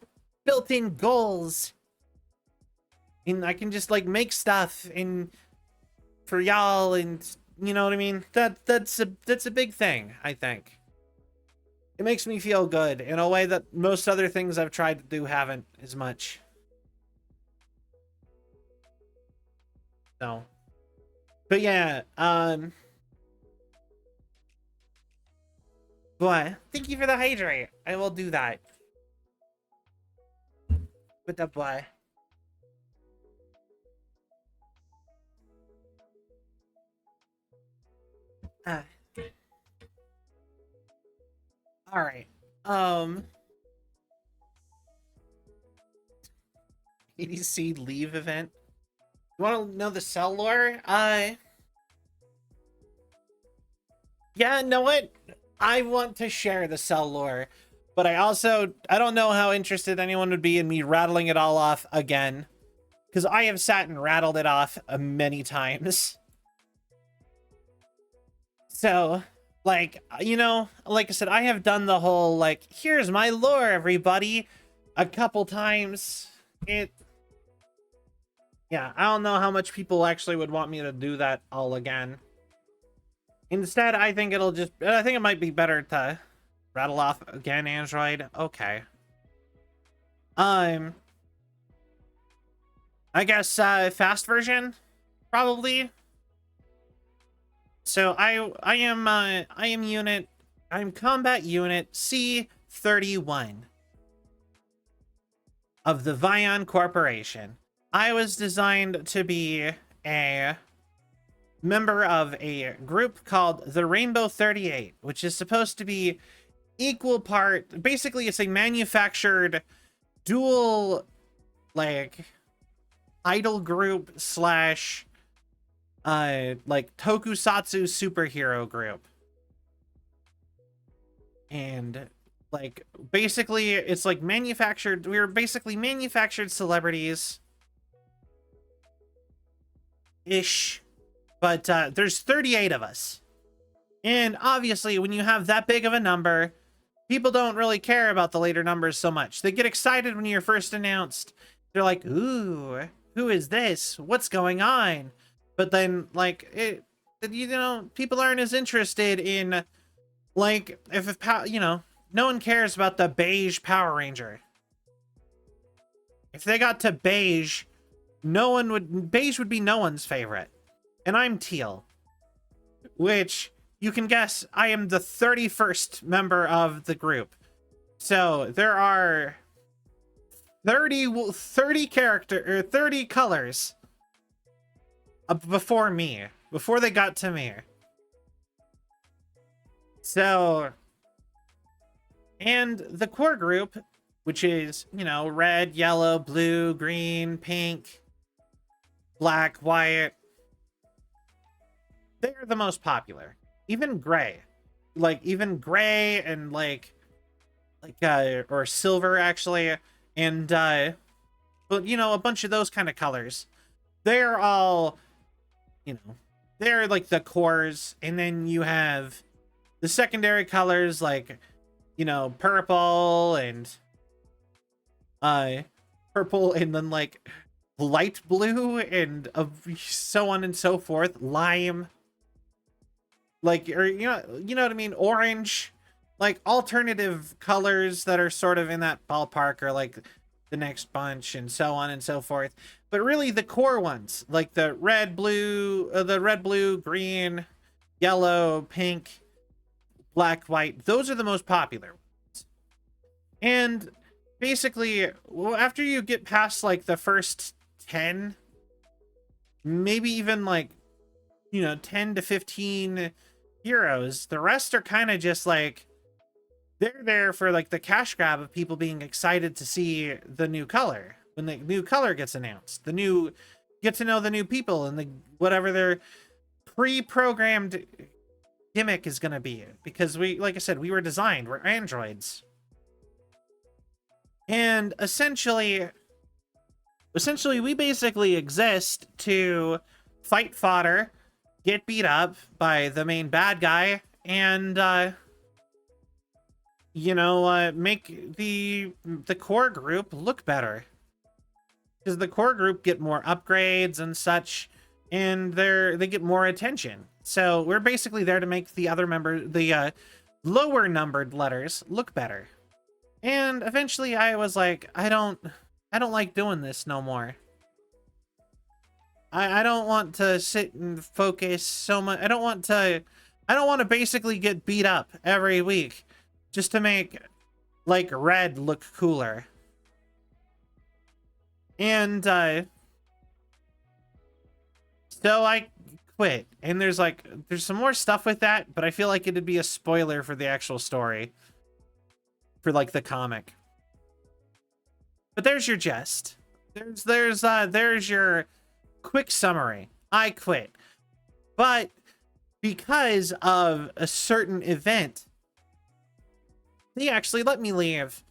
built-in goals. And I can just, like, make stuff for y'all, and you know what I mean? That's a big thing, I think. It makes me feel good in a way that most other things I've tried to do haven't as much. So, but yeah, boy, thank you for the hydrate. I will do that. With the boy. All right. EDC leave event. You want to know the Cell lore? Yeah, know what? I want to share the Cell lore, but I don't know how interested anyone would be in me rattling it all off again, because I have sat and rattled it off many times. So, like, you know, like I said, I have done the whole, like, here's my lore, everybody, a couple times. Yeah, I don't know how much people actually would want me to do that all again. Instead, I think it might be better to rattle off again, Android. Okay. I guess, fast version, probably. So I'm combat unit C-31 of the Vion Corporation. I was designed to be a member of a group called the Rainbow 38, which is supposed to be equal part, basically it's a manufactured dual, like, idol group slash like tokusatsu superhero group. And, like, basically it's like we're basically manufactured celebrities ish, but there's 38 of us, and obviously when you have that big of a number, people don't really care about the later numbers so much. They get excited when you're first announced. They're like, ooh, who is this, what's going on? But then, like, you know, people aren't as interested in, like, you know, no one cares about the beige Power Ranger. If they got to beige, beige would be no one's favorite. And I'm teal, which you can guess I am the 31st member of the group. So there are 30 colors before me, before they got to me. So, and the core group, which is, you know, red, yellow, blue, green, pink, black, white, they're the most popular. Even gray. Like, even gray and or silver, actually, and, but, you know, a bunch of those kind of colors. They're all, you know, they're like the cores, and then you have the secondary colors, like, you know, purple, and then, like, light blue, and so on and so forth, lime, like, or, you know what I mean, orange, like, alternative colors that are sort of in that ballpark are, like, the next bunch, and so on and so forth. But really, the core ones, like the red, blue, green, yellow, pink, black, white, those are the most popular ones. And basically, well, after you get past, like, the first 10, maybe even, like, you know, 10 to 15 heroes, the rest are kind of just, like, they're there for, like, the cash grab of people being excited to see the new color. When the new color gets announced, get to know the new people, and the whatever their pre-programmed gimmick is going to be. Because like I said, we're androids. And essentially we basically exist to fight fodder, get beat up by the main bad guy, and you know, make the core group look better. Because the core group get more upgrades and such, and they get more attention. So we're basically there to make the other the lower numbered letters look better. And eventually I was like, I don't like doing this no more. I don't want to sit and focus so much. I don't want to basically get beat up every week just to make, like, red look cooler. And so I quit. And there's some more stuff with that, but I feel like it'd be a spoiler for the actual story, for, like, the comic. But there's your gist. There's your quick summary. I quit. But because of a certain event, they actually let me leave.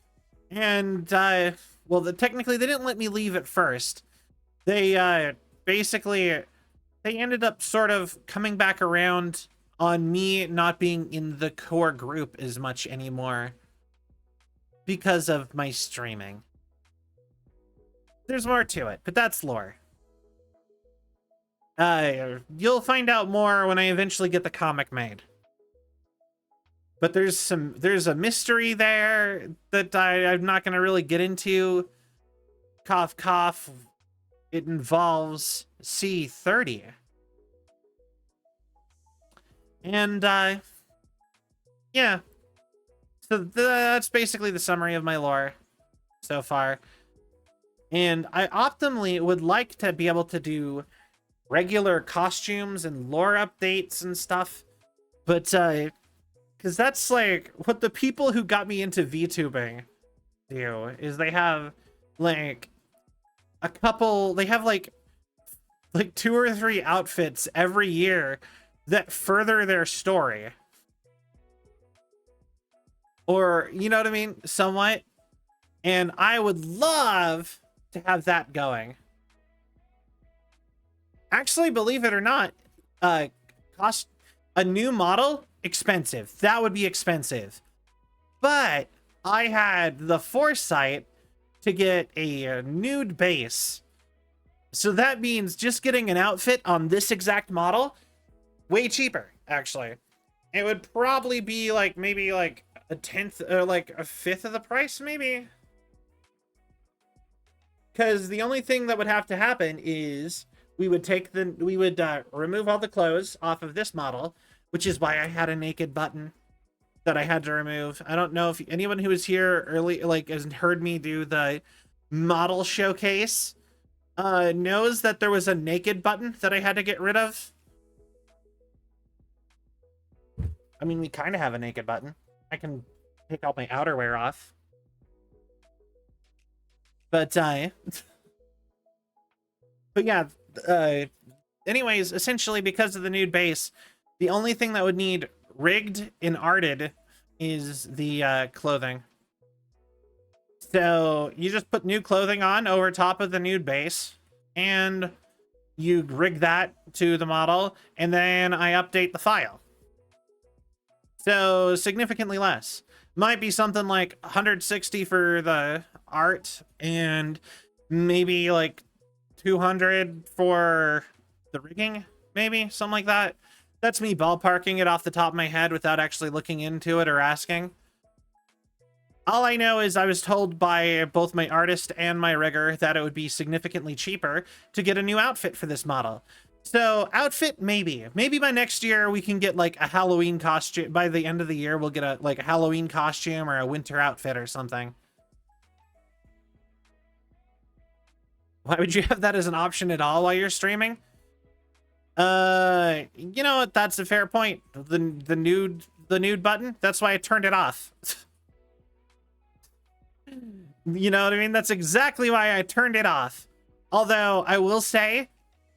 And well, technically they didn't let me leave at first. They basically they ended up sort of coming back around on me not being in the core group as much anymore because of my streaming. There's more to it, but that's lore. You'll find out more when I eventually get the comic made. But there's a mystery there that I'm not going to really get into. Cough, cough. It involves C30. And, yeah. So that's basically the summary of my lore so far. And I optimally would like to be able to do regular costumes and lore updates and stuff. But, because that's, like, what the people who got me into VTubing do, is they have, like, they have, like 2 or 3 outfits every year that further their story. Or, you know what I mean? Somewhat. And I would love to have that going. Actually, believe it or not, cost a new model, expensive. That would be expensive. But I had the foresight to get a nude base. So that means just getting an outfit on this exact model, way cheaper, actually. It would probably be like maybe like a 10th or like a 5th of the price, maybe. Because the only thing that would have to happen is we would remove all the clothes off of this model. which is why I had a naked button that I had to remove. I don't know if anyone who was here early, like, has heard me do the model showcase, knows that there was a naked button that I had to get rid of. I mean, we kind of have a naked button. I can take all my outerwear off. But, but yeah, anyways, essentially because of the nude base, the only thing that would need rigged and arted is the clothing. So you just put new clothing on over top of the nude base, and you rig that to the model, and then I update the file. So significantly less. Might be something like 160 for the art and maybe like 200 for the rigging, maybe something like that. That's me ballparking it off the top of my head without actually looking into it or asking. All I know is I was told by both my artist and my rigger that it would be significantly cheaper to get a new outfit for this model. So outfit, maybe by next year we can get like a Halloween costume. By the end of the year, we'll get a Halloween costume or a winter outfit or something. Why would you have that as an option at all while you're streaming? You know what? That's a fair point. The nude button. That's why I turned it off. You know what I mean? That's exactly why I turned it off. Although I will say,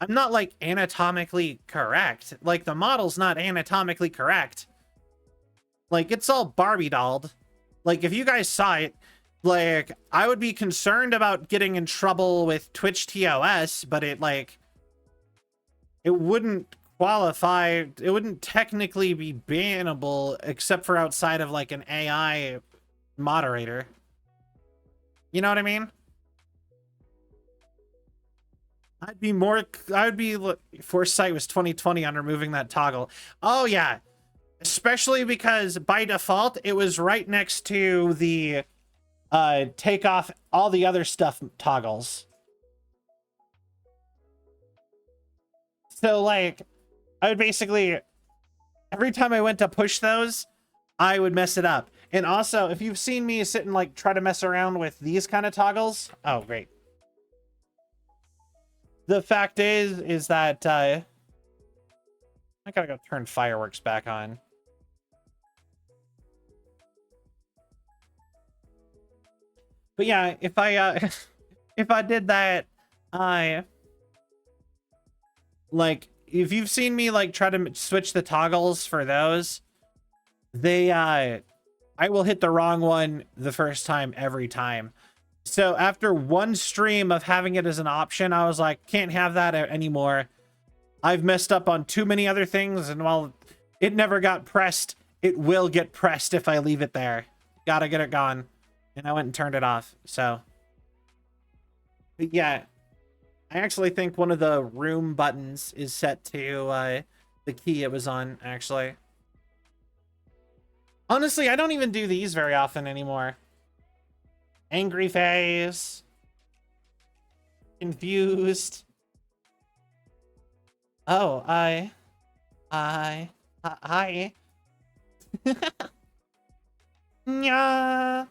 I'm not like anatomically correct. Like the model's not anatomically correct. Like it's all Barbie dolled. Like if you guys saw it, like I would be concerned about getting in trouble with Twitch TOS, but it wouldn't qualify. It wouldn't technically be bannable except for outside of like an AI moderator. You know what I mean? Foresight was 2020 on removing that toggle. Oh yeah. Especially because by default, it was right next to the take off all the other stuff toggles. So like, I would basically, every time I went to push those, I would mess it up. And also, if you've seen me sit and like try to mess around with these kind of toggles, oh great. The fact is that I gotta go turn fireworks back on. But yeah, if I if I did that, like if you've seen me like try to switch the toggles for those, they I will hit the wrong one the first time every time. So after one stream of having it as an option, I was like, can't have that anymore. I've messed up on too many other things, and while it never got pressed, it will get pressed if I leave it there. Gotta get it gone. And I went and turned it off, so. But yeah, I actually think one of the room buttons is set to the key it was on, actually. Honestly, I don't even do these very often anymore. Angry face. Confused. Oh, hi. Yeah.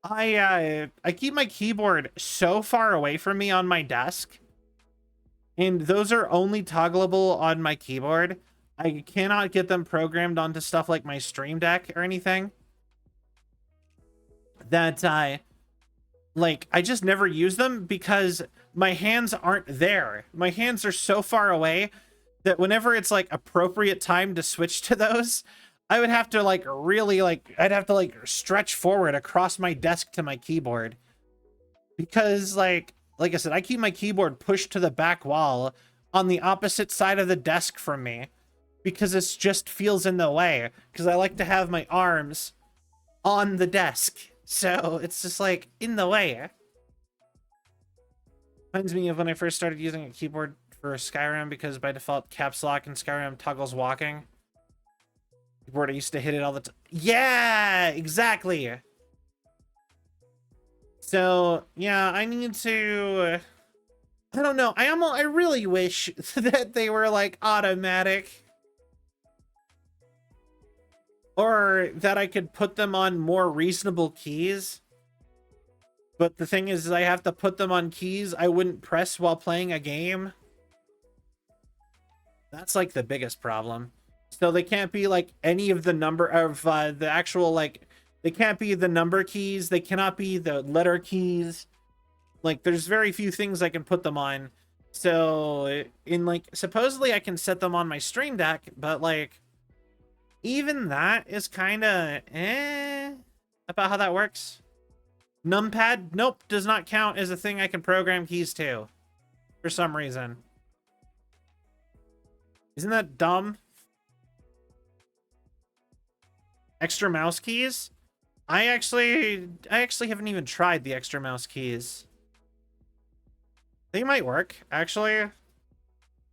I keep my keyboard so far away from me on my desk. And those are only toggleable on my keyboard. I cannot get them programmed onto stuff like my Stream Deck or anything. That I just never use them because my hands aren't there. My hands are so far away that whenever it's like appropriate time to switch to those, I would have to like really I'd have to like stretch forward across my desk to my keyboard. Because like I said, I keep my keyboard pushed to the back wall on the opposite side of the desk from me because it just feels in the way, because I like to have my arms on the desk. So it's just like in the way. Reminds me of when I first started using a keyboard for Skyrim, because by default caps lock in Skyrim toggles walking. Keyboard, I used to hit it all the time. Yeah, exactly. So yeah, I need to I don't know. I really wish that they were like automatic, or that I could put them on more reasonable keys. But the thing is I have to put them on keys I wouldn't press while playing a game. That's like the biggest problem. So they can't be like any of the number of the actual, like, they can't be the number keys. They cannot be the letter keys. Like, there's very few things I can put them on. So in like, supposedly I can set them on my Stream Deck, but like, even that is kind of about how that works. Numpad, nope, does not count as a thing I can program keys to for some reason. Isn't that dumb? Extra mouse keys? I actually haven't even tried the extra mouse keys. They might work, actually.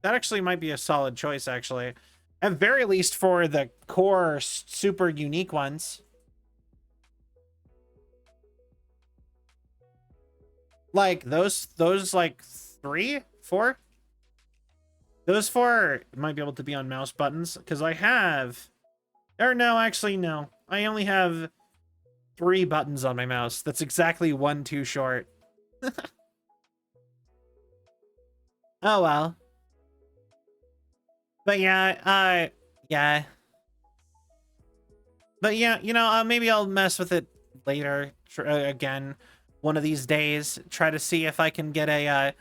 That actually might be a solid choice, actually. At very least for the core super unique ones. Like those like 3, 4? Those 4 might be able to be on mouse buttons, because I have... Or no, actually no. I only have 3 buttons on my mouse. That's exactly 1 too short. Oh well. But yeah, yeah. But yeah, you know, maybe I'll mess with it later again one of these days. Try to see if I can get a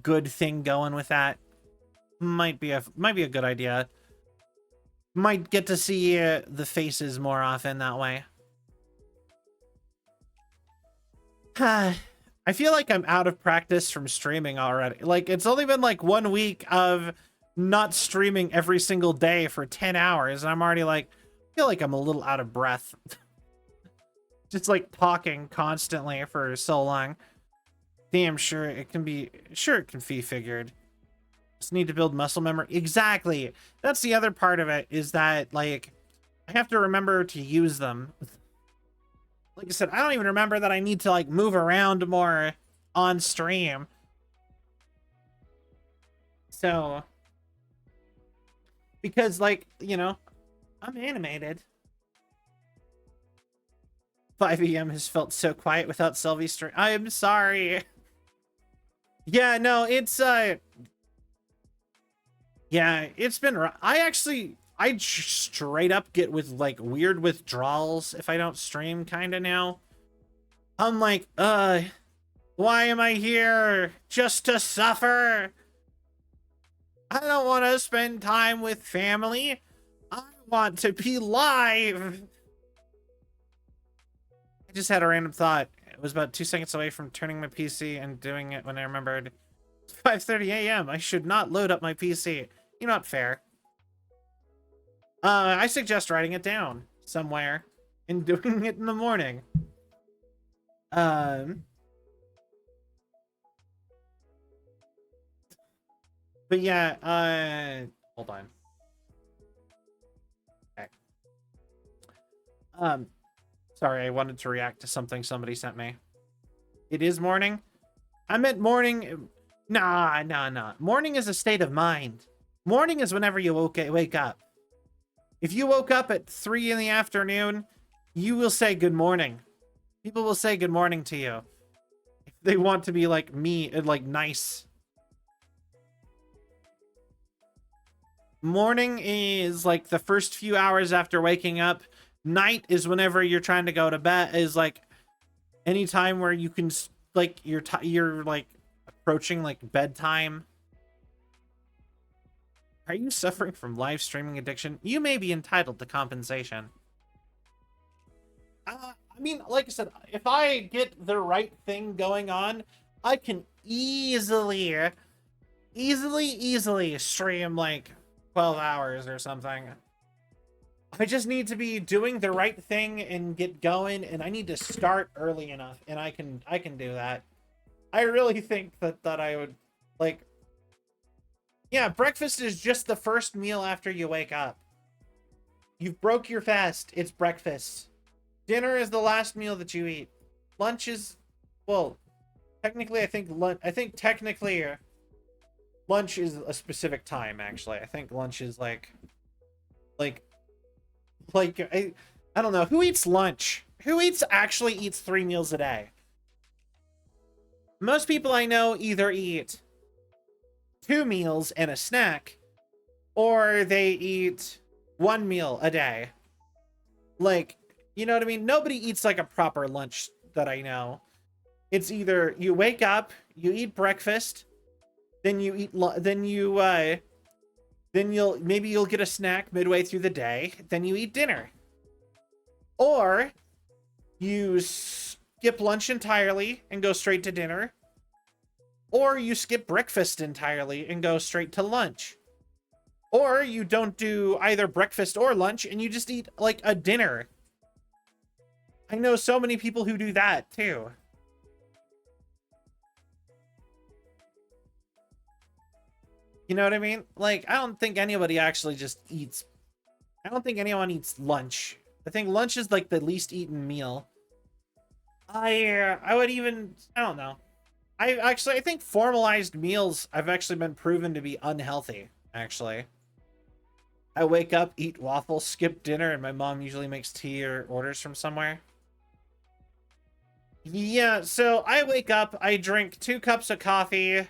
good thing going with that. Might be a good idea. Might get to see the faces more often that way. I feel like I'm out of practice from streaming already. Like, it's only been like 1 week of not streaming every single day for 10 hours, and I'm already like, I feel like I'm a little out of breath. Just like talking constantly for so long. Damn sure it can be figured. Just need to build muscle memory. Exactly. That's the other part of it, is that like I have to remember to use them. Like I said, I don't even remember that I need to like move around more on stream. So, because like, you know, I'm animated. 5 AM has felt so quiet without Sylvie stream. I'm sorry. Yeah, no, it's yeah, it's been rough. I straight up get with like weird withdrawals if I don't stream kinda now. I'm like, why am I here? Just to suffer? I don't want to spend time with family. I want to be live. I just had a random thought. It was about 2 seconds away from turning my PC and doing it when I remembered. It's 5:30 AM. I should not load up my PC. You're not fair. I suggest writing it down somewhere and doing it in the morning. But yeah, hold on. Okay. Sorry, I wanted to react to something somebody sent me. It is morning? I meant morning. Nah. Morning is a state of mind. Morning is whenever you wake up. If you woke up at 3 in the afternoon, you will say good morning. People will say good morning to you. If they want to be like me and like nice. Morning is like the first few hours after waking up. Night is whenever you're trying to go to bed, is like any time where you can like you're like approaching like bedtime. Are you suffering from live streaming addiction? You may be entitled to compensation. I mean, like I said, if I get the right thing going on, I can easily stream like 12 hours or something. I just need to be doing the right thing and get going, and I need to start early enough, and I can do that. I really think that I would like. Yeah, breakfast is just the first meal after you wake up. You've broke your fast. It's breakfast. Dinner is the last meal that you eat. Lunch is, well, technically I think technically lunch is a specific time, actually. I think lunch is like I don't know. Who eats lunch? Who actually eats 3 meals a day? Most people I know either eat 2 meals and a snack, or they eat 1 meal a day. Like, you know what I mean? Nobody eats like a proper lunch that I know. It's either you wake up, you eat breakfast, then you eat then you'll get a snack midway through the day, then you eat dinner. Or you skip lunch entirely and go straight to dinner. Or you skip breakfast entirely and go straight to lunch. Or you don't do either breakfast or lunch and you just eat like a dinner. I know so many people who do that too. You know what I mean? Like, I don't think anybody actually just eats. I don't think anyone eats lunch. I think lunch is like the least eaten meal. I would even, I don't know. I think formalized meals have actually been proven to be unhealthy, actually. I wake up, eat waffles, skip dinner, and my mom usually makes tea or orders from somewhere. Yeah, so I wake up, I drink 2 cups of coffee,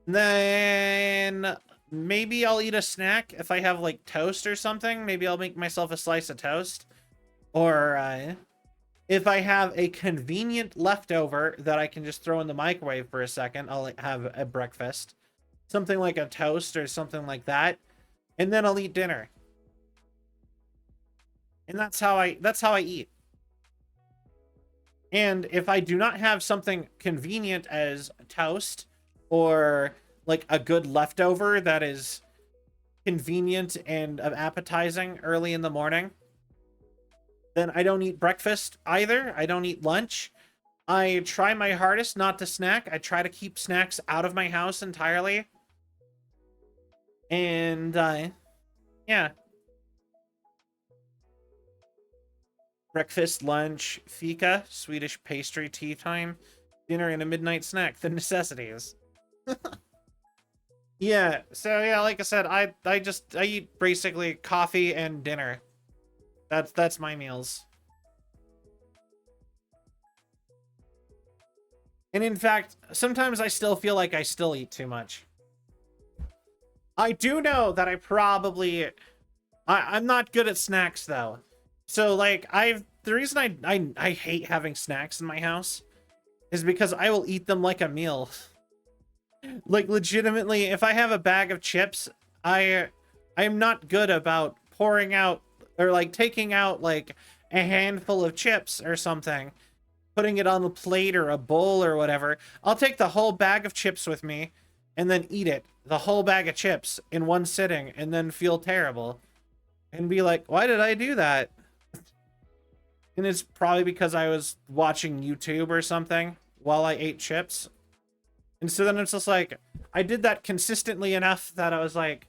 then maybe I'll eat a snack if I have like toast or something. Maybe I'll make myself a slice of toast. Or if I have a convenient leftover that I can just throw in the microwave for a second, I'll have a breakfast. Something like a toast or something like that. And then I'll eat dinner. And that's how I eat. And if I do not have something convenient as toast or like a good leftover that is convenient and appetizing early in the morning, then I don't eat breakfast either. I don't eat lunch. I try my hardest not to snack. I try to keep snacks out of my house entirely. And yeah. Breakfast, lunch, fika, Swedish pastry, tea time, dinner, and a midnight snack. The necessities. Yeah, so yeah, like I said, I eat basically coffee and dinner. That's my meals. And in fact, sometimes I still feel like I still eat too much. I do know that I'm not good at snacks though. So like the reason I hate having snacks in my house is because I will eat them like a meal. Like legitimately, if I have a bag of chips, I'm not good about pouring out or like taking out like a handful of chips or something, putting it on the plate or a bowl or whatever. I'll take the whole bag of chips with me and then eat it, the whole bag of chips in one sitting, and then feel terrible and be like, why did I do that? And it's probably because I was watching YouTube or something while I ate chips. And so then it's just like, I did that consistently enough that I was like,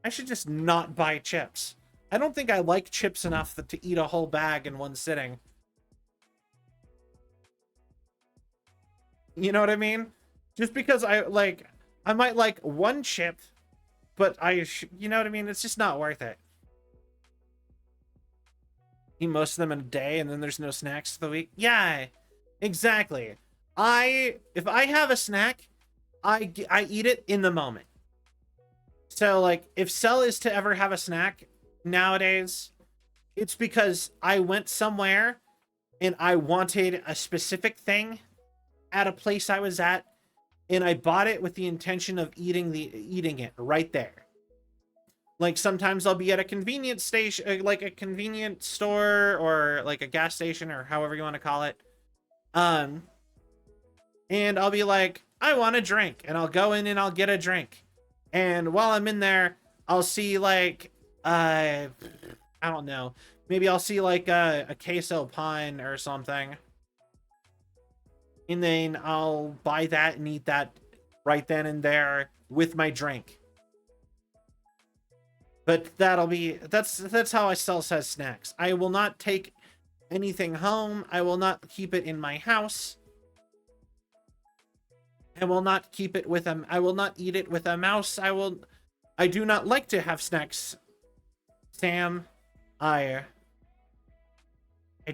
I should just not buy chips. I don't think I like chips enough to eat a whole bag in one sitting. You know what I mean? Just because I might like one chip, but you know what I mean? It's just not worth it. Eat most of them in a day and then there's no snacks for the week. Yeah, exactly. If I have a snack, I eat it in the moment. So like if Cell is to ever have a snack nowadays, it's because I went somewhere and I wanted a specific thing at a place I was at, and I bought it with the intention of eating it right there. Like sometimes I'll be at a convenience station, like a convenience store or like a gas station or however you want to call it. And I'll be like, I want a drink, and I'll go in and I'll get a drink. And while I'm in there, I'll see like, I don't know, maybe I'll see like a queso pine or something. And then I'll buy that and eat that right then and there with my drink. But that's how I still says snacks. I will not take anything home. I will not keep it in my house. I will not keep it with a, I will not eat it with a mouse. I do not like to have snacks, Sam. I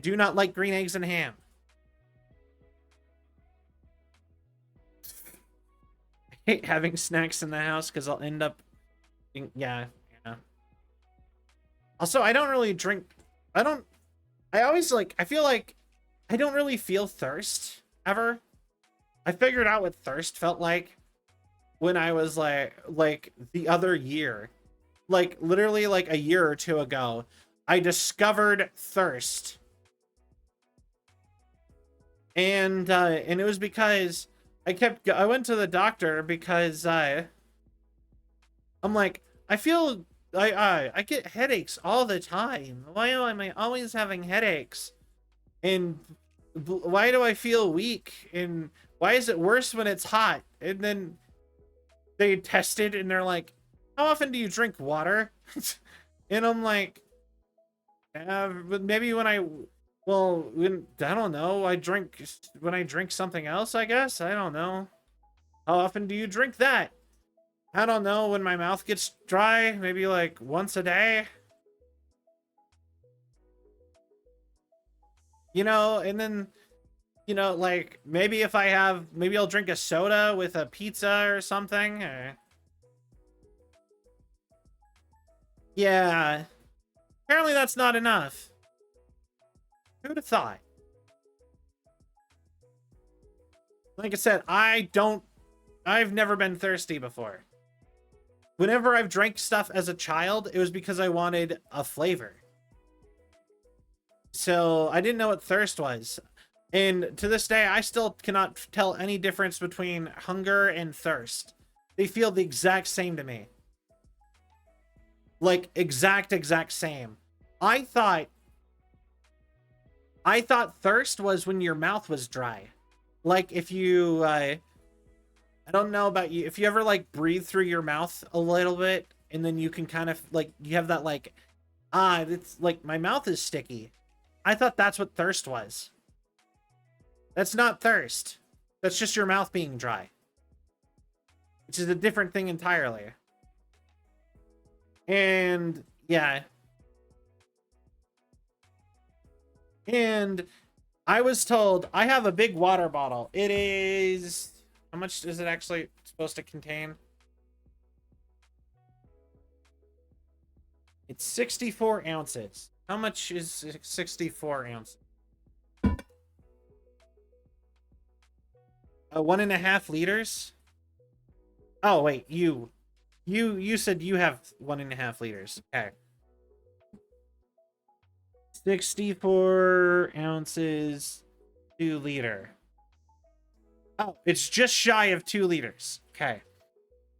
do not like green eggs and ham. I hate having snacks in the house because I'll end up, yeah. Also, I don't really drink, I always like, I feel like I don't really feel thirst ever. I figured out what thirst felt like when I was like the other year, like literally like a year or two ago, I discovered thirst. And it was because I went to the doctor because I'm like, I get headaches all the time. Why am I always having headaches? And why do I feel weak? And why is it worse when it's hot? And then they tested and they're like, how often do you drink water? And I'm like, but maybe when I don't know. I drink when I drink something else, I guess. I don't know. How often do you drink that? I don't know. When my mouth gets dry, maybe like once a day. You know, and then, you know, like maybe maybe I'll drink a soda with a pizza or something. Yeah. Apparently that's not enough. Who'd have thought? Like I said, I've never been thirsty before. Whenever I've drank stuff as a child, it was because I wanted a flavor. So I didn't know what thirst was. And to this day, I still cannot tell any difference between hunger and thirst. They feel the exact same to me. Like, exact same. I thought thirst was when your mouth was dry. Like if you, I don't know about you, if you ever like breathe through your mouth a little bit and then you can kind of like, you have that like, it's like my mouth is sticky. I thought that's what thirst was. That's not thirst. That's just your mouth being dry. Which is a different thing entirely. And yeah. And I was told I have a big water bottle. It is, how much is it actually supposed to contain? It's 64 ounces. How much is 64 ounces? 1.5 liters. Oh wait, you said you have 1.5 liters. Okay. 64 ounces, 2 liter. Oh, it's just shy of 2 liters. Okay.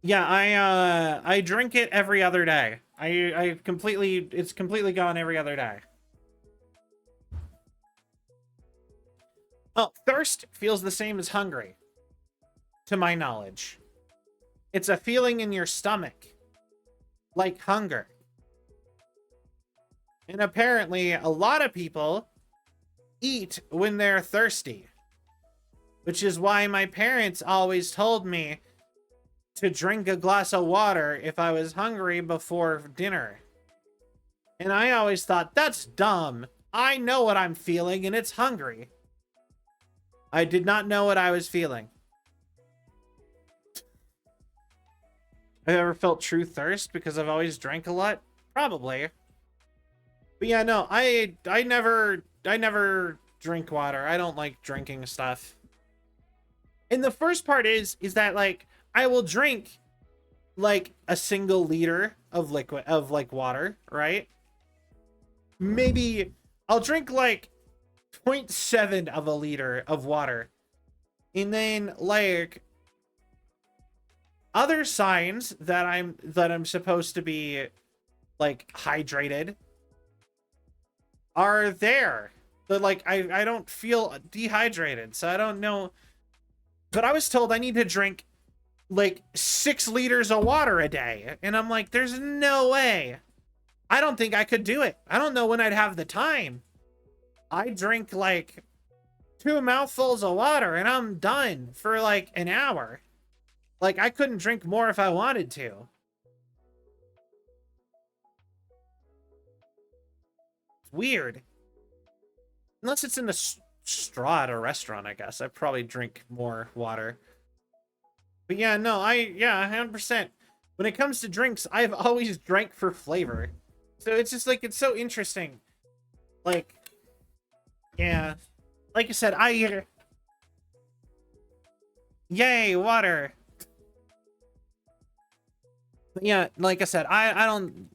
Yeah, I drink it every other day. It's completely gone every other day. Oh, thirst feels the same as hungry, to my knowledge. It's a feeling in your stomach, like hunger. And apparently, a lot of people eat when they're thirsty. Which is why my parents always told me to drink a glass of water if I was hungry before dinner. And I always thought, that's dumb. I know what I'm feeling, and it's hungry. I did not know what I was feeling. Have I ever felt true thirst because I've always drank a lot? Probably. But yeah, no, I never drink water. I don't like drinking stuff. And the first part is that like I will drink like a single liter of liquid of like water, right? Maybe I'll drink like 0.7 of a liter of water. And then like other signs that I'm supposed to be like hydrated are there. But like I don't feel dehydrated, so I don't know. But I was told I need to drink like 6 liters of water a day. And I'm like, there's no way. I don't think I could do it. I don't know when I'd have the time. I drink like 2 mouthfuls of water and I'm done for like an hour. Like, I couldn't drink more if I wanted to. It's weird. Unless it's in a straw at a restaurant, I guess. I probably drink more water. But yeah, no, yeah, 100%. When it comes to drinks, I've always drank for flavor. So it's just like, it's so interesting. Like, yeah. Like I said, yay, water. But yeah, like I said, I don't...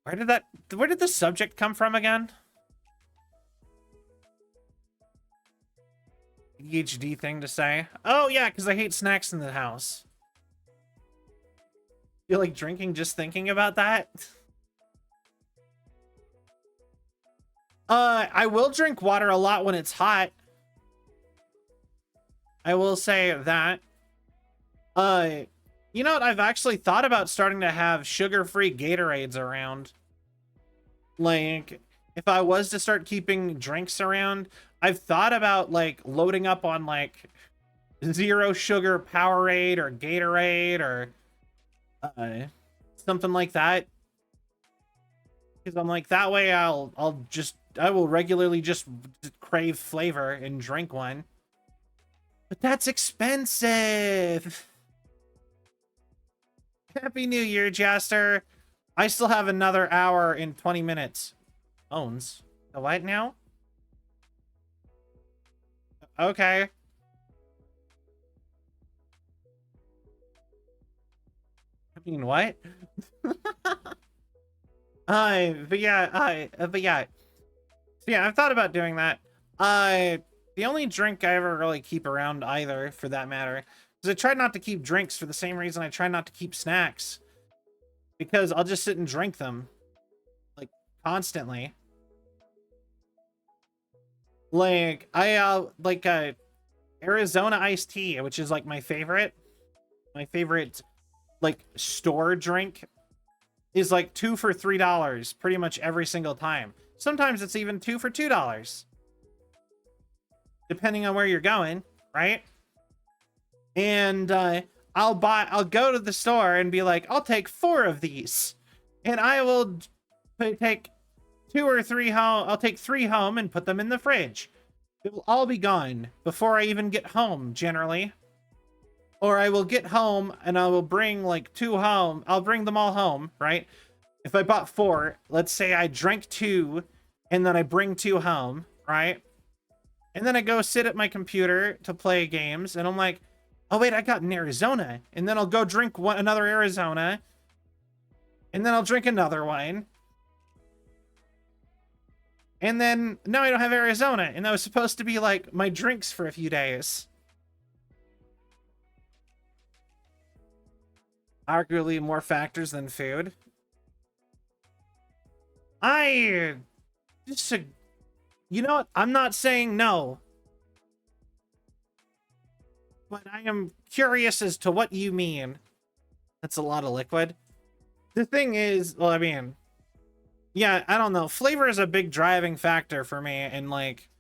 Where did the subject come from again? PhD thing to say. Oh yeah, because I hate snacks in the house. Feel like drinking just thinking about that? I will drink water a lot when it's hot. I will say that. You know what? I've actually thought about starting to have sugar-free Gatorades around. Like, if I was to start keeping drinks around, I've thought about, like, loading up on, like, zero sugar Powerade or Gatorade or something like that. Because I'm like, that way I will regularly just crave flavor and drink one. But that's expensive. Happy New Year, Jaster. I still have another hour and 20 minutes. Owns. The what now? Okay. I mean, what? but yeah. So yeah, I've thought about doing that. The only drink I ever really keep around either, for that matter, because I try not to keep drinks for the same reason I try not to keep snacks. Because I'll just sit and drink them. Like, constantly. Like, Arizona iced tea, which is like my favorite, like, store drink, is like 2 for $3 pretty much every single time. Sometimes it's even 2 for $2. Depending on where you're going, right? And I'll go to the store and be like, I'll take 4 of these. And I will take 2 or 3 home. I'll take 3 home and put them in the fridge. It will all be gone before I even get home, generally. Or I will get home and I will bring like 2 home. I'll bring them all home, right? If I bought 4, let's say I drank 2 and then I bring 2 home, right? And then I go sit at my computer to play games and I'm like, oh wait, I got an Arizona. And then I'll go drink another Arizona. And then I'll drink another one. And then, no, I don't have Arizona. And that was supposed to be like my drinks for a few days. Arguably more factors than food. You know what? I'm not saying no. But I am curious as to what you mean. That's a lot of liquid. The thing is, well, I mean, yeah, I don't know. Flavor is a big driving factor for me in, like,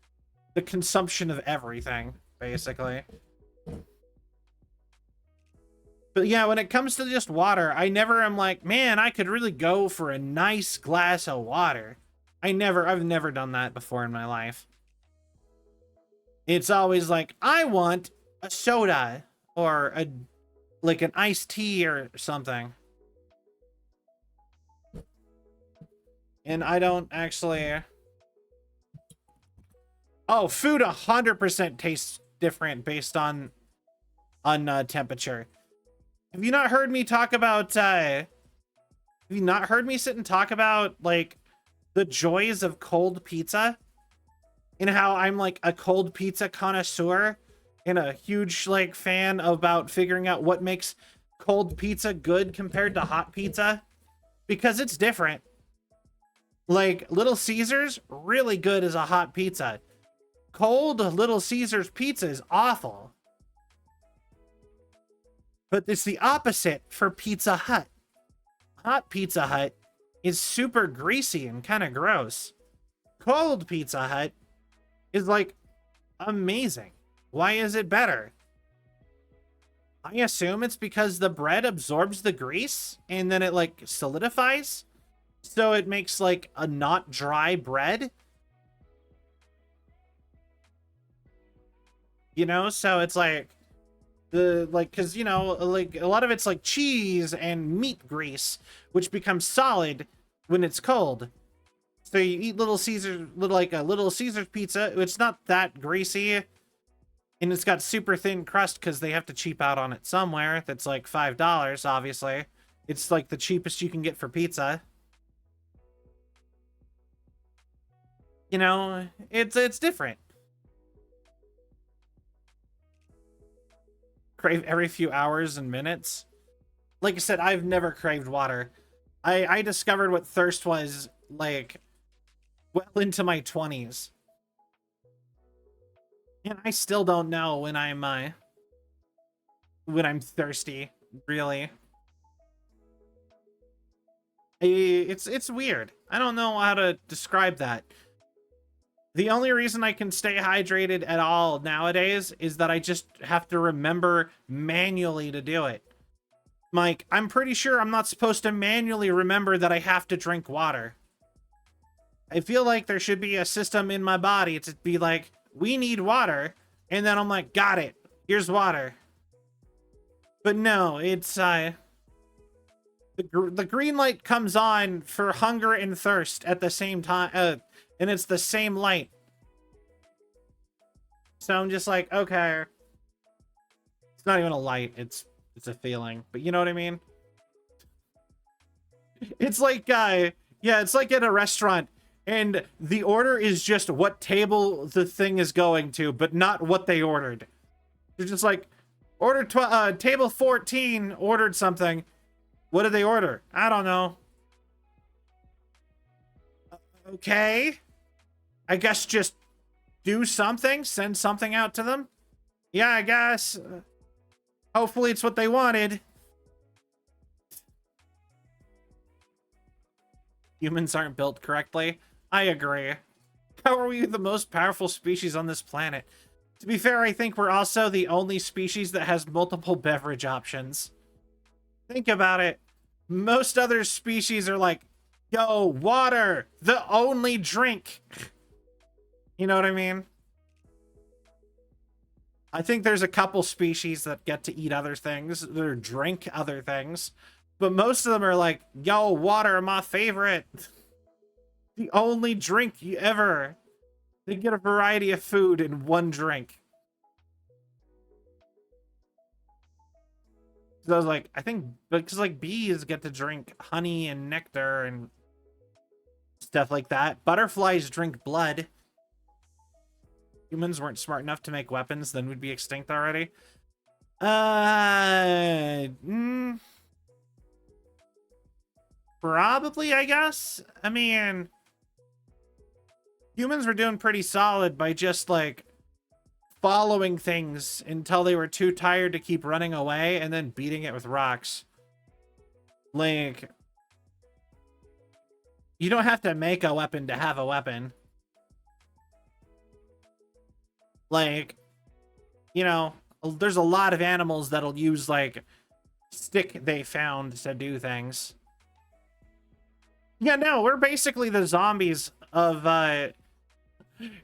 the consumption of everything, basically. But yeah, when it comes to just water, I never am like, man, I could really go for a nice glass of water. I've never done that before in my life. It's always like, I want a soda or like an iced tea or something. And I don't actually... Oh, food 100% tastes different based on temperature. Have you not heard me talk about, have you not heard me sit and talk about, like, the joys of cold pizza? And how I'm, like, a cold pizza connoisseur and a huge, like, fan about figuring out what makes cold pizza good compared to hot pizza? Because it's different. Like, Little Caesars, really good as a hot pizza. Cold Little Caesars pizza is awful. But it's the opposite for Pizza Hut. Hot Pizza Hut is super greasy and kind of gross. Cold Pizza Hut is like amazing. Why is it better? I assume it's because the bread absorbs the grease and then it like solidifies. So it makes like a not dry bread. You know, so it's like because you know, like a lot of it's like cheese and meat grease, which becomes solid when it's cold. So you eat Little Caesar's pizza. It's not that greasy, and it's got super thin crust because they have to cheap out on it somewhere. That's like $5, obviously. It's like the cheapest you can get for pizza. You know, it's different. Crave every few hours and minutes. Like I said, I've never craved water. I discovered what thirst was like well into my 20s. And I still don't know when I'm thirsty, really. It's weird. I don't know how to describe that. The only reason I can stay hydrated at all nowadays is that I just have to remember manually to do it. Like, I'm pretty sure I'm not supposed to manually remember that I have to drink water. I feel like there should be a system in my body to be like, we need water, and then I'm like, got it, here's water. But no, it's the green light comes on for hunger and thirst at the same time, and it's the same light. So I'm just like, okay. It's not even a light, it's a feeling. But you know what I mean? It's like, yeah, it's like at a restaurant, and the order is just what table the thing is going to, but not what they ordered. They're just like, table 14 ordered something. What did they order? I don't know. Okay. I guess just do something, send something out to them. Yeah, I guess. Hopefully it's what they wanted. Humans aren't built correctly. I agree. How are we the most powerful species on this planet? To be fair, I think we're also the only species that has multiple beverage options. Think about it. Most other species are like, yo, water, the only drink. You know what I mean? I think there's a couple species that get to eat other things, or drink other things. But most of them are like, yo, water, my favorite. The only drink you ever. They get a variety of food in one drink. So I was like, I think, because like bees get to drink honey and nectar and stuff like that. Butterflies drink blood. Humans weren't smart enough to make weapons, then we'd be extinct already. Probably, I guess. I mean, humans were doing pretty solid by just like following things until they were too tired to keep running away and then beating it with rocks. Like, you don't have to make a weapon to have a weapon. Like, you know, there's a lot of animals that'll use like stick they found to do things. Yeah, no, we're basically the zombies of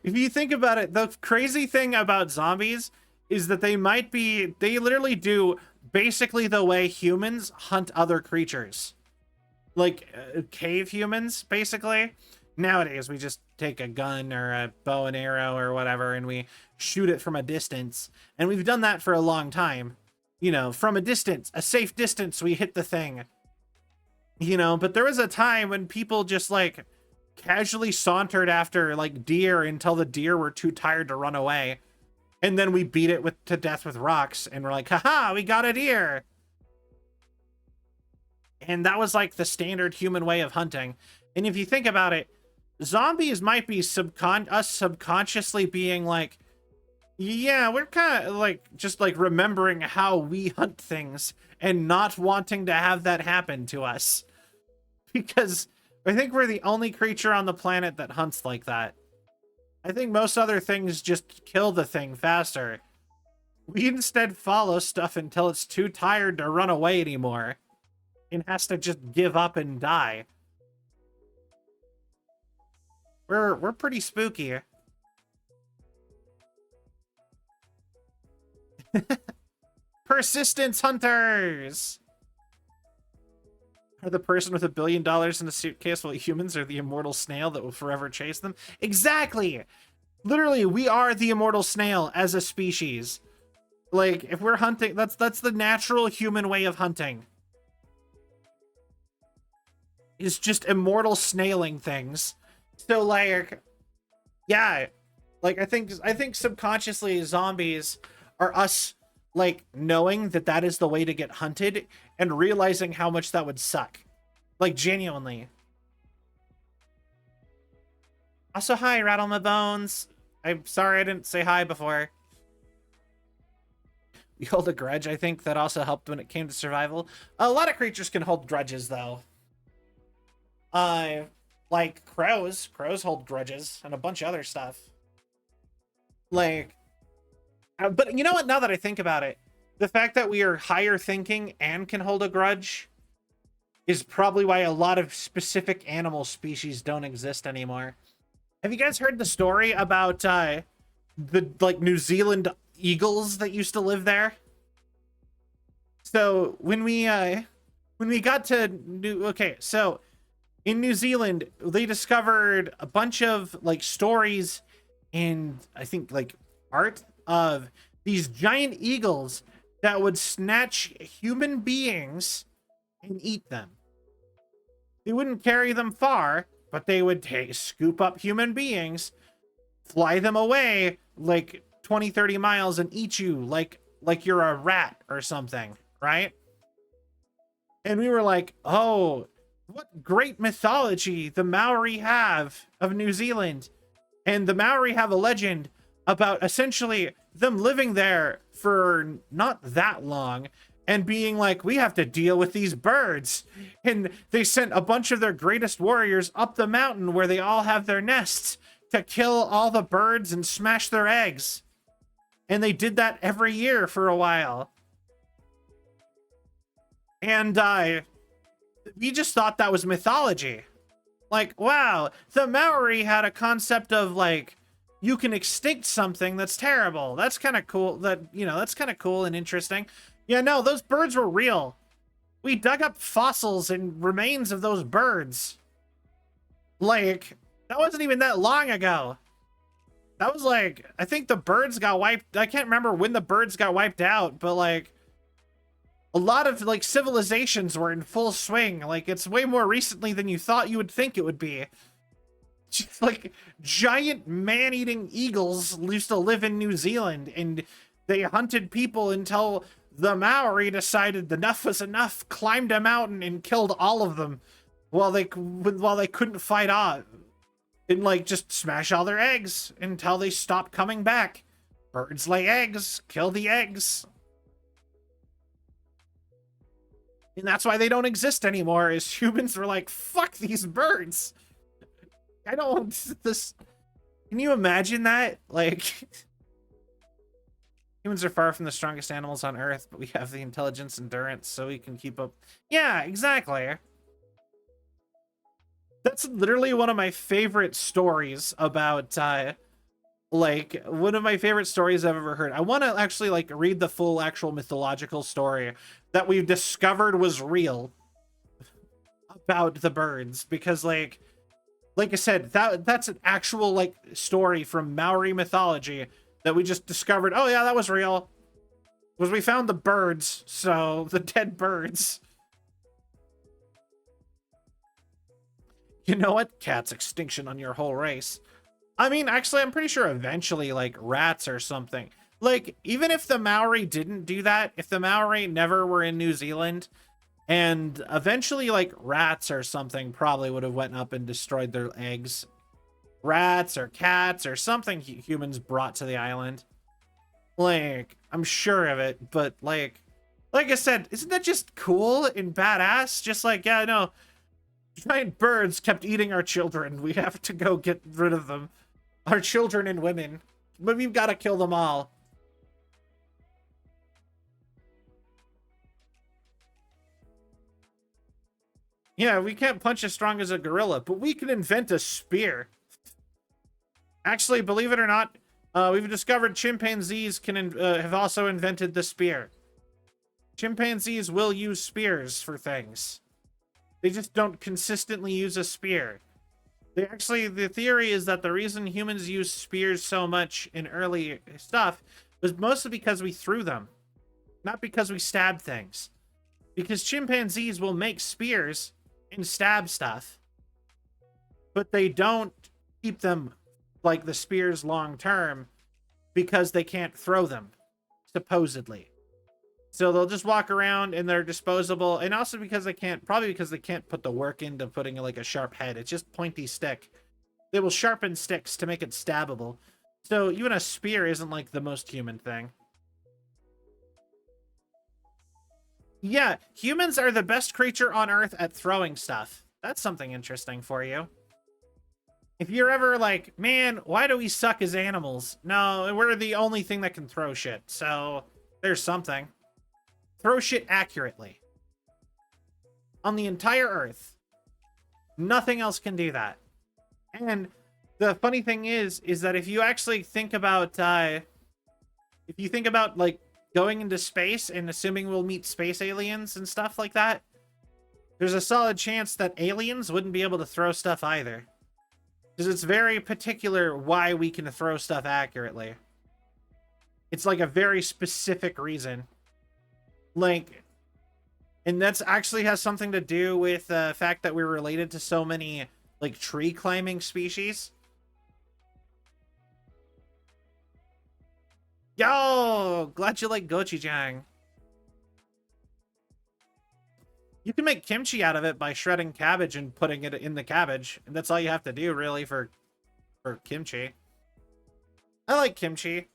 if you think about it, the crazy thing about zombies is that they literally do basically the way humans hunt other creatures. Like cave humans, basically. Nowadays, we just take a gun or a bow and arrow or whatever, and we shoot it from a distance. And we've done that for a long time. You know, from a distance, a safe distance, we hit the thing. You know, but there was a time when people just, like, casually sauntered after, like, deer until the deer were too tired to run away. And then we beat it to death with rocks, and we're like, haha, we got a deer! And that was, like, the standard human way of hunting. And if you think about it, zombies might be us subconsciously being like, yeah, we're kind of like just like remembering how we hunt things and not wanting to have that happen to us. Because I think we're the only creature on the planet that hunts like that. I think most other things just kill the thing faster. We instead follow stuff until it's too tired to run away anymore. And has to just give up and die. We're pretty spooky. Persistence hunters! Are the person with $1 billion in a suitcase while humans are the immortal snail that will forever chase them? Exactly! Literally, we are the immortal snail as a species. Like, if we're hunting, that's the natural human way of hunting. Is just immortal snailing things. So, like, yeah. Like, I think subconsciously zombies are us, like, knowing that that is the way to get hunted and realizing how much that would suck. Like, genuinely. Also, hi, Rattle My Bones. I'm sorry I didn't say hi before. We hold a grudge, I think that also helped when it came to survival. A lot of creatures can hold grudges, though. Like crows. Crows hold grudges and a bunch of other stuff. Like, but you know what? Now that I think about it, the fact that we are higher thinking and can hold a grudge is probably why a lot of specific animal species don't exist anymore. Have you guys heard the story about the like New Zealand eagles that used to live there? So when we got to so in New Zealand, they discovered a bunch of like stories and I think like art of these giant eagles that would snatch human beings and eat them. They wouldn't carry them far, but they would scoop up human beings, fly them away like 20, 30 miles and eat you like you're a rat or something, right? And we were like, oh, what great mythology the Maori have of New Zealand. And the Maori have a legend about essentially them living there for not that long and being like, we have to deal with these birds. And they sent a bunch of their greatest warriors up the mountain where they all have their nests to kill all the birds and smash their eggs. And they did that every year for a while. And we just thought that was mythology. Like, wow, the Maori had a concept of like, you can extinct something that's terrible. That's kind of cool. That's kind of cool and interesting. Yeah, no, those birds were real. We dug up fossils and remains of those birds. Like, that wasn't even that long ago. That was like, I think the birds got wiped. I can't remember when the birds got wiped out, but like, a lot of like civilizations were in full swing. Like, it's way more recently than you thought you would think it would be. Just like giant man-eating eagles used to live in New Zealand, and they hunted people until the Maori decided enough was enough, climbed a mountain and killed all of them while they couldn't fight off, and like just smash all their eggs until they stopped coming back. Birds lay eggs, kill the eggs. And that's why they don't exist anymore, is humans were like, fuck these birds. I don't want this. Can you imagine that? Like, humans are far from the strongest animals on Earth, but we have the intelligence, endurance, so we can keep up. Yeah, exactly. That's literally one of my favorite stories about, like, one of my favorite stories I've ever heard. I want to actually, like, read the full actual mythological story that we've discovered was real about the birds, because, like I said, that's an actual, like, story from Maori mythology that we just discovered. Oh, yeah, that was real. Was we found the birds, so the dead birds. You know what? Cat's extinction on your whole race. I mean, actually, I'm pretty sure eventually, like, rats or something. Like, even if the Maori didn't do that, if the Maori never were in New Zealand, and eventually, like, rats or something probably would have went up and destroyed their eggs. Rats or cats or something humans brought to the island. Like, I'm sure of it, but, like I said, isn't that just cool and badass? Just like, yeah, no, giant birds kept eating our children. We have to go get rid of them. our children and women. But we've got to kill them all. Yeah, we can't punch as strong as a gorilla, but we can invent a spear. Actually, believe it or not, we've discovered chimpanzees have also invented the spear. Chimpanzees will use spears for things. They just don't consistently use a spear. The theory is that the reason humans use spears so much in early stuff was mostly because we threw them, not because we stabbed things. Because chimpanzees will make spears and stab stuff, but they don't keep them like the spears long term because they can't throw them, supposedly. So they'll just walk around and they're disposable, and also because probably because they can't put the work into putting like a sharp head. It's just pointy stick. They will sharpen sticks to make it stabbable. So even a spear isn't like the most human thing. Yeah, humans are the best creature on Earth at throwing stuff. That's something interesting for you. If you're ever like, man, why do we suck as animals? No, we're the only thing that can throw shit. So there's something. Throw shit accurately. On the entire Earth. Nothing else can do that. And the funny thing is that if you actually think about, like going into space and assuming we'll meet space aliens and stuff like that, there's a solid chance that aliens wouldn't be able to throw stuff either. Because it's very particular why we can throw stuff accurately. It's like a very specific reason. Like, and that's actually has something to do with the fact that we're related to so many, like, tree climbing species. Yo! Glad you like gochujang. You can make kimchi out of it by shredding cabbage and putting it in the cabbage. And that's all you have to do, really, for kimchi. I like kimchi.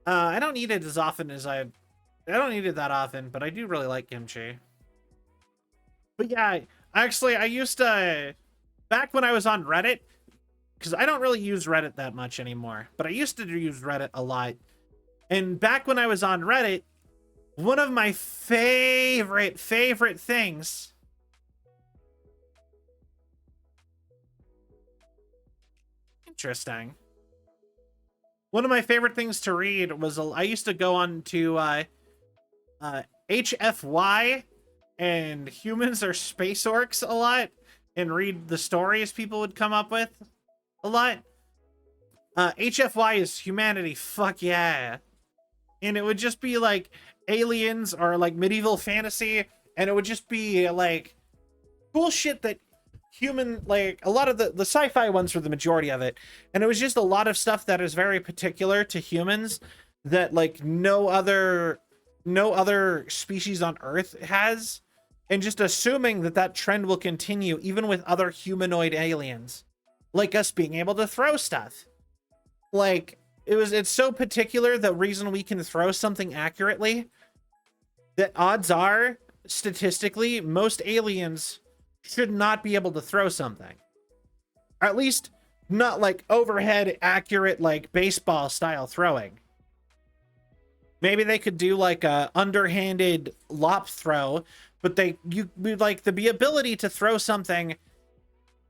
I don't eat it as often as I don't eat it that often, but I do really like kimchi. But yeah, actually, I used to... Back when I was on Reddit, because I don't really use Reddit that much anymore, but I used to use Reddit a lot. And back when I was on Reddit, one of my favorite things interesting. One of my favorite things to read was I used to go on to HFY and Humans Are Space Orcs a lot and read the stories people would come up with a lot. HFY is humanity, fuck yeah. And it would just be like aliens or like medieval fantasy, and it would just be like cool shit that like a lot of the sci-fi ones were the majority of it, and it was just a lot of stuff that is very particular to humans that like no other species on Earth has, and just assuming that trend will continue even with other humanoid aliens like us being able to throw stuff. Like it's so particular, the reason we can throw something accurately, that odds are statistically most aliens should not be able to throw something. Or at least not like overhead accurate, like baseball style throwing. Maybe they could do like a underhanded lop throw, but like the ability to throw something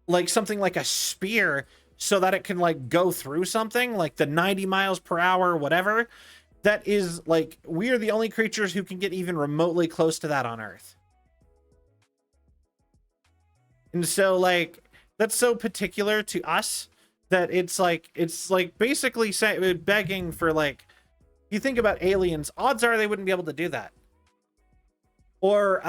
like a spear so that it can like go through something like the 90 miles per hour, whatever. That is like, we're the only creatures who can get even remotely close to that on Earth. And so like, that's so particular to us that it's like basically begging for like, you think about aliens, odds are they wouldn't be able to do that. Or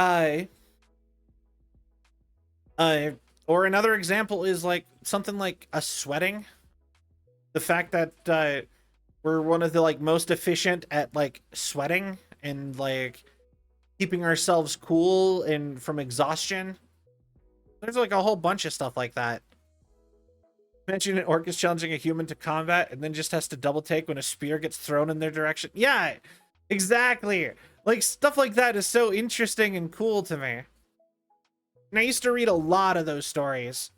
another example is like something like a sweating. The fact that we're one of the like most efficient at like sweating and like keeping ourselves cool and from exhaustion. There's like a whole bunch of stuff like that. Imagine an orc is challenging a human to combat and then just has to double take when a spear gets thrown in their direction. Yeah, exactly. Like stuff like that is so interesting and cool to me. And I used to read a lot of those stories.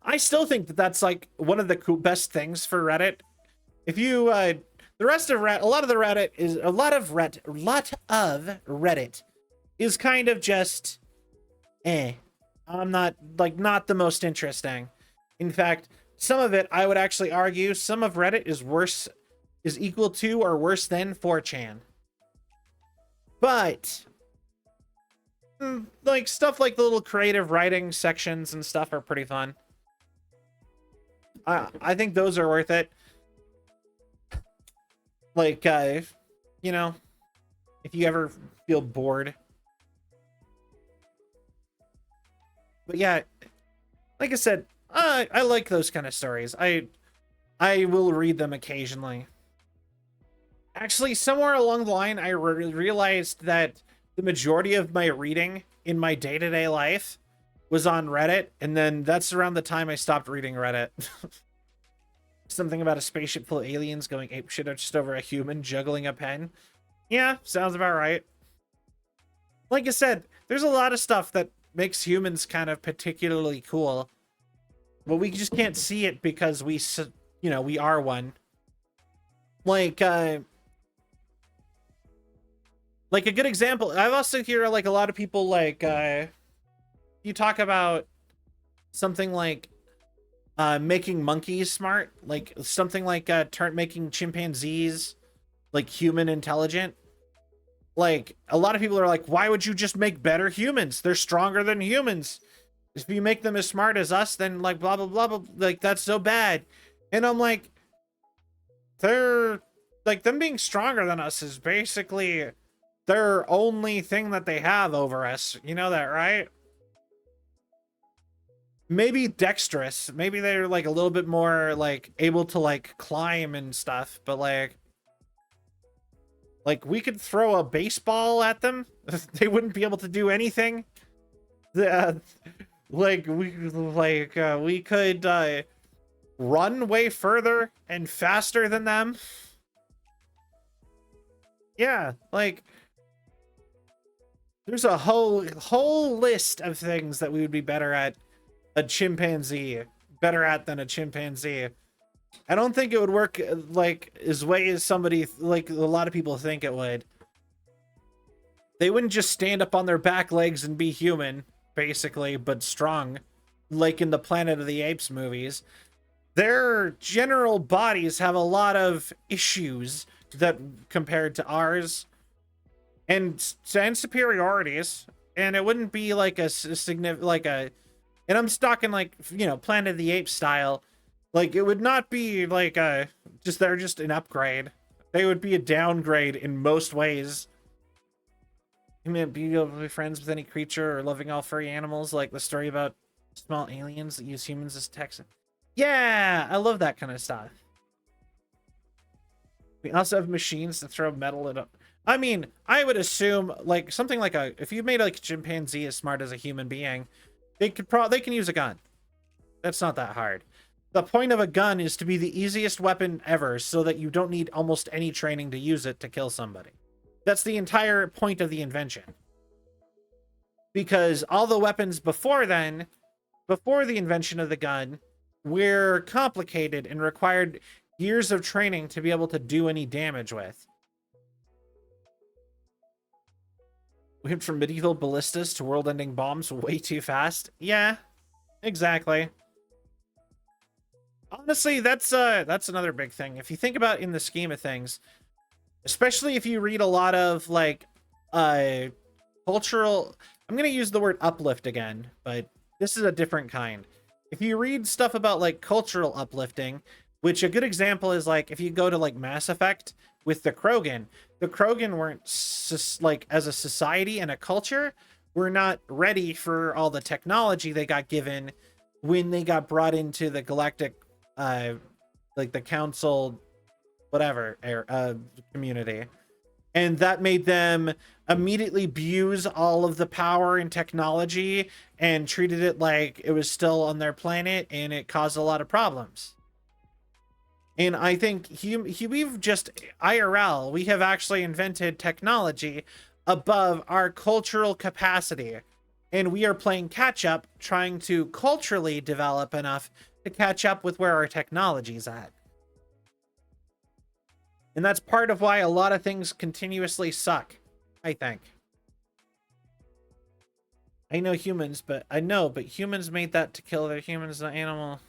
I still think that that's like one of the best things for Reddit. If you the rest of Reddit, a lot of Reddit is kind of just I'm not the most interesting. In fact, some of it, I would actually argue, some of Reddit is equal to or worse than 4chan. But like stuff like the little creative writing sections and stuff are pretty fun. I think those are worth it. Like, you know, if you ever feel bored. But yeah, like I said, I like those kind of stories. I will read them occasionally. Actually, somewhere along the line, I realized that the majority of my reading in my day-to-day life was on Reddit, and then that's around the time I stopped reading Reddit. Something about a spaceship full of aliens going apeshit just over a human juggling a pen. Yeah, sounds about right. Like I said, there's a lot of stuff that makes humans kind of particularly cool, but we just can't see it because we are one. Like a good example, I've also hear like a lot of people like you talk about something like making monkeys smart, like something like making chimpanzees like human intelligent. Like a lot of people are like, why would you just make better humans? They're stronger than humans. If you make them as smart as us, then like blah blah blah blah, like that's so bad. And I'm like, they're like, them being stronger than us is basically their only thing that they have over us. You know that, right? Maybe dexterous. Maybe they're like a little bit more like able to like climb and stuff, but like we could throw a baseball at them. They wouldn't be able to do anything. We could run way further and faster than them. Yeah, like there's a whole list of things that we would be better at than a chimpanzee. I don't think it would work like as way as somebody like a lot of people think it would. They wouldn't just stand up on their back legs and be human, basically, but strong, like in the Planet of the Apes movies. Their general bodies have a lot of issues that compared to ours, and superiorities, and it wouldn't be like a significant and I'm talking like, you know, Planet of the Apes style. Like it would not be like they're just an upgrade. They would be a downgrade in most ways. You mean be able to be friends with any creature or loving all furry animals, like the story about small aliens that use humans as text. Yeah, I love that kind of stuff. We also have machines that throw metal at. I mean, I would assume like something like if you made like a chimpanzee as smart as a human being, they can use a gun. That's not that hard. The point of a gun is to be the easiest weapon ever, so that you don't need almost any training to use it to kill somebody. That's the entire point of the invention. Because all the weapons before the invention of the gun, were complicated and required years of training to be able to do any damage with. We went from medieval ballistas to world-ending bombs way too fast. Yeah, exactly. Honestly, that's another big thing. If you think about in the scheme of things, especially if you read a lot of like cultural, I'm gonna use the word uplift again, but this is a different kind. If you read stuff about like cultural uplifting, which a good example is like if you go to like Mass Effect with the Krogan weren't like as a society and a culture were not ready for all the technology they got given when they got brought into the galactic like the council whatever community, and that made them immediately abuse all of the power and technology and treated it like it was still on their planet, and it caused a lot of problems. And I think we've just IRL, we have actually invented technology above our cultural capacity And we are playing catch up, trying to culturally develop enough to catch up with where our technology's at. And that's part of why a lot of things continuously suck, I think. I know humans, but humans made that to kill other humans, not animal.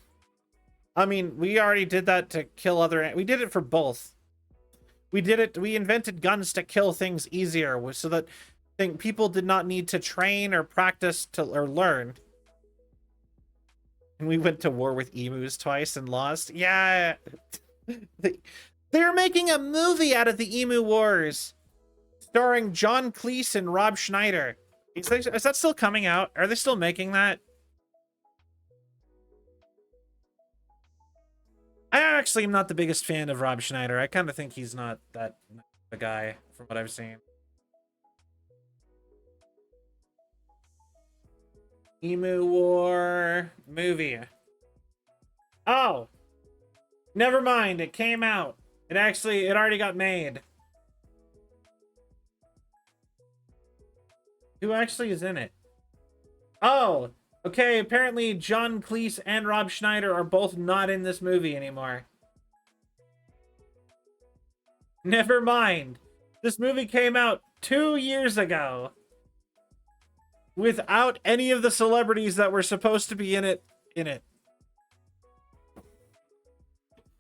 I mean, we already did that to kill other, we did it for both. We invented guns to kill things easier so that people did not need to train or practice or learn. And we went to war with emus twice and lost. Yeah. They're making a movie out of the Emu Wars, starring John Cleese and Rob Schneider. Is that still coming out? Are they still making that? I actually am not the biggest fan of Rob Schneider. I kind of think he's not that the guy from what I've seen. Emu War movie. Oh, never mind. It came out. It already got made. Who actually is in it? Oh, okay. Apparently John Cleese and Rob Schneider are both not in this movie anymore. Never mind. This movie came out 2 years ago without any of the celebrities that were supposed to be in it.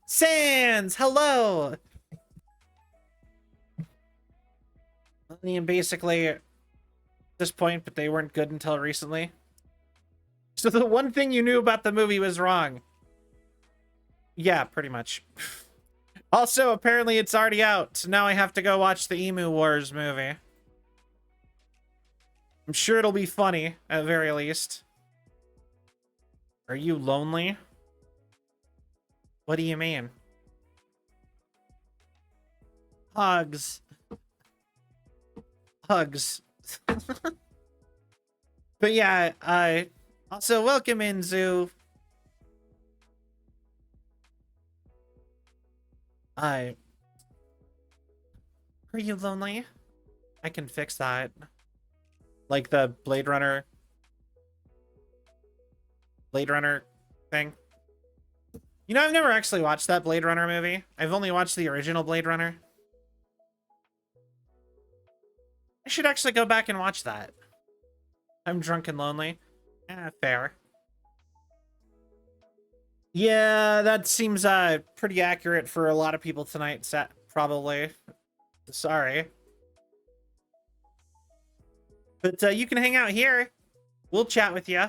Sans, hello. And basically at this point, but they weren't good until recently. So the one thing you knew about the movie was wrong. Yeah, pretty much. Also, apparently it's already out, so now I have to go watch the Emu Wars movie. I'm sure it'll be funny, at the very least. Are you lonely? What do you mean? Hugs. Hugs. But yeah, also welcome in, Zoo. Are you lonely? I can fix that. Like the Blade Runner thing. You know, I've never actually watched that Blade Runner movie. I've only watched the original Blade Runner. I should actually go back and watch that. I'm drunk and lonely. Fair. Yeah, that seems pretty accurate for a lot of people tonight, probably. Sorry. But you can hang out here. We'll chat with you.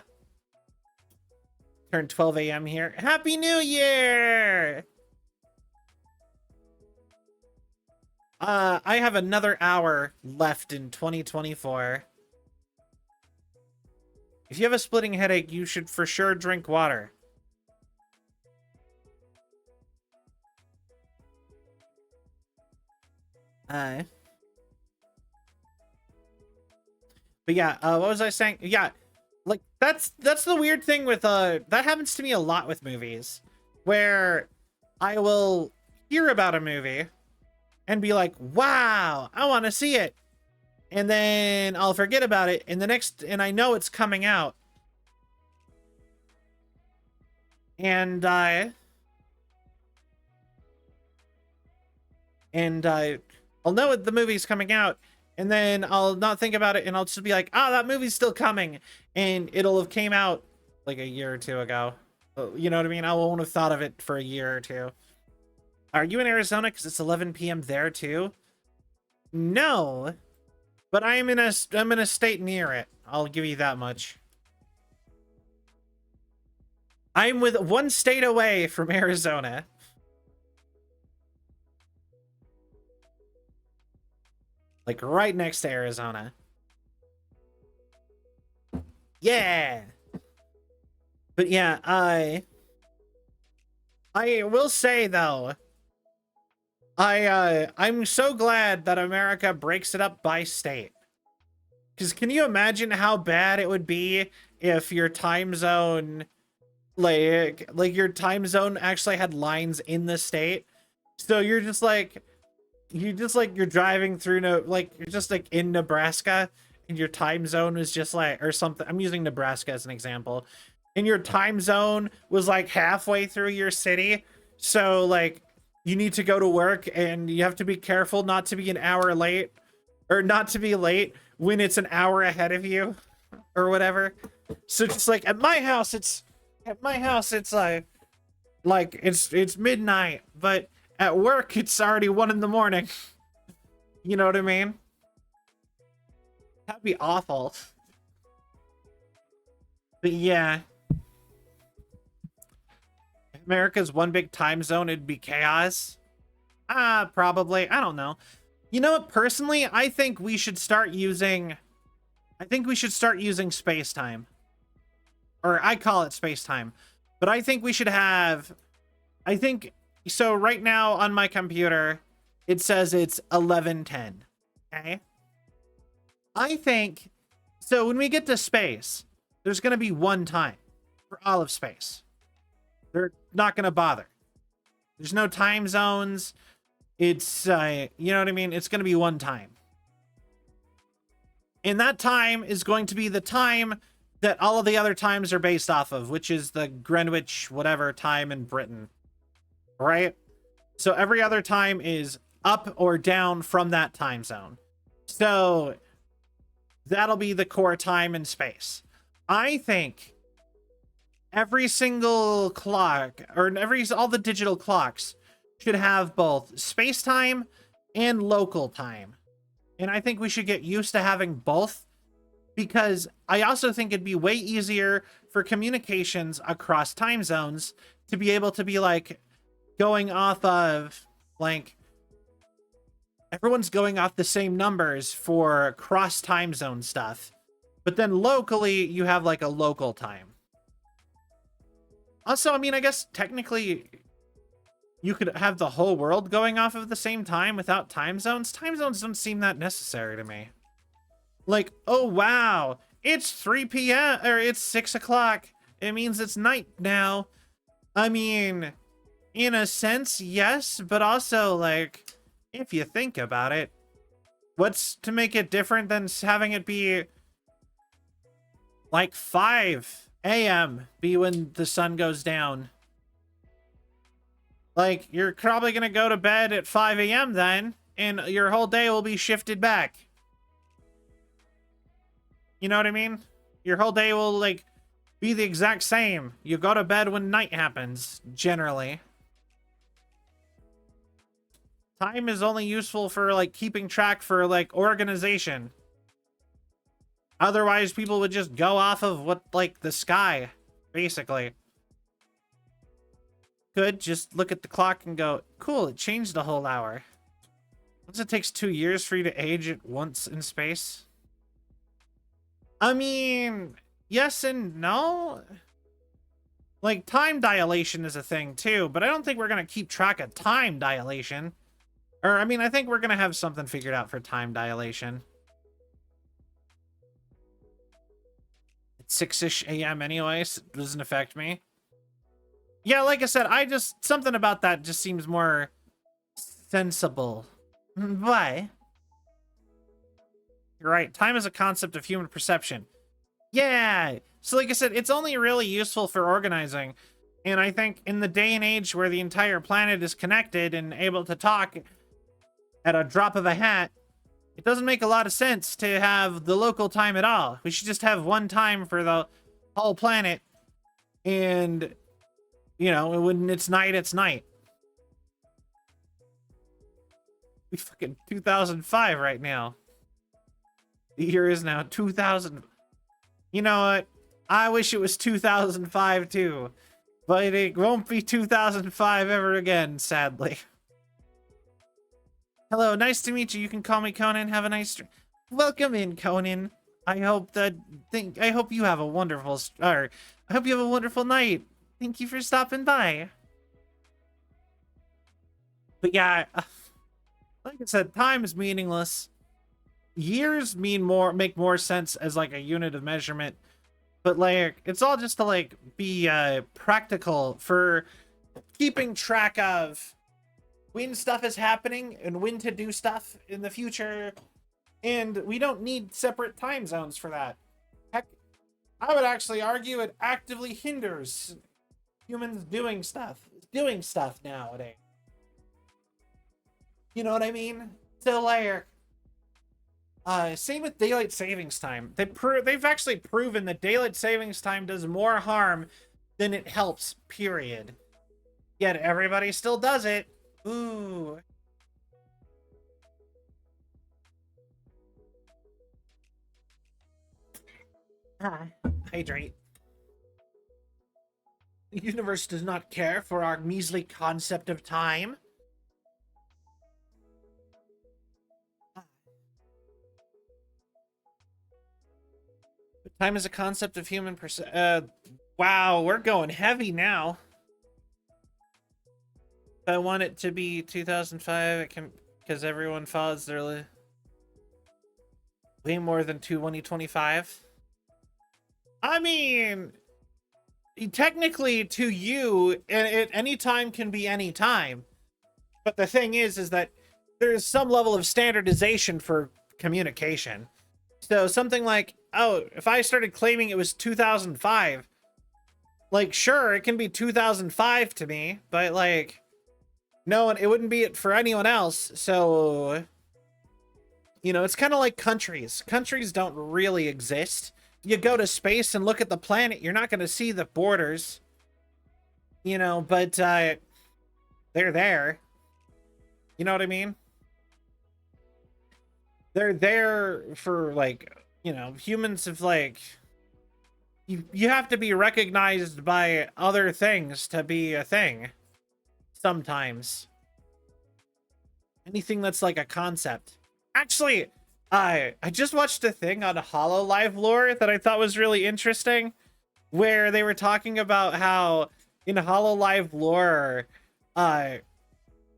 Turned 12 a.m. here. Happy New Year! I have another hour left in 2024. If you have a splitting headache, you should for sure drink water. But yeah, what was I saying? Yeah, like that's the weird thing with that happens to me a lot with movies, where I will hear about a movie and be like, wow, I want to see it, and then I'll forget about it, and I know it's coming out, and I'll know the movie's coming out, and then I'll not think about it, and I'll just be like, oh, that movie's still coming, and it'll have came out like a year or two ago. You know what I mean? I won't have thought of it for a year or two. Are you in Arizona because it's 11 p.m. there too? No, but I'm in a state near it. I'll give you that much. I'm with one state away from Arizona. Like right next to Arizona. Yeah. But yeah, I will say though, I'm so glad that America breaks it up by state. Because can you imagine how bad it would be if your time zone, like your time zone actually had lines in the state? So you're just like, you're driving through you're just like in Nebraska, and your time zone was just like, or something. I'm using Nebraska as an example. And your time zone was like halfway through your city. So like you need to go to work and you have to be careful not to be an hour late or not to be late when it's an hour ahead of you or whatever. So just like at my house, it's like it's midnight, but at work it's already 1 a.m. You know what I mean? That'd be awful. But yeah. If America's one big time zone, it'd be chaos. Probably. I don't know. You know what? Personally, I think we should start using space-time. Or I call it space-time. But I think we should have... So right now on my computer, it says it's 11:10. Okay? I think... So when we get to space, there's going to be one time for all of space. They're not going to bother. There's no time zones. It's, you know what I mean? It's going to be one time. And that time is going to be the time that all of the other times are based off of, which is the Greenwich whatever time in Britain. Right? So every other time is up or down from that time zone. So that'll be the core time in space. I think every single clock, or all the digital clocks, should have both space time and local time. And I think we should get used to having both, because I also think it'd be way easier for communications across time zones to be able to be like going off of like everyone's going off the same numbers for cross time zone stuff, but then locally you have like a local time. Also, I mean, I guess technically you could have the whole world going off of the same time without time zones. Time zones don't seem that necessary to me. Like, oh wow, it's 3 p.m. or it's 6 o'clock. It means it's night now. I mean, in a sense, yes, but also like, if you think about it, what's to make it different than having it be like 5 a.m. be when the sun goes down? Like, you're probably gonna go to bed at 5 a.m. then, and your whole day will be shifted back. You know what I mean? Your whole day will, like, be the exact same. You go to bed when night happens, generally. Time is only useful for, like, keeping track for, like, organization. Otherwise, people would just go off of what, like, the sky, basically. Could just look at the clock and go, cool, it changed a whole hour. Once it takes 2 years for you to age it once in space. I mean, yes and no. Like, time dilation is a thing too, but I don't think we're going to keep track of time dilation. Or, I mean, I think we're going to have something figured out for time dilation. It's 6-ish a.m. anyway, so it doesn't affect me. Yeah, like I said, something about that just seems more sensible. Why? You're right. Time is a concept of human perception. Yeah. So like I said, it's only really useful for organizing. And I think in the day and age where the entire planet is connected and able to talk at a drop of a hat, it doesn't make a lot of sense to have the local time at all. We should just have one time for the whole planet. And, you know, when it's night, it's night. We fucking 2005 right now. The year is now 2000. You know what? I wish it was 2005 too. But it won't be 2005 ever again, sadly. Hello, nice to meet you. You can call me Conan. Have a nice welcome in, Conan. I hope you have a wonderful I hope you have a wonderful night. Thank you for stopping by. But yeah, like I said, time is meaningless. Years make more sense as like a unit of measurement, but like it's all just to like be practical for keeping track of when stuff is happening and when to do stuff in the future, And we don't need separate time zones for that. Heck, I would actually argue it actively hinders humans doing stuff nowadays. You know what I mean? So like, same with daylight savings time. They've actually proven that daylight savings time does more harm than it helps, period. Yet everybody still does it. Ooh. Hydrate. The universe does not care for our measly concept of time. Time is a concept of human wow, we're going heavy now. If I want it to be 2005, it can, because everyone follows their way more than 2025. I mean, technically to you, any time can be any time. But the thing is that there's some level of standardization for communication. So something like, oh, if I started claiming it was 2005, like, sure, it can be 2005 to me, but like, no, it wouldn't be it for anyone else. So, you know, it's kind of like countries. Countries don't really exist. You go to space and look at the planet, you're not going to see the borders, you know, but they're there. You know what I mean? They're there for, like, you know, humans have, like, you have to be recognized by other things to be a thing. Sometimes. Anything that's like a concept. Actually, I just watched a thing on Hololive lore that I thought was really interesting, where they were talking about how in Hololive lore,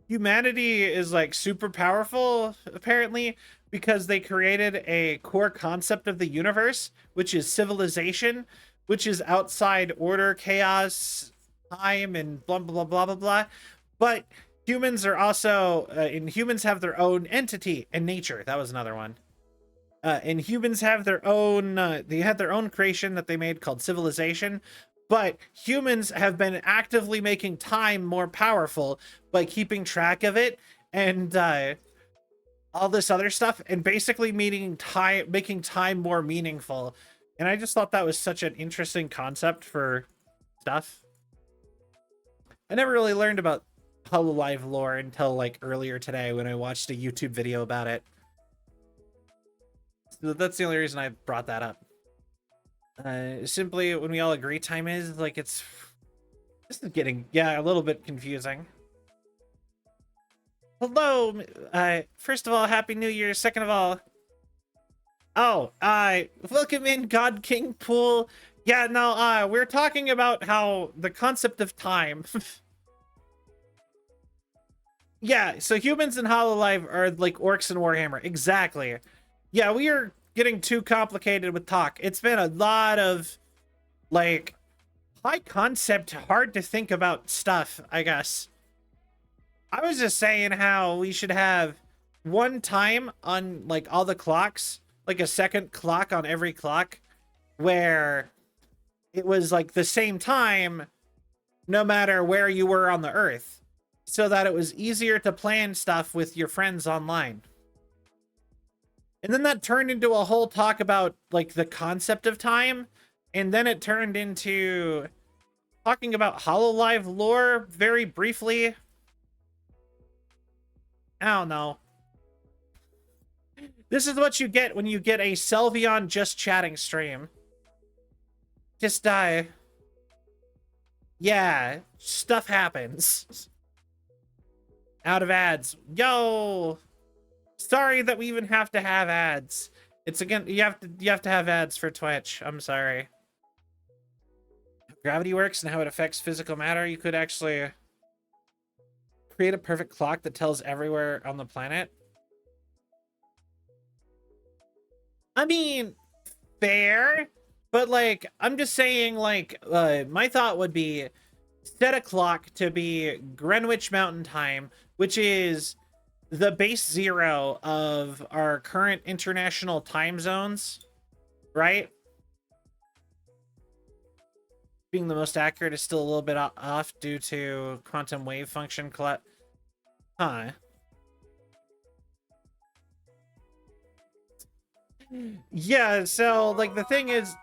humanity is like super powerful, apparently, because they created a core concept of the universe, which is civilization, which is outside order, chaos, time, and blah, blah, blah, blah, blah. But humans are also, and humans have their own entity and nature. That was another one. And humans have their own, they had their own creation that they made called civilization. But humans have been actively making time more powerful by keeping track of it and all this other stuff, and basically making time more meaningful. And I just thought that was such an interesting concept for stuff. I never really learned about Hololive lore until like earlier today when I watched a YouTube video about it. So that's the only reason I brought that up. Simply when we all agree time is, like, this is getting, yeah, a little bit confusing. Hello, first of all, Happy New Year. Second of all, welcome in, God King Pool. Yeah, no, we're talking about how the concept of time. Yeah, so humans in Hololive are like orcs in Warhammer. Exactly. Yeah, we are getting too complicated with talk. It's been a lot of, like, high concept, hard to think about stuff, I guess. I was just saying how we should have one time on, like, all the clocks, like a second clock on every clock, where it was, like, the same time no matter where you were on the Earth, so that it was easier to plan stuff with your friends online. And then that turned into a whole talk about, like, the concept of time, and then it turned into talking about Hololive lore very briefly. I don't know. This is what you get when you get a Selvion just chatting stream. Just yeah, stuff happens. Out of ads. Yo! Sorry that we even have to have ads. It's again, you have to have ads for Twitch. I'm sorry. How gravity works and how it affects physical matter. You could actually create a perfect clock that tells everywhere on the planet. I mean, fair, but like, I'm just saying, like, my thought would be set a clock to be Greenwich Mountain Time, which is the base 0 of our current international time zones, right? Being the most accurate is still a little bit off due to quantum wave function collapse. Huh. Yeah, so, like, the thing is,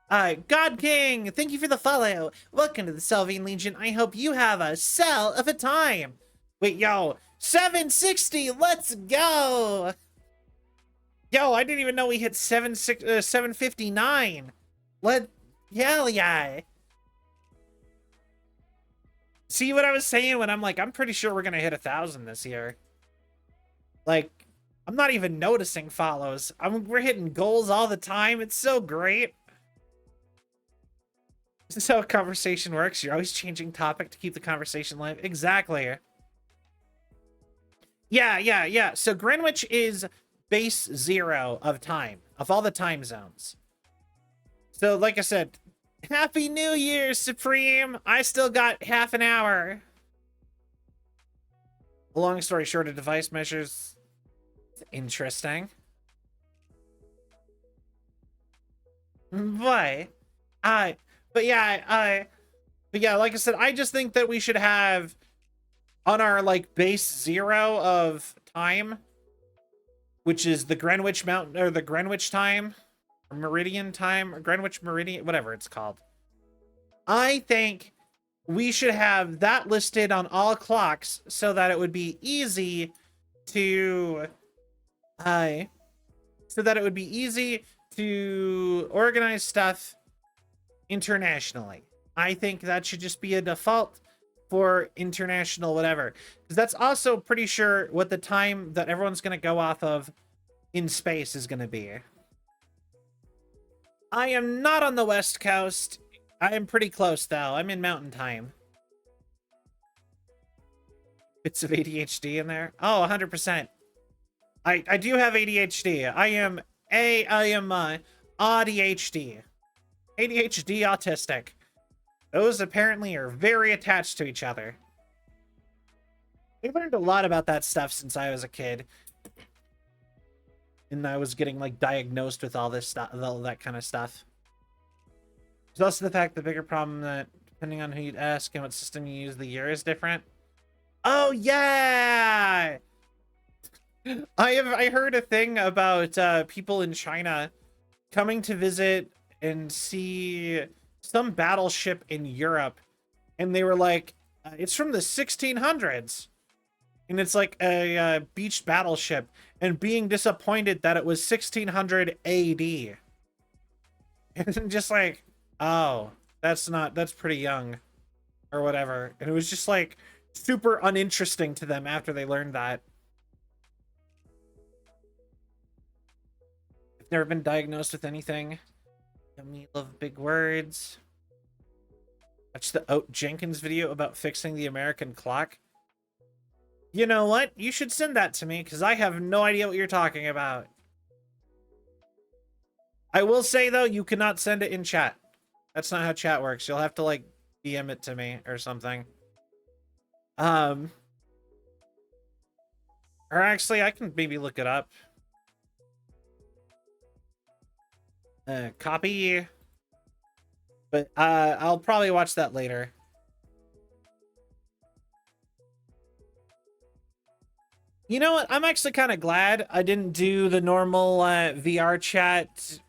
God King, thank you for the follow. Welcome to the Selvine Legion. I hope you have a cell of a time. Wait, yo, 760, let's go. Yo, I didn't even know we hit 759. Hell yeah. See what I was saying when I'm like, I'm pretty sure we're gonna hit 1,000 this year. Like, I'm not even noticing follows. We're hitting goals all the time. It's so great. This is how a conversation works. You're always changing topic to keep the conversation live. Exactly. Yeah. So Greenwich is base 0 of time, of all the time zones. So, like I said, Happy New Year, Supreme! I still got half an hour. Long story short, of device measures. Interesting. But yeah, like I said, I just think that we should have on our like base 0 of time, which is the Greenwich Mountain or the Greenwich time, or Meridian time, or Greenwich Meridian, whatever it's called. I think we should have that listed on all clocks so that it would be easy to organize stuff internationally. I think that should just be a default for international whatever, because that's also pretty sure what the time that everyone's going to go off of in space is going to be. I am not on the West Coast. I am pretty close though. I'm in Mountain Time. Bits of ADHD in there. Oh, 100%. I do have ADHD. I am ADHD. ADHD autistic. Those apparently are very attached to each other. I learned a lot about that stuff since I was a kid. And I was getting like diagnosed with all this stuff, all that kind of stuff. There's also the fact the bigger problem that depending on who you'd ask and what system you use, the year is different. Oh yeah! I heard a thing about people in China coming to visit and see some battleship in Europe, and they were like, it's from the 1600s, and it's like a beached battleship, and being disappointed that it was 1600 AD, and just like, oh, that's pretty young, or whatever, and it was just like super uninteresting to them after they learned that. I've never been diagnosed with anything. Me love big words. Watch the Oat Jenkins video about fixing the American clock. You know what? You should send that to me because I have no idea what you're talking about. I will say though, you cannot send it in chat. That's not how chat works. You'll have to like DM it to me or something. Or actually, I can maybe look it up. Copy. But I'll probably watch that later. You know what? I'm actually kind of glad I didn't do the normal VR chat.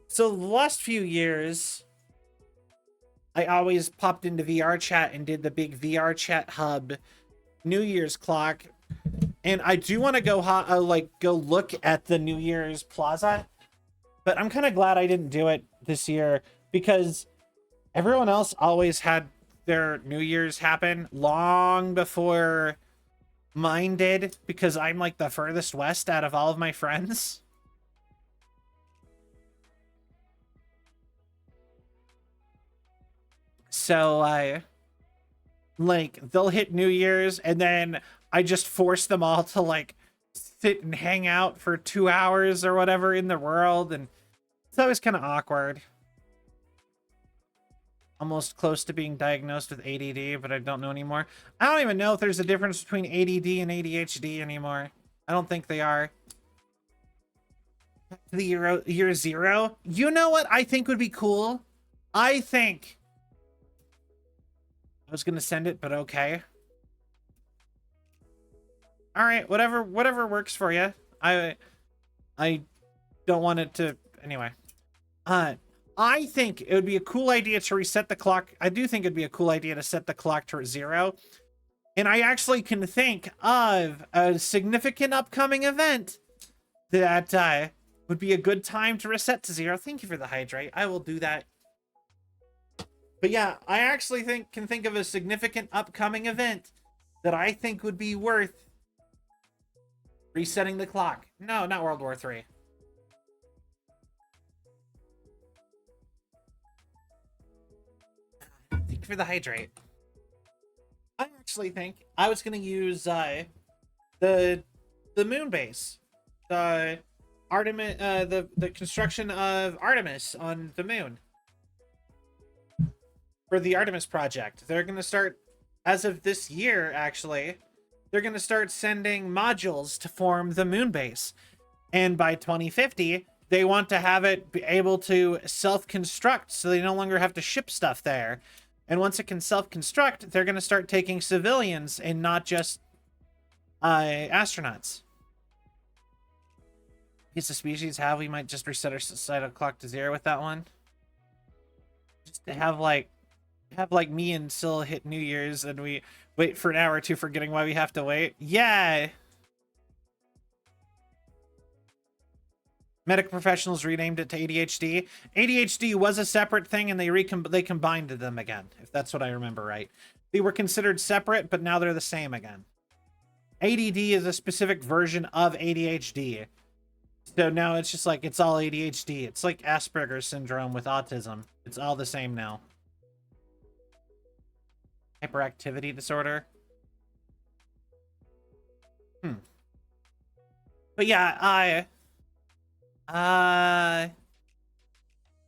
So the last few years, I always popped into VR chat and did the big VR chat hub New Year's clock. And I do want to go go look at the New Year's Plaza. But I'm kind of glad I didn't do it this year because everyone else always had their New Year's happen long before mine did because I'm like the furthest west out of all of my friends. So they'll hit New Year's and then I just force them all to like sit and hang out for 2 hours or whatever in the world, and it's always kind of awkward. almost close to being diagnosed with ADD, but I don't know anymore. I don't even know if there's a difference between ADD and ADHD anymore. I don't think they are. The year zero. You know what I think would be cool? I think I was gonna send it, but okay. All right, whatever works for you. I don't want it to anyway. I think it would be a cool idea to reset the clock. I do think it'd be a cool idea to set the clock to 0. And I actually can think of a significant upcoming event that would be a good time to reset to 0. Thank you for the hydrate. I will do that. But yeah, I actually can think of a significant upcoming event that I think would be worth resetting the clock. No, not World War III. Thank you for the hydrate. I actually think I was gonna use the moon base, the Artemis, the construction of Artemis on the moon for the Artemis project. They're gonna start as of this year. Actually, they're gonna start sending modules to form the moon base, and by 2050, they want to have it be able to self-construct, so they no longer have to ship stuff there. And once it can self-construct, they're going to start taking civilians and not just astronauts. Piece of species have, we might just reset our societal clock to 0 with that one. Just to have like me and Syl hit New Year's and we wait for an hour or two, forgetting why we have to wait. Yeah. Medical professionals renamed it to ADHD. ADHD was a separate thing, and they combined them again, if that's what I remember right. They were considered separate, but now they're the same again. ADD is a specific version of ADHD. So now it's just like, it's all ADHD. It's like Asperger's syndrome with autism. It's all the same now. Hyperactivity disorder. But yeah,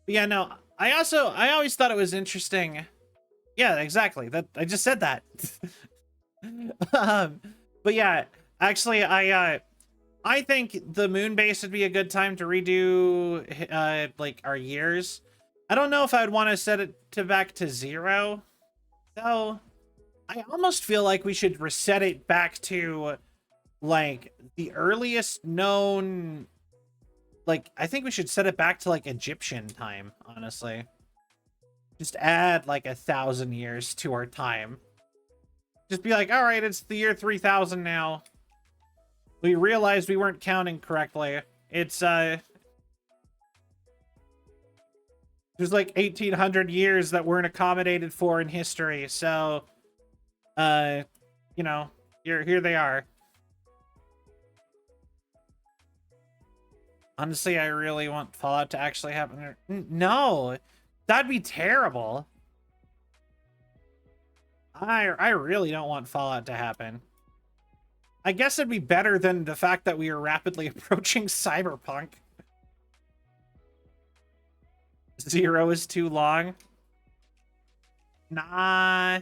yeah, no, I always thought it was interesting. Yeah, exactly. That I just said that. But yeah, actually, I think the moon base would be a good time to redo, like our years. I don't know if I'd want to set it to back to 0, though. I almost feel like we should reset it back to, like, the earliest known. Like, I think we should set it back to, like, Egyptian time, honestly. Just add, like, 1,000 years to our time. Just be like, all right, it's the year 3000 now. We realized we weren't counting correctly. It's, there's, like, 1,800 years that weren't accommodated for in history, so, you know, here they are. Honestly, I really want Fallout to actually happen. No, that'd be terrible. I really don't want Fallout to happen. I guess it'd be better than the fact that we are rapidly approaching Cyberpunk. 0 is too long. Nah.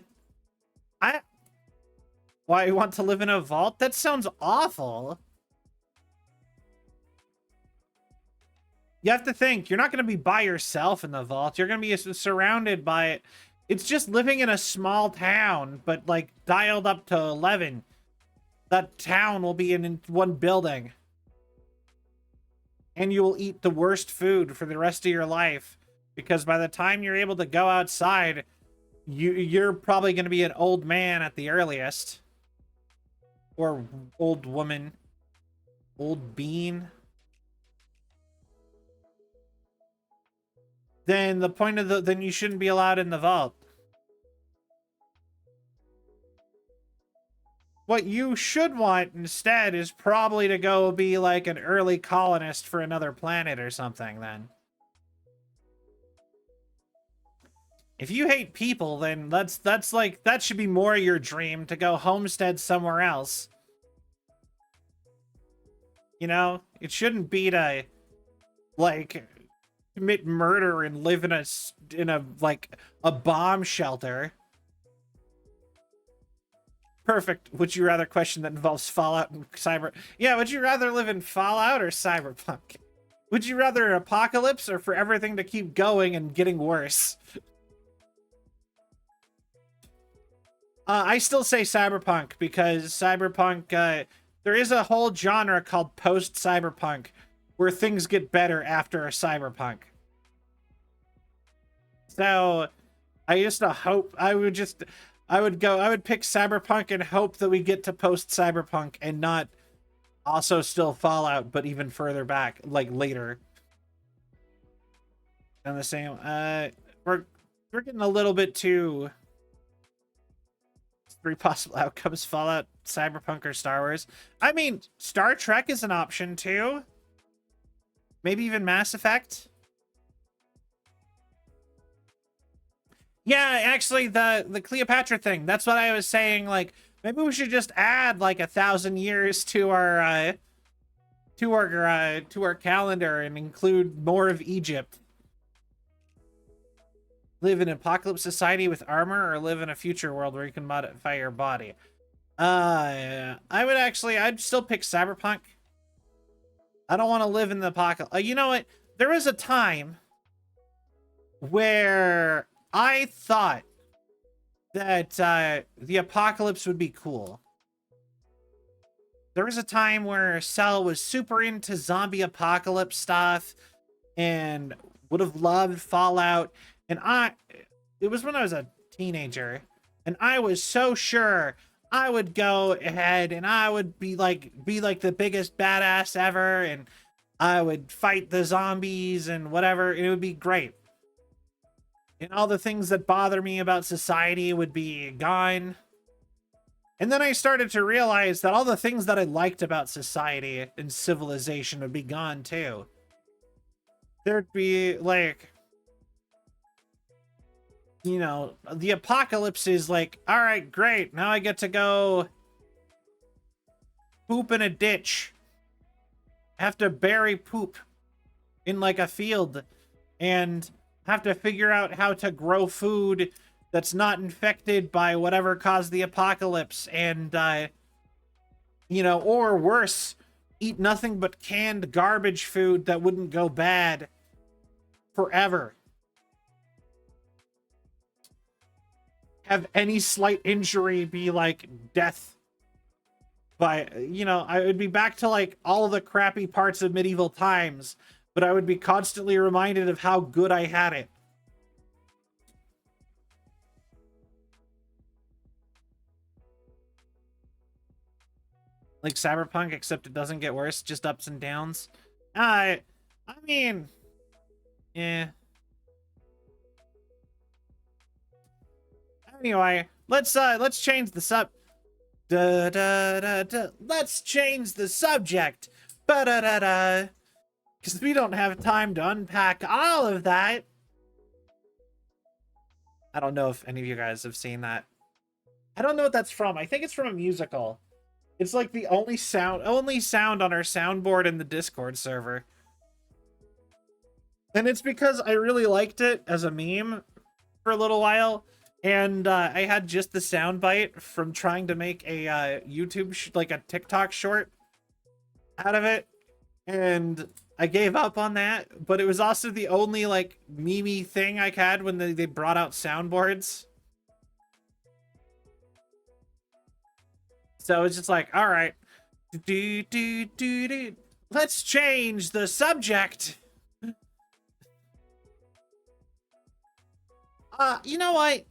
Why, you want to live in a vault? That sounds awful. You have to think, you're not going to be by yourself in the vault. You're going to be surrounded by it. It's just living in a small town, but like dialed up to 11. That town will be in one building. And you will eat the worst food for the rest of your life. Because by the time you're able to go outside, you're probably going to be an old man at the earliest. Or old woman. Old bean. Then the point of then you shouldn't be allowed in the vault. What you should want instead is probably to go be like an early colonist for another planet or something then. If you hate people, then that's like, that should be more your dream, to go homestead somewhere else. You know, it shouldn't be to like commit murder and live in a like a bomb shelter. Perfect. Would you rather question that involves Fallout and Cyber? Yeah, would you rather live in Fallout or Cyberpunk? Would you rather an apocalypse or for everything to keep going and getting worse? I still say Cyberpunk because Cyberpunk, there is a whole genre called post-Cyberpunk where things get better after a Cyberpunk. So I used to hope I would pick Cyberpunk and hope that we get to post-Cyberpunk and not also still Fallout, but even further back, like later. And the same, we're getting a little bit too... 3 possible outcomes: Fallout, Cyberpunk, or Star Wars. I mean, Star Trek is an option too. Maybe even Mass Effect. Yeah, actually, the Cleopatra thing. That's what I was saying. Like, maybe we should just add like 1,000 years to our calendar and include more of Egypt. Live in an apocalypse society with armor, or live in a future world where you can modify your body. I'd still pick Cyberpunk. I don't want to live in the apocalypse. You know what? There was a time where I thought that the apocalypse would be cool. There was a time where Cell was super into zombie apocalypse stuff and would have loved Fallout. And it was when I was a teenager, and I was so sure I would go ahead and I would be like the biggest badass ever, and I would fight the zombies and whatever, and it would be great. And all the things that bother me about society would be gone. And then I started to realize that all the things that I liked about society and civilization would be gone too. There'd be like, you know, the apocalypse is like, all right, great. Now I get to go poop in a ditch. Have to bury poop in like a field and have to figure out how to grow food that's not infected by whatever caused the apocalypse. And, you know, or worse, eat nothing but canned garbage food that wouldn't go bad forever. Have any slight injury be like death by, you know, I would be back to like all the crappy parts of medieval times, but I would be constantly reminded of how good I had it. Like Cyberpunk, except it doesn't get worse, just ups and downs. I mean, yeah. Anyway, let's change the let's change the subject. Because we don't have time to unpack all of that. I don't know if any of you guys have seen that. I don't know what that's from. I think it's from a musical. It's like the only sound on our soundboard in the Discord server. And it's because I really liked it as a meme for a little while. And I had just the soundbite from trying to make a like a TikTok short out of it. And I gave up on that. But it was also the only like meme thing I had when they brought out soundboards. So it's just like, all right, let's change the subject. You know what?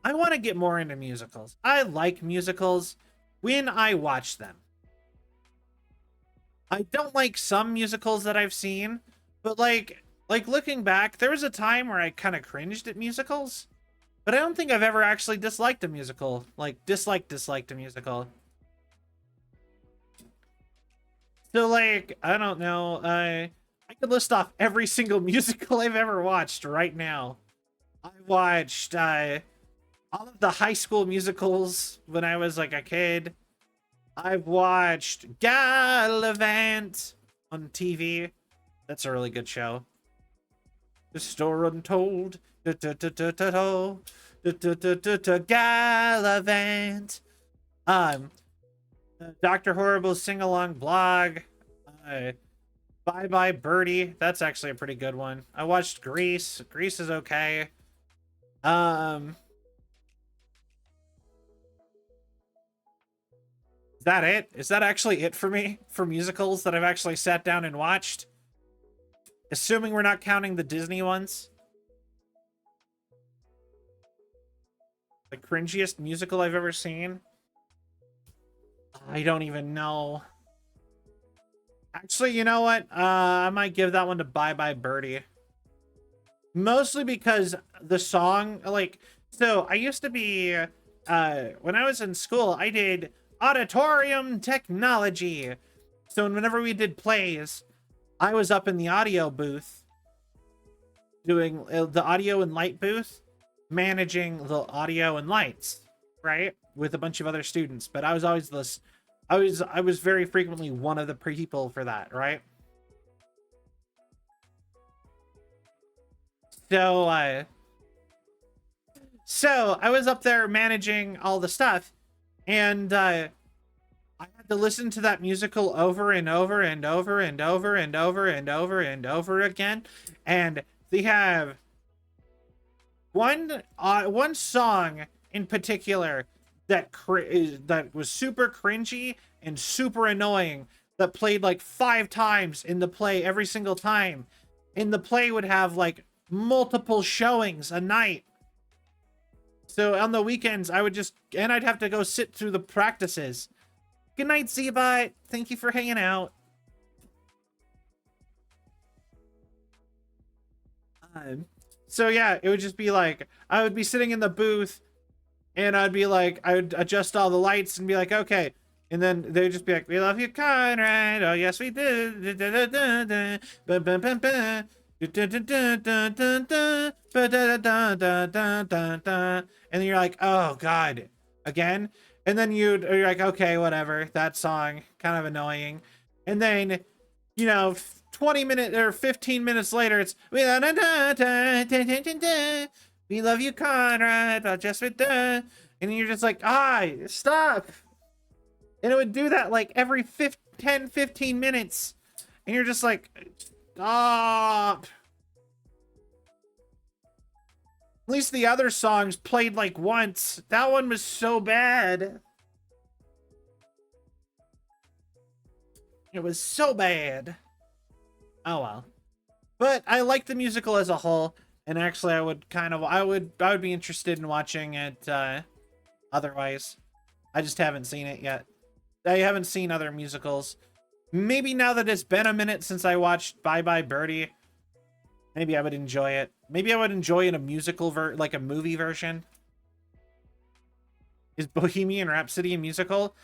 I want to get more into musicals. I like musicals when I watch them. I don't like some musicals that I've seen, but like looking back, there was a time where I kind of cringed at musicals. But I don't think I've ever actually disliked a musical. Like, disliked a musical. So, like, I don't know. I could list off every single musical I've ever watched right now. I watched all of the High School Musicals when I was, like, a kid. I've watched Gallivant on TV. That's a really good show. the store untold, Gallivant. Dr. Horrible's sing-along blog. Bye Bye Birdie. That's actually a pretty good one. I watched Grease. Grease is okay. Is that it? Is that actually it for me? For musicals that I've actually sat down and watched? Assuming we're not counting the Disney ones. The cringiest musical I've ever seen? I don't even know. Actually, you know what? I might give that one to Bye Bye Birdie. Mostly because the song, like, so I used to be, when I was in school, I did auditorium technology. So whenever we did plays, I was up in the audio booth doing the audio and light booth, managing the audio and lights, right? With a bunch of other students. But I was always this, I was very frequently one of the people for that, right? So, so I was up there managing all the stuff, and I had to listen to that musical over and over and over and over and over and over and over again. And they have one song in particular that that was super cringy and super annoying, that played like 5 times in the play every single time. And the play would have like multiple showings a night. So on the weekends, I would just, and I'd have to go sit through the practices. Good night, Zebot. Thank you for hanging out. So yeah, it would just be like, I would be sitting in the booth, and I'd be like, I would adjust all the lights and be like, okay. And then they'd just be like, we love you, Conrad. Oh, yes, we do. And then you're like, oh god, again. And then you're like, okay, whatever, that song kind of annoying. And then, you know, 20 minutes or 15 minutes later, it's we love you, Conrad. Oh, just with the, and you're just like, stop. And it would do that like every 10 15 minutes, and you're just like, stop. At least the other songs played like once. That one was so bad. It was so bad. Oh well. But I like the musical as a whole, and actually I would be interested in watching it otherwise. I just haven't seen it yet. I haven't seen other musicals. Maybe now that it's been a minute since I watched Bye Bye Birdie, maybe I would enjoy it. Maybe I would enjoy it in a musical like a movie version. Is Bohemian Rhapsody a musical?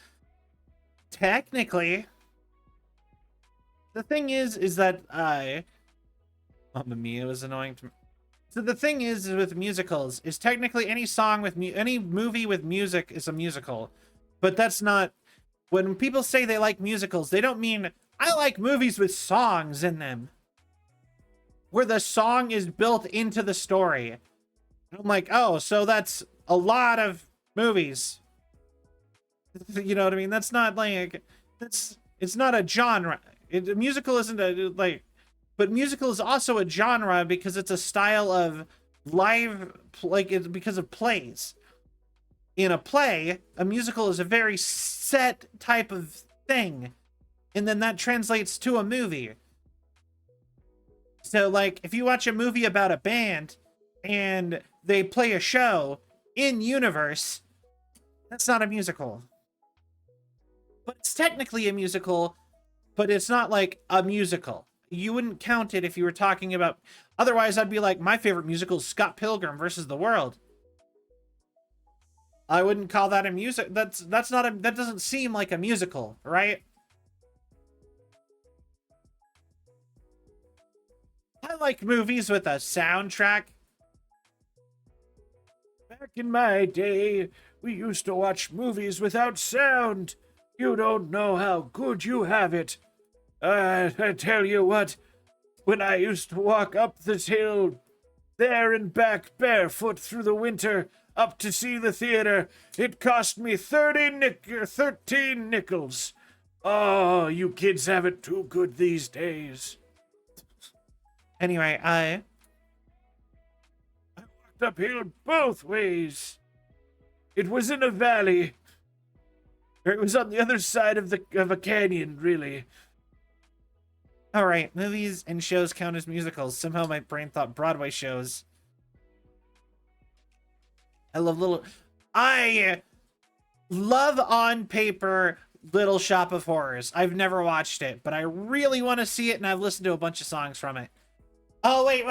Technically. The thing is that Mamma Mia was annoying to me. So the thing is with musicals is technically any song with any movie with music is a musical. But that's not, when people say they like musicals, they don't mean I like movies with songs in them, where the song is built into the story. And I'm like, oh, so that's a lot of movies. You know what I mean? That's not like, it's not a genre. A musical isn't a, like, but musical is also a genre because it's a style of live, like, it's because of plays. In a play, a musical is a very set type of thing, and then that translates to a movie. So, like, if you watch a movie about a band and they play a show in universe, that's not a musical. But it's technically a musical, but it's not like a musical. You wouldn't count it if you were talking about, otherwise I'd be like, my favorite musical is Scott Pilgrim versus the World. I wouldn't call that a music. That doesn't seem like a musical, right? I like movies with a soundtrack. Back in my day, we used to watch movies without sound. You don't know how good you have it. I tell you what, when I used to walk up this hill, there and back barefoot through the winter, up to see the theater. It cost me 13 nickels. Oh, you kids have it too good these days. Anyway, I walked uphill both ways. It was in a valley. It was on the other side of a canyon, really. All right, movies and shows count as musicals. Somehow my brain thought Broadway shows. I love on paper Little Shop of Horrors. I've never watched it, but I really want to see it, and I've listened to a bunch of songs from it. Oh, wait.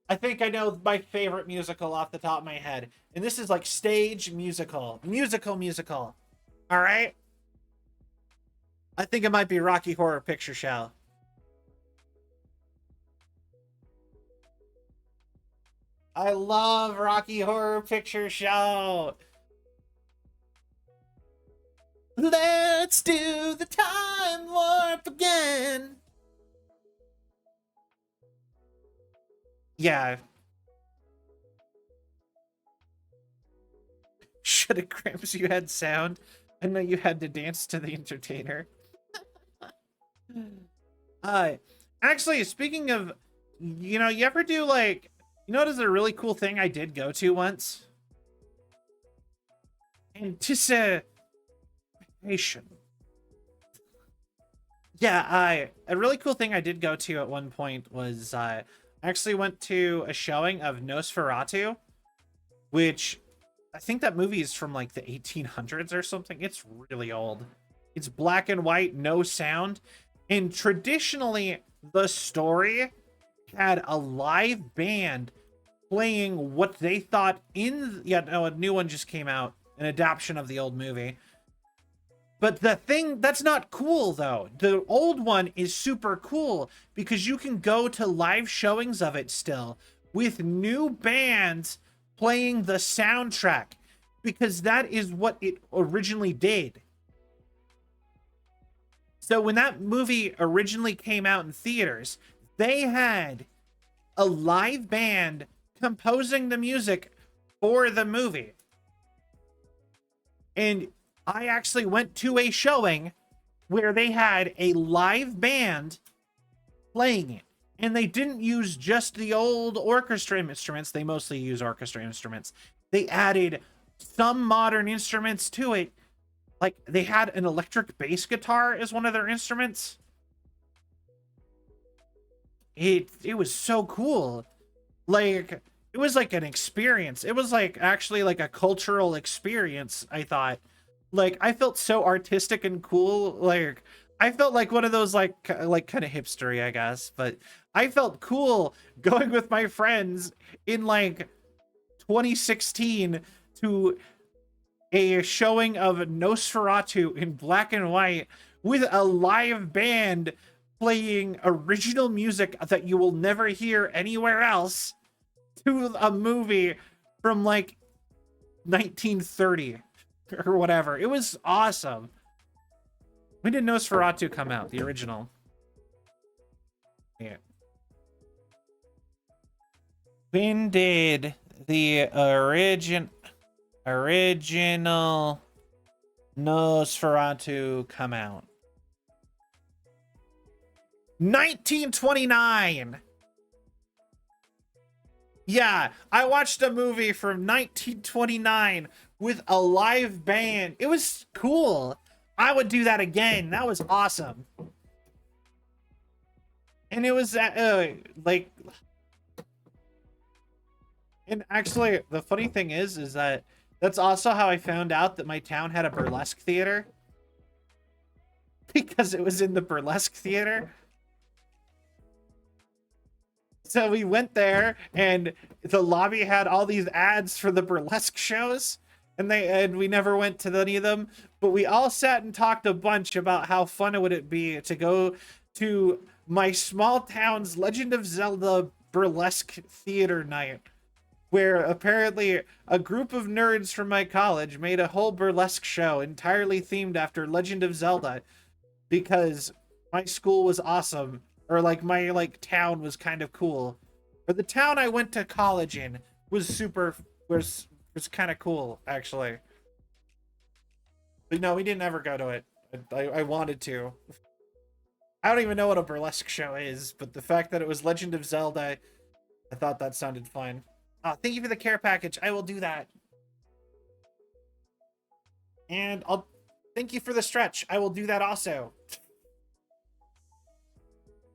I think I know my favorite musical off the top of my head. And this is like stage musical. Musical. All right? I think it might be Rocky Horror Picture Show. I love Rocky Horror Picture Show. Let's do the time warp again. Yeah. Should have Gramps, you had sound. I know you had to dance to the entertainer. Actually, speaking of, you ever do like, what is a really cool thing I did go to once? Anticipation. Yeah, a really cool thing I did go to at one point was I actually went to a showing of Nosferatu, which I think that movie is from like the 1800s or something. It's really old. It's black and white, no sound. And traditionally, the story had a live band playing what they thought a new one just came out, an adaptation of the old movie. But the thing that's not cool though. The old one is super cool because you can go to live showings of it still with new bands playing the soundtrack, because that is what it originally did. So when that movie originally came out in theaters, they had a live band composing the music for the movie. And I actually went to a showing where they had a live band playing it. And they didn't use just the old orchestra instruments. They mostly use orchestra instruments. They added some modern instruments to it. Like, they had an electric bass guitar as one of their instruments. It was so cool. Like, it was like an experience. It was like actually like a cultural experience, I thought. Like, I felt so artistic and cool. Like, I felt like one of those like kind of hipstery, I guess, but I felt cool going with my friends in like 2016 to a showing of Nosferatu in black and white with a live band playing original music that you will never hear anywhere else to a movie from like 1930 or whatever. It was awesome. When did Nosferatu come out? The original. Yeah. When did the original Nosferatu come out? 1929. Yeah, I watched a movie from 1929 with a live band. It was cool. I would do that again. That was awesome. And it was like, and actually the funny thing is that that's also how I found out that my town had a burlesque theater, because it was in the burlesque theater. So we went there and the lobby had all these ads for the burlesque shows, and we never went to any of them, but we all sat and talked a bunch about how fun it would be to go to my small town's Legend of Zelda burlesque theater night, where apparently a group of nerds from my college made a whole burlesque show entirely themed after Legend of Zelda, because my school was awesome, or like my like town was kind of cool, or the town I went to college in was super was kind of cool actually. But no, we didn't ever go to it. I wanted to. I don't even know what a burlesque show is, but the fact that it was Legend of Zelda, I thought that sounded fun. Oh, thank you for the care package. I will do that. And I'll thank you for the stretch. I will do that also.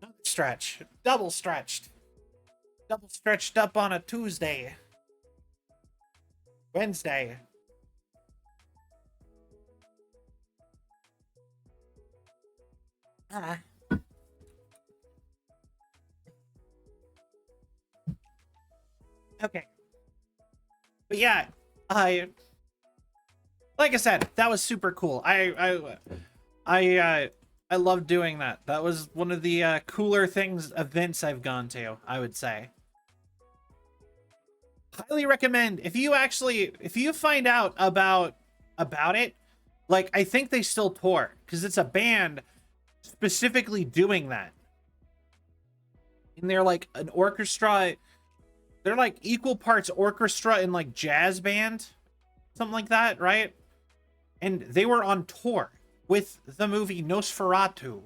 Another stretch. Double stretched. Double stretched up on a Tuesday. Wednesday. Ah. Okay. But yeah, like I said, that was super cool. I love doing that. That was one of the cooler events I've gone to, I would say. Highly recommend if you find out about it, like I think they still tour because it's a band specifically doing that. And they're like an orchestra. They're like equal parts orchestra and like jazz band, something like that, right? And they were on tour with the movie Nosferatu,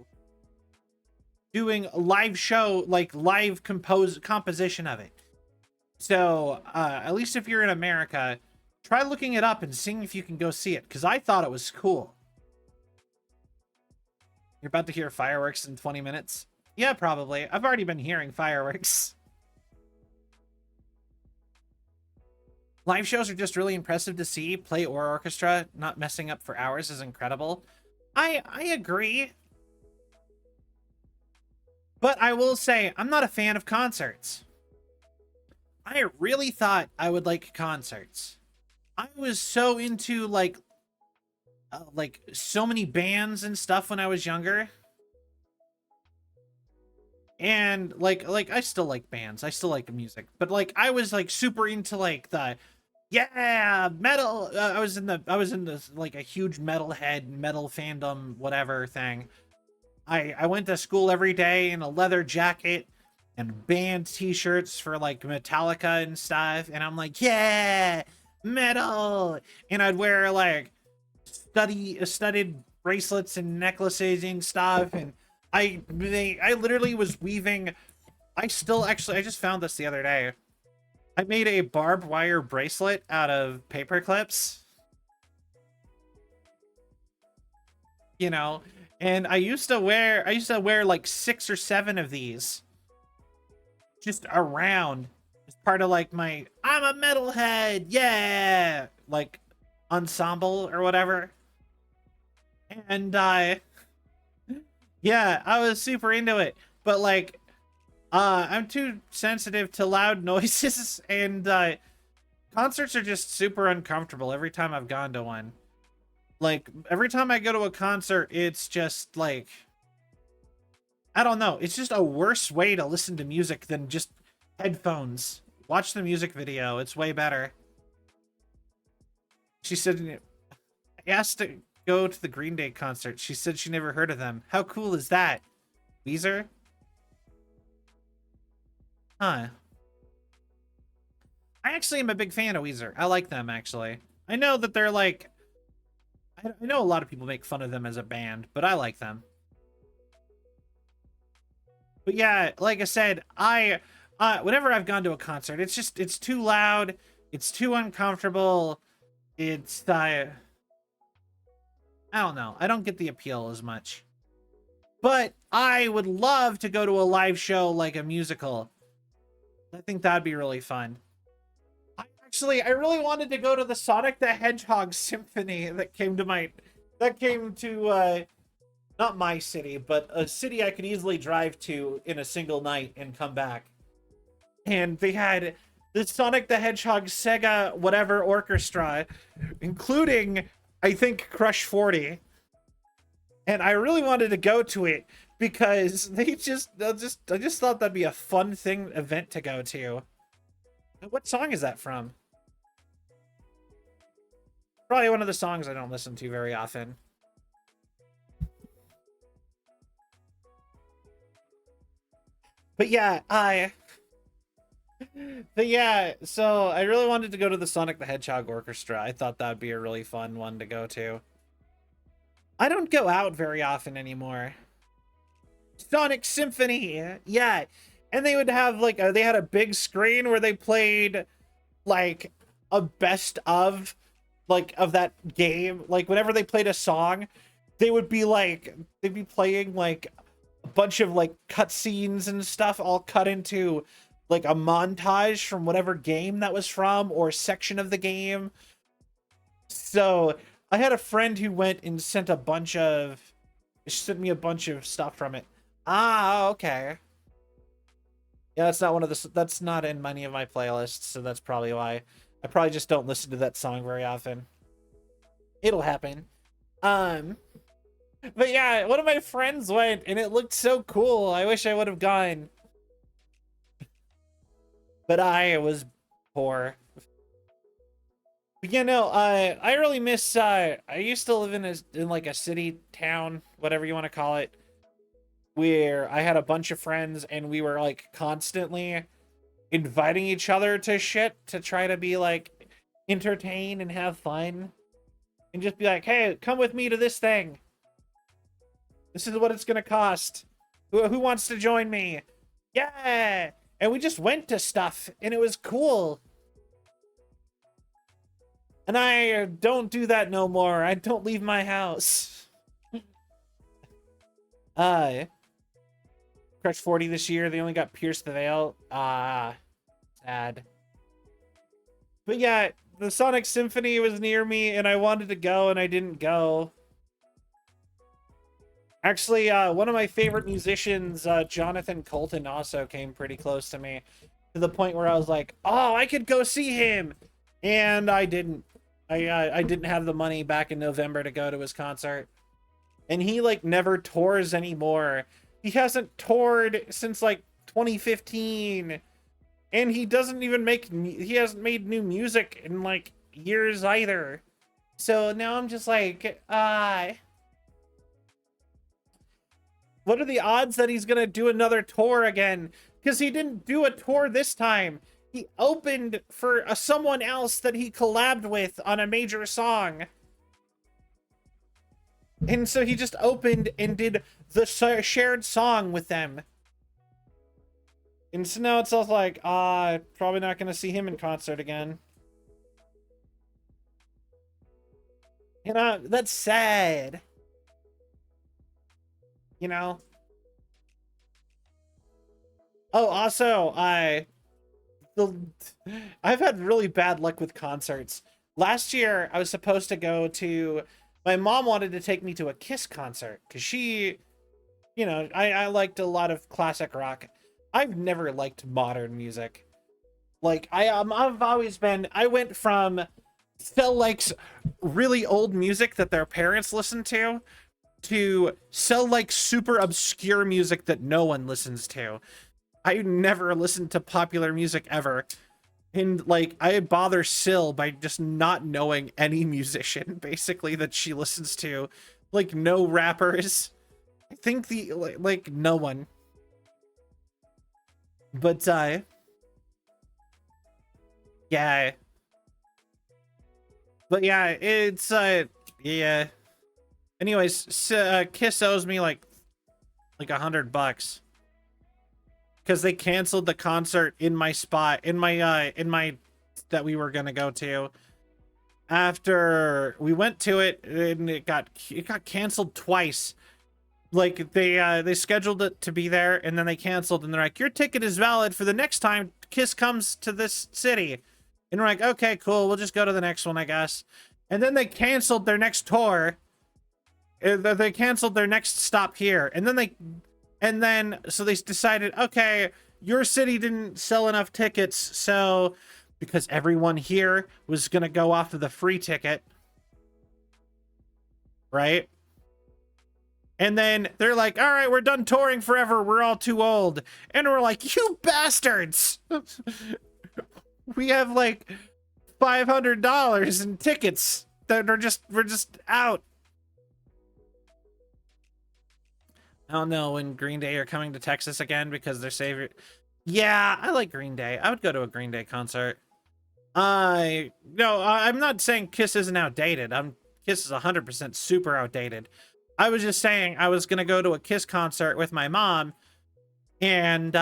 doing a live show, like live composition of it. So at least if you're in America, try looking it up and seeing if you can go see it, because I thought it was cool. You're about to hear fireworks in 20 minutes? Yeah, probably. I've already been hearing fireworks. Live shows are just really impressive to see. Play or orchestra, not messing up for hours is incredible. I agree. But I will say, I'm not a fan of concerts. I really thought I would like concerts. I was so into like so many bands and stuff when I was younger. And like I still like bands. I still like music. But like I was like super into like the metal. I was in the like a huge metal fandom whatever thing. I went to school every day in a leather jacket and band t-shirts for like Metallica and stuff, and I'm like, yeah, metal. And I'd wear like studded bracelets and necklaces and stuff, and I literally was weaving. I just found this the other day. I made a barbed wire bracelet out of paper clips. You know, and I used to wear like 6 or 7 of these just around as part of like my I'm a metalhead, yeah, like ensemble or whatever. And yeah, I was super into it. But like I'm too sensitive to loud noises, and concerts are just super uncomfortable every time I've gone to one. Like every time I go to a concert, it's just like, I don't know, it's just a worse way to listen to music than just headphones. Watch the music video, it's way better. She said, I asked to go to the Green Day concert. She said she never heard of them. How cool is that? Weezer? Huh. I actually am a big fan of Weezer. I like them, actually. I know that they're like, I know a lot of people make fun of them as a band, but I like them. But yeah, like I said, whenever I've gone to a concert, it's too loud, it's too uncomfortable, it's I don't know, I don't get the appeal as much. But I would love to go to a live show like a musical. I think that'd be really fun. I really wanted to go to the Sonic the Hedgehog Symphony that came to not my city, but a city I could easily drive to in a single night and come back. And they had the Sonic the Hedgehog Sega whatever orchestra, including I think Crush 40. And I really wanted to go to it because I just thought that'd be a fun event to go to. What song is that from? Probably one of the songs I don't listen to very often. But yeah, so I really wanted to go to the Sonic the Hedgehog Orchestra. I thought that'd be a really fun one to go to. I don't go out very often anymore. Sonic Symphony, yeah. And they would have like they had a big screen where they played like a best of like of that game. Like whenever they played a song, they would be like they'd be playing like a bunch of like cutscenes and stuff all cut into like a montage from whatever game that was from or section of the game. So I had a friend who went and sent me a bunch of stuff from it. Ah, okay. Yeah, that's not in many of my playlists, so that's probably why. I probably just don't listen to that song very often. It'll happen. But yeah, one of my friends went and it looked so cool. I wish I would have gone. But I was poor. But, you know, I really miss I used to live in like a city town, whatever you want to call it, where I had a bunch of friends and we were like constantly inviting each other to shit to try to be like entertain and have fun and just be like, hey, come with me to this thing. This is what it's gonna cost. Who wants to join me? Yeah. And we just went to stuff and it was cool. And I don't do that no more. I don't leave my house. Crush 40 this year. They only got Pierce the Veil. Sad. But yeah, the Sonic Symphony was near me and I wanted to go and I didn't go. Actually, one of my favorite musicians, Jonathan Colton, also came pretty close to me to the point where I was like, oh, I could go see him. And I didn't. I didn't have the money back in November to go to his concert. And he like never tours anymore. He hasn't toured since like 2015. And he doesn't even he hasn't made new music in like years either. So now I'm just like, what are the odds that he's gonna do another tour again? Because he didn't do a tour this time. He opened for someone else that he collabed with on a major song. And so he just opened and did the shared song with them. And so now it's all like, probably not going to see him in concert again. You know, that's sad. You know? Oh, also, I've had really bad luck with concerts. Last year, I was supposed to go to... My mom wanted to take me to a Kiss concert because she, you know, I liked a lot of classic rock. I've never liked modern music. Like I've always been. I went from Cell likes really old music that their parents listen to Cell like super obscure music that no one listens to. I never listened to popular music ever. And, like, I bother Syl by just not knowing any musician, basically, that she listens to. Like, no rappers. I think like no one. But, yeah. But, yeah, it's, yeah. Anyways, Kiss owes me, like $100. Because they canceled the concert in my spot, in my that we were gonna go to. After we went to it, and it got canceled twice. Like they scheduled it to be there, and then they canceled, and they're like, your ticket is valid for the next time Kiss comes to this city. And we're like, okay, cool, we'll just go to the next one, I guess. And then they canceled their next tour. They canceled their next stop here, and then, so they decided, okay, your city didn't sell enough tickets, so, because everyone here was gonna go off of the free ticket, right? And then they're like, all right, we're done touring forever, we're all too old. And we're like, you bastards! We have like $500 in tickets that we're just out. I don't know when Green Day are coming to Texas again because they're savior. Yeah, I like Green Day. I would go to a Green Day concert. I'm not saying Kiss isn't outdated. Kiss is 100% super outdated. I was just saying I was gonna go to a Kiss concert with my mom, and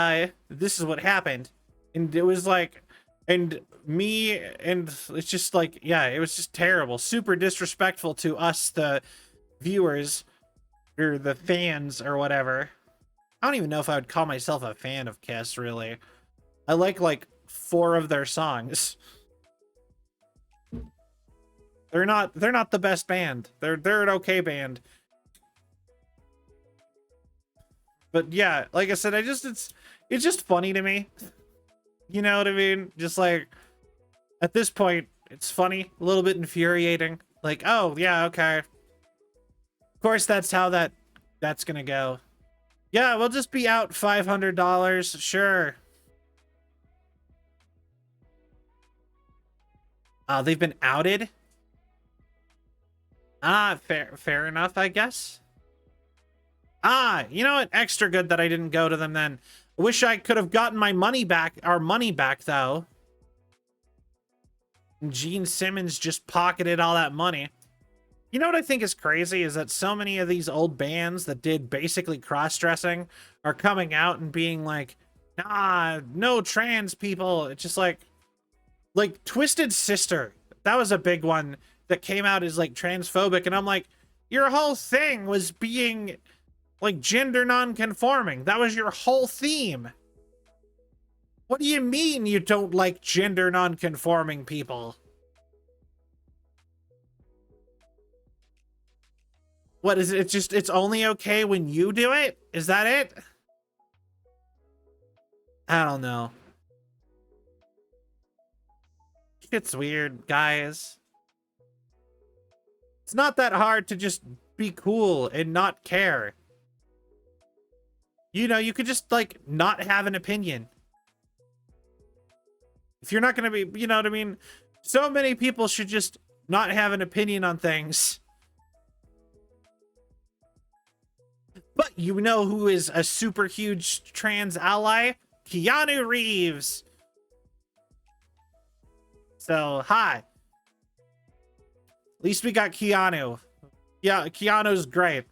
this is what happened. And it was like, and me, and it's just like, yeah, it was just terrible, super disrespectful to us, the viewers or the fans or whatever. I don't even know if I would call myself a fan of Kiss, really. I like 4 of their songs. They're not the best band. They're an okay band. But yeah, like I said, it's just funny to me. You know what I mean? Just like at this point, it's funny, a little bit infuriating. Like, oh yeah, okay. Of course that's how that's gonna go. Yeah, we'll just be out $500, sure. They've been outed. Fair enough, I guess. You know what? Extra good that I didn't go to them then. I wish I could have gotten my money back, our money back, though. Gene Simmons just pocketed all that money. You know what I think is crazy is that so many of these old bands that did basically cross-dressing are coming out and being like, nah, no trans people. It's just like Twisted Sister. That was a big one that came out as like transphobic. And I'm like, your whole thing was being like gender non-conforming. That was your whole theme. What do you mean you don't like gender non-conforming people? What is it? It's only okay when you do it? Is that it? I don't know. It's weird, guys. It's not that hard to just be cool and not care. You know, you could just like not have an opinion. If you're not going to be, you know what I mean? So many people should just not have an opinion on things. But you know who is a super huge trans ally? Keanu Reeves. So, hi. At least we got Keanu. Yeah, Keanu's great.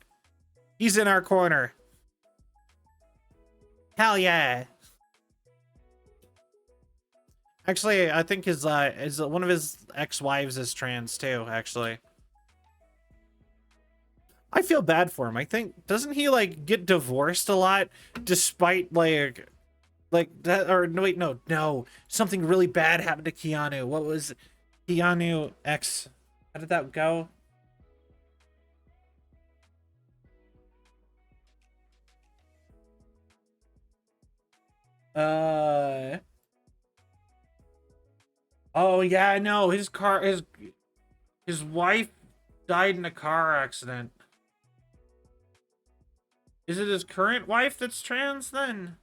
He's in our corner. Hell yeah. Actually, I think his one of his ex-wives is trans too, actually. I feel bad for him. I think, doesn't he like get divorced a lot despite like that? Or no, wait, no, something really bad happened to Keanu. What was Keanu X? How did that go? Oh yeah, I know. His wife died in a car accident. Is it his current wife that's trans then?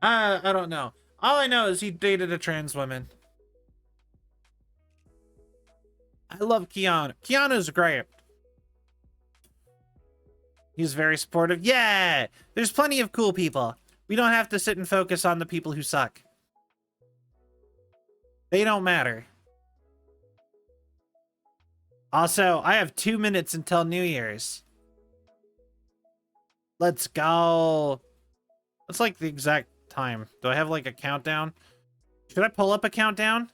I don't know. All I know is he dated a trans woman. I love Keanu. Keanu's great. He's very supportive. Yeah! There's plenty of cool people. We don't have to sit and focus on the people who suck. They don't matter. Also, I have 2 minutes until New Year's. Let's go. That's like the exact time. Do I have like a countdown? Should I pull up a countdown?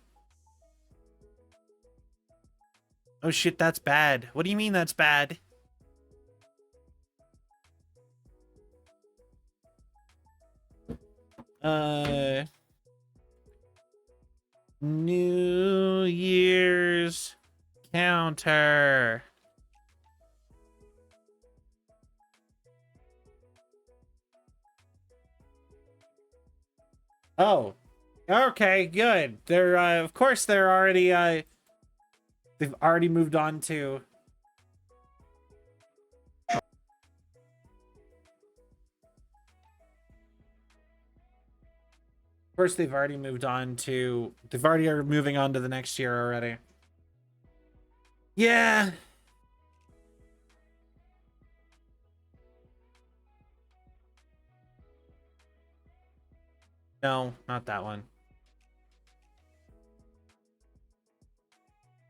Oh shit, that's bad. What do you mean that's bad? New Year's counter. Oh, okay, good. They're of course they're already they've already moved on to Of course, they've already moved on to. They've already are moving on to the next year already. Yeah. No, not that one.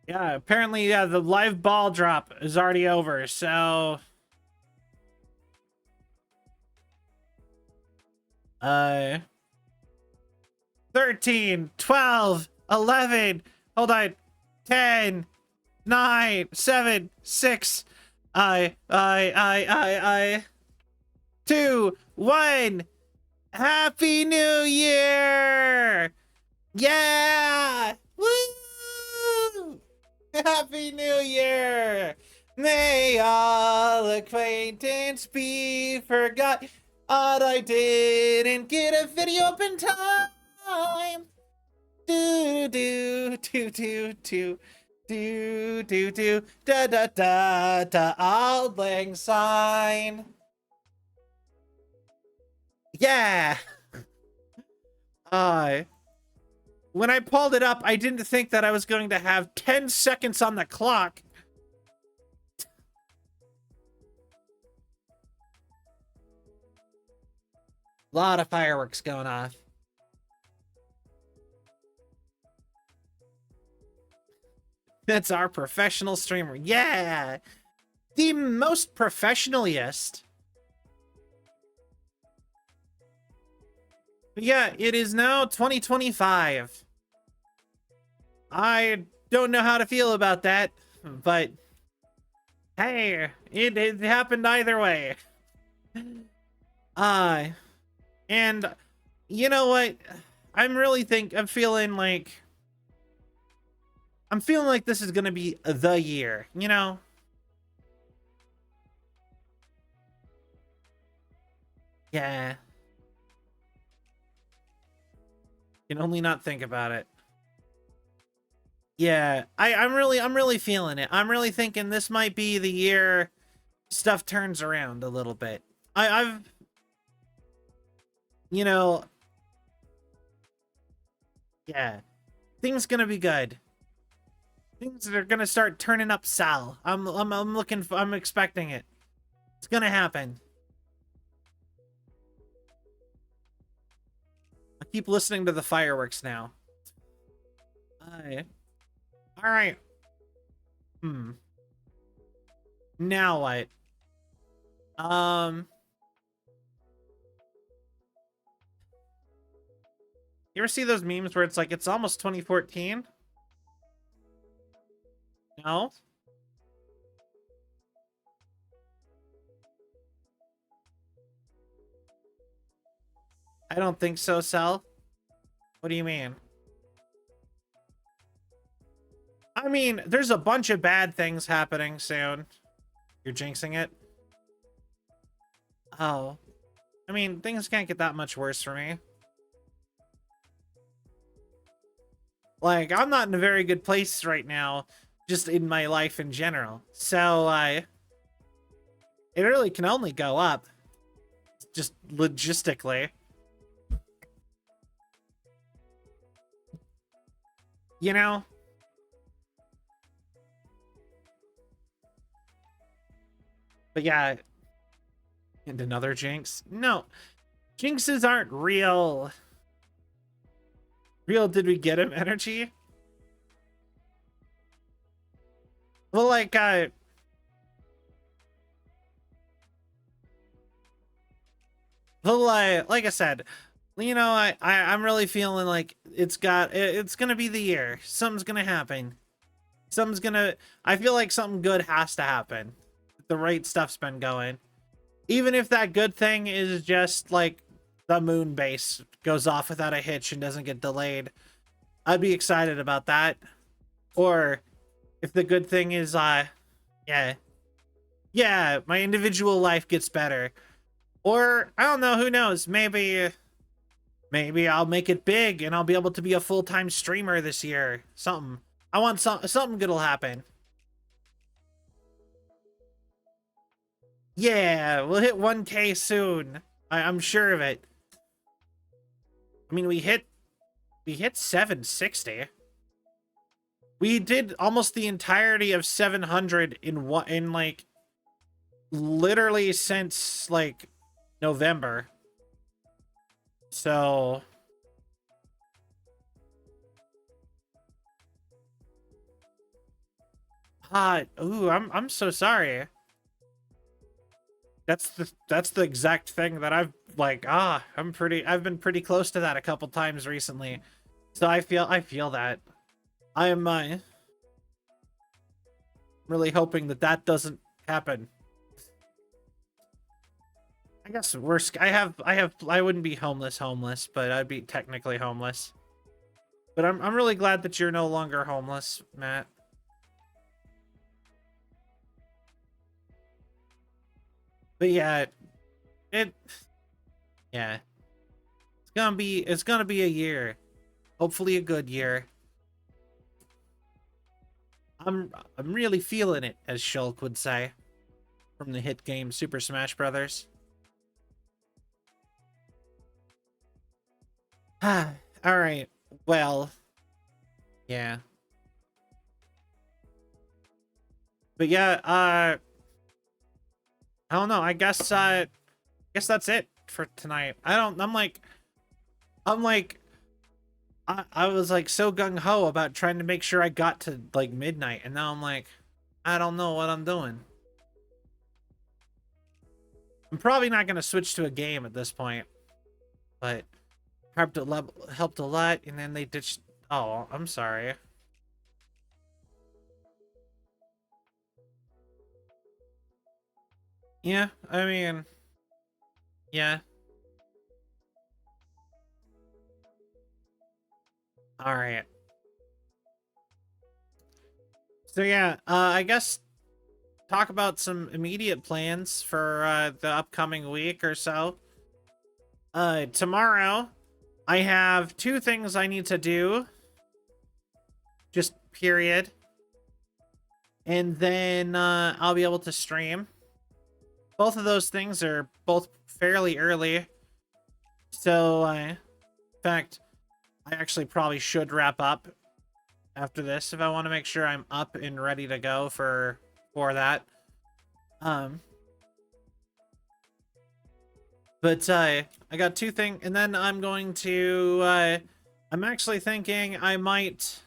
Yeah, apparently, yeah, the live ball drop is already over, so... 13, 12, 11, hold on, 10, 9, 7, 6, 2, 1. Happy New Year! Yeah! Woo! Happy New Year! May all acquaintance be forgot. I didn't get a video up in time. Do do do do do do do do da da da da. Auld Lang Syne. Yeah. When I pulled it up, I didn't think that I was going to have 10 seconds on the clock. A lot of fireworks going off. That's our professional streamer. Yeah. The most professionalist. But yeah, it is now 2025. I don't know how to feel about that, but hey, it happened either way. And you know what? I'm feeling like this is gonna be the year, you know? Yeah. Can only not think about it. Yeah, I'm really feeling it. I'm really thinking this might be the year stuff turns around a little bit. I've you know, yeah, things gonna be good. Things are gonna start turning up, Sal. I'm expecting it. It's gonna happen. I keep listening to the fireworks now. All right. Now what? You ever see those memes where it's like it's almost 2014? No? I don't think so, Sal. What do you mean? I mean, there's a bunch of bad things happening soon. You're jinxing it? Oh. I mean, things can't get that much worse for me. Like, I'm not in a very good place right now, just in my life in general. So, it really can only go up. Just logistically. You know? But yeah. And another jinx? No. Jinxes aren't real. Real, did we get him energy? Well, like, like I said, you know, I'm really feeling like it's gonna be the year. Something's gonna happen. I feel like something good has to happen. The right stuff's been going. Even if that good thing is just like the moon base goes off without a hitch and doesn't get delayed, I'd be excited about that. Or if the good thing is, yeah, my individual life gets better. Or, I don't know, who knows, maybe I'll make it big and I'll be able to be a full-time streamer this year. Something. I want something good'll happen. Yeah, we'll hit 1K soon. I'm sure of it. I mean, we hit We hit 760. We did almost the entirety of 700 in like literally since like November. So ooh, I'm so sorry. That's the exact thing that I've like I've been pretty close to that a couple times recently. So I feel that. I'm really hoping that that doesn't happen. I guess worst I wouldn't be homeless, but I'd be technically homeless. But I'm really glad that you're no longer homeless, Matt. But yeah, it yeah. It's gonna be a year. Hopefully a good year. I'm really feeling it, as Shulk would say, from the hit game Super Smash Brothers. All right. Well, yeah. But yeah, I don't know. I guess that's it for tonight. I'm like I was like so gung ho about trying to make sure I got to like midnight, and now I'm like, I don't know what I'm doing. I'm probably not gonna switch to a game at this point, but helped a lot, and then they ditched. Oh, I'm sorry. Yeah, I mean, yeah. All right. So yeah, I guess talk about some immediate plans for the upcoming week or so. Tomorrow, I have 2 things I need to do. Just period. And then I'll be able to stream. Both of those things are both fairly early. So, in fact, I actually probably should wrap up after this if I want to make sure I'm up and ready to go for that. But I got 2 things, and then I'm going to I'm actually thinking I might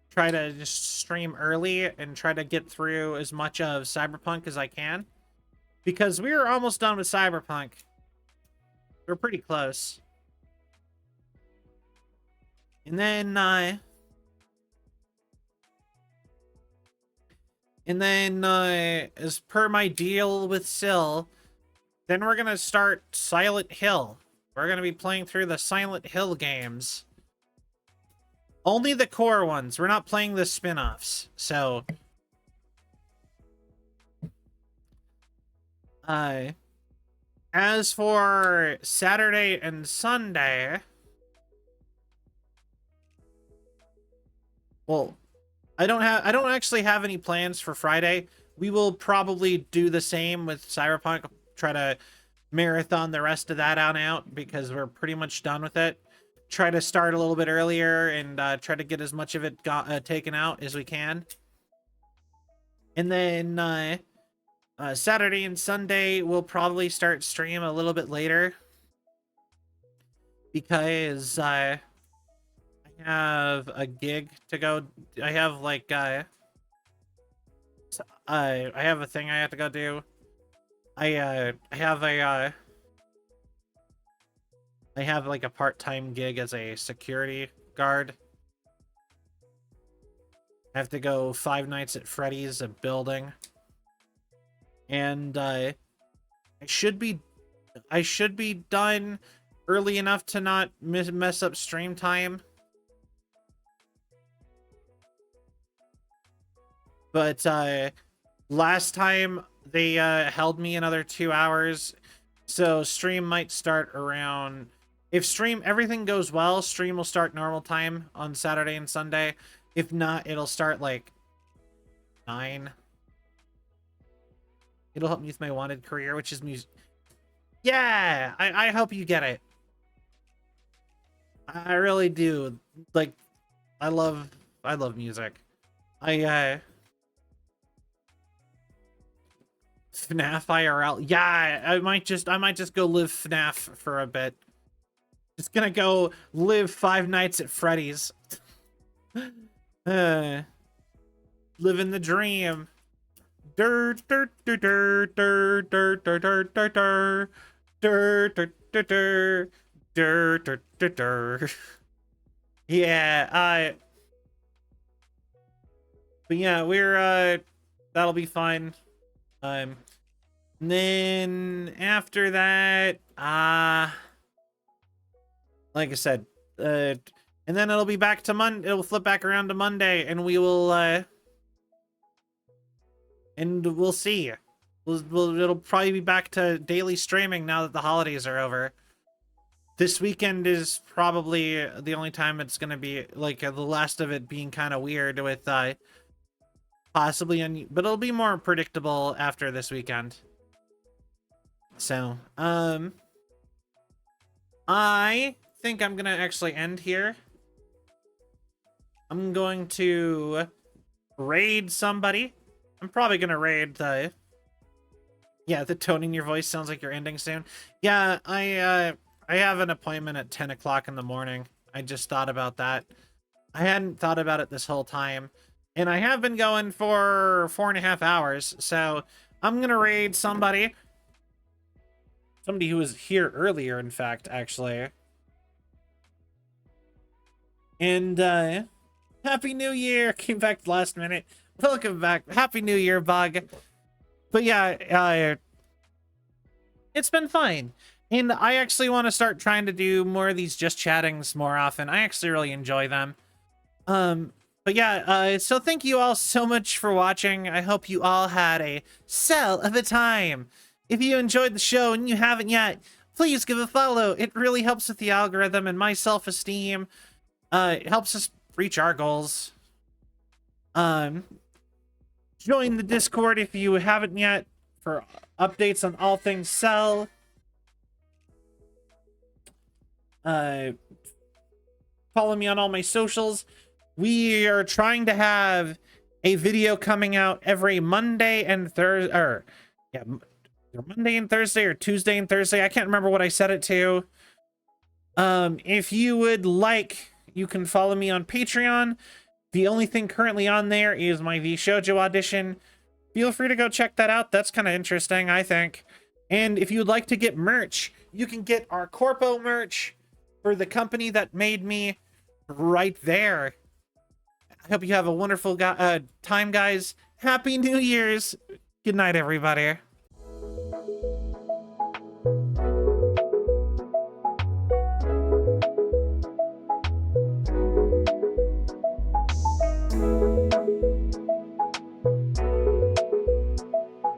try to just stream early and try to get through as much of Cyberpunk as I can, because we're almost done with Cyberpunk. We're pretty close. And then as per my deal with Syl, then we're gonna start Silent Hill. We're gonna be playing through the Silent Hill games. Only the core ones. We're not playing the spin-offs. So as for Saturday and Sunday, well, I don't actually have any plans for Friday. We will probably do the same with Cyberpunk, try to marathon the rest of that out because we're pretty much done with it. Try to start a little bit earlier and try to get as much of it taken out as we can. And then Saturday and Sunday we'll probably start stream a little bit later because I have a gig to go. I have like I have a thing I have to go do. I have like a part-time gig as a security guard. I have to go 5 nights at Freddy's, a building. And I should be done early enough to not mess up stream time. But last time they held me another 2 hours, so stream might start around, if everything goes well, stream will start normal time on Saturday and Sunday. If not, it'll start like 9. It'll help me with my wanted career, which is Yeah, I hope you get it. I really do. Like, I love music. FNAF IRL. Yeah, I might just go live FNAF for a bit. Just gonna go live Five Nights at Freddy's. Living the dream. Dur dur dur dur dur dur dur dur dur dur dur dur dur dur dur dur dur. Yeah, but yeah, we're that'll be fine. And then after that, like I said, and then it'll be back to Monday. It'll flip back around to Monday, and we will, and we'll see. It'll probably be back to daily streaming now that the holidays are over. This weekend is probably the only time it's gonna be like the last of it being kind of weird with possibly, but it'll be more predictable after this weekend. So, I think I'm gonna actually end here. I'm going to raid somebody. I'm probably gonna raid the... Yeah, the tone in your voice sounds like you're ending soon. Yeah, I have an appointment at 10 o'clock in the morning. I just thought about that. I hadn't thought about it this whole time. And I have been going for 4.5 hours, so I'm gonna raid somebody. Somebody who was here earlier, in fact, actually. And, Happy New Year! Came back last minute. Welcome back. Happy New Year, Bug. But yeah, it's been fine. And I actually want to start trying to do more of these just chattings more often. I actually really enjoy them. But yeah, so thank you all so much for watching. I hope you all had a cell of a time. If you enjoyed the show and you haven't yet, please give a follow. It really helps with the algorithm and my self-esteem. It helps us reach our goals. Join the Discord if you haven't yet for updates on all things Cell. Follow me on all my socials. We are trying to have a video coming out every Monday and Thursday, or yeah, Monday and Thursday or Tuesday and Thursday. I can't remember what I set it to. If you would like, you can follow me on Patreon. The only thing currently on there is my VShojo audition. Feel free to go check that out. That's kind of interesting, I think. And if you'd like to get merch, you can get our Corpo merch for the company that made me right there. I hope you have a wonderful time, guys. Happy New Year's. Good night, everybody.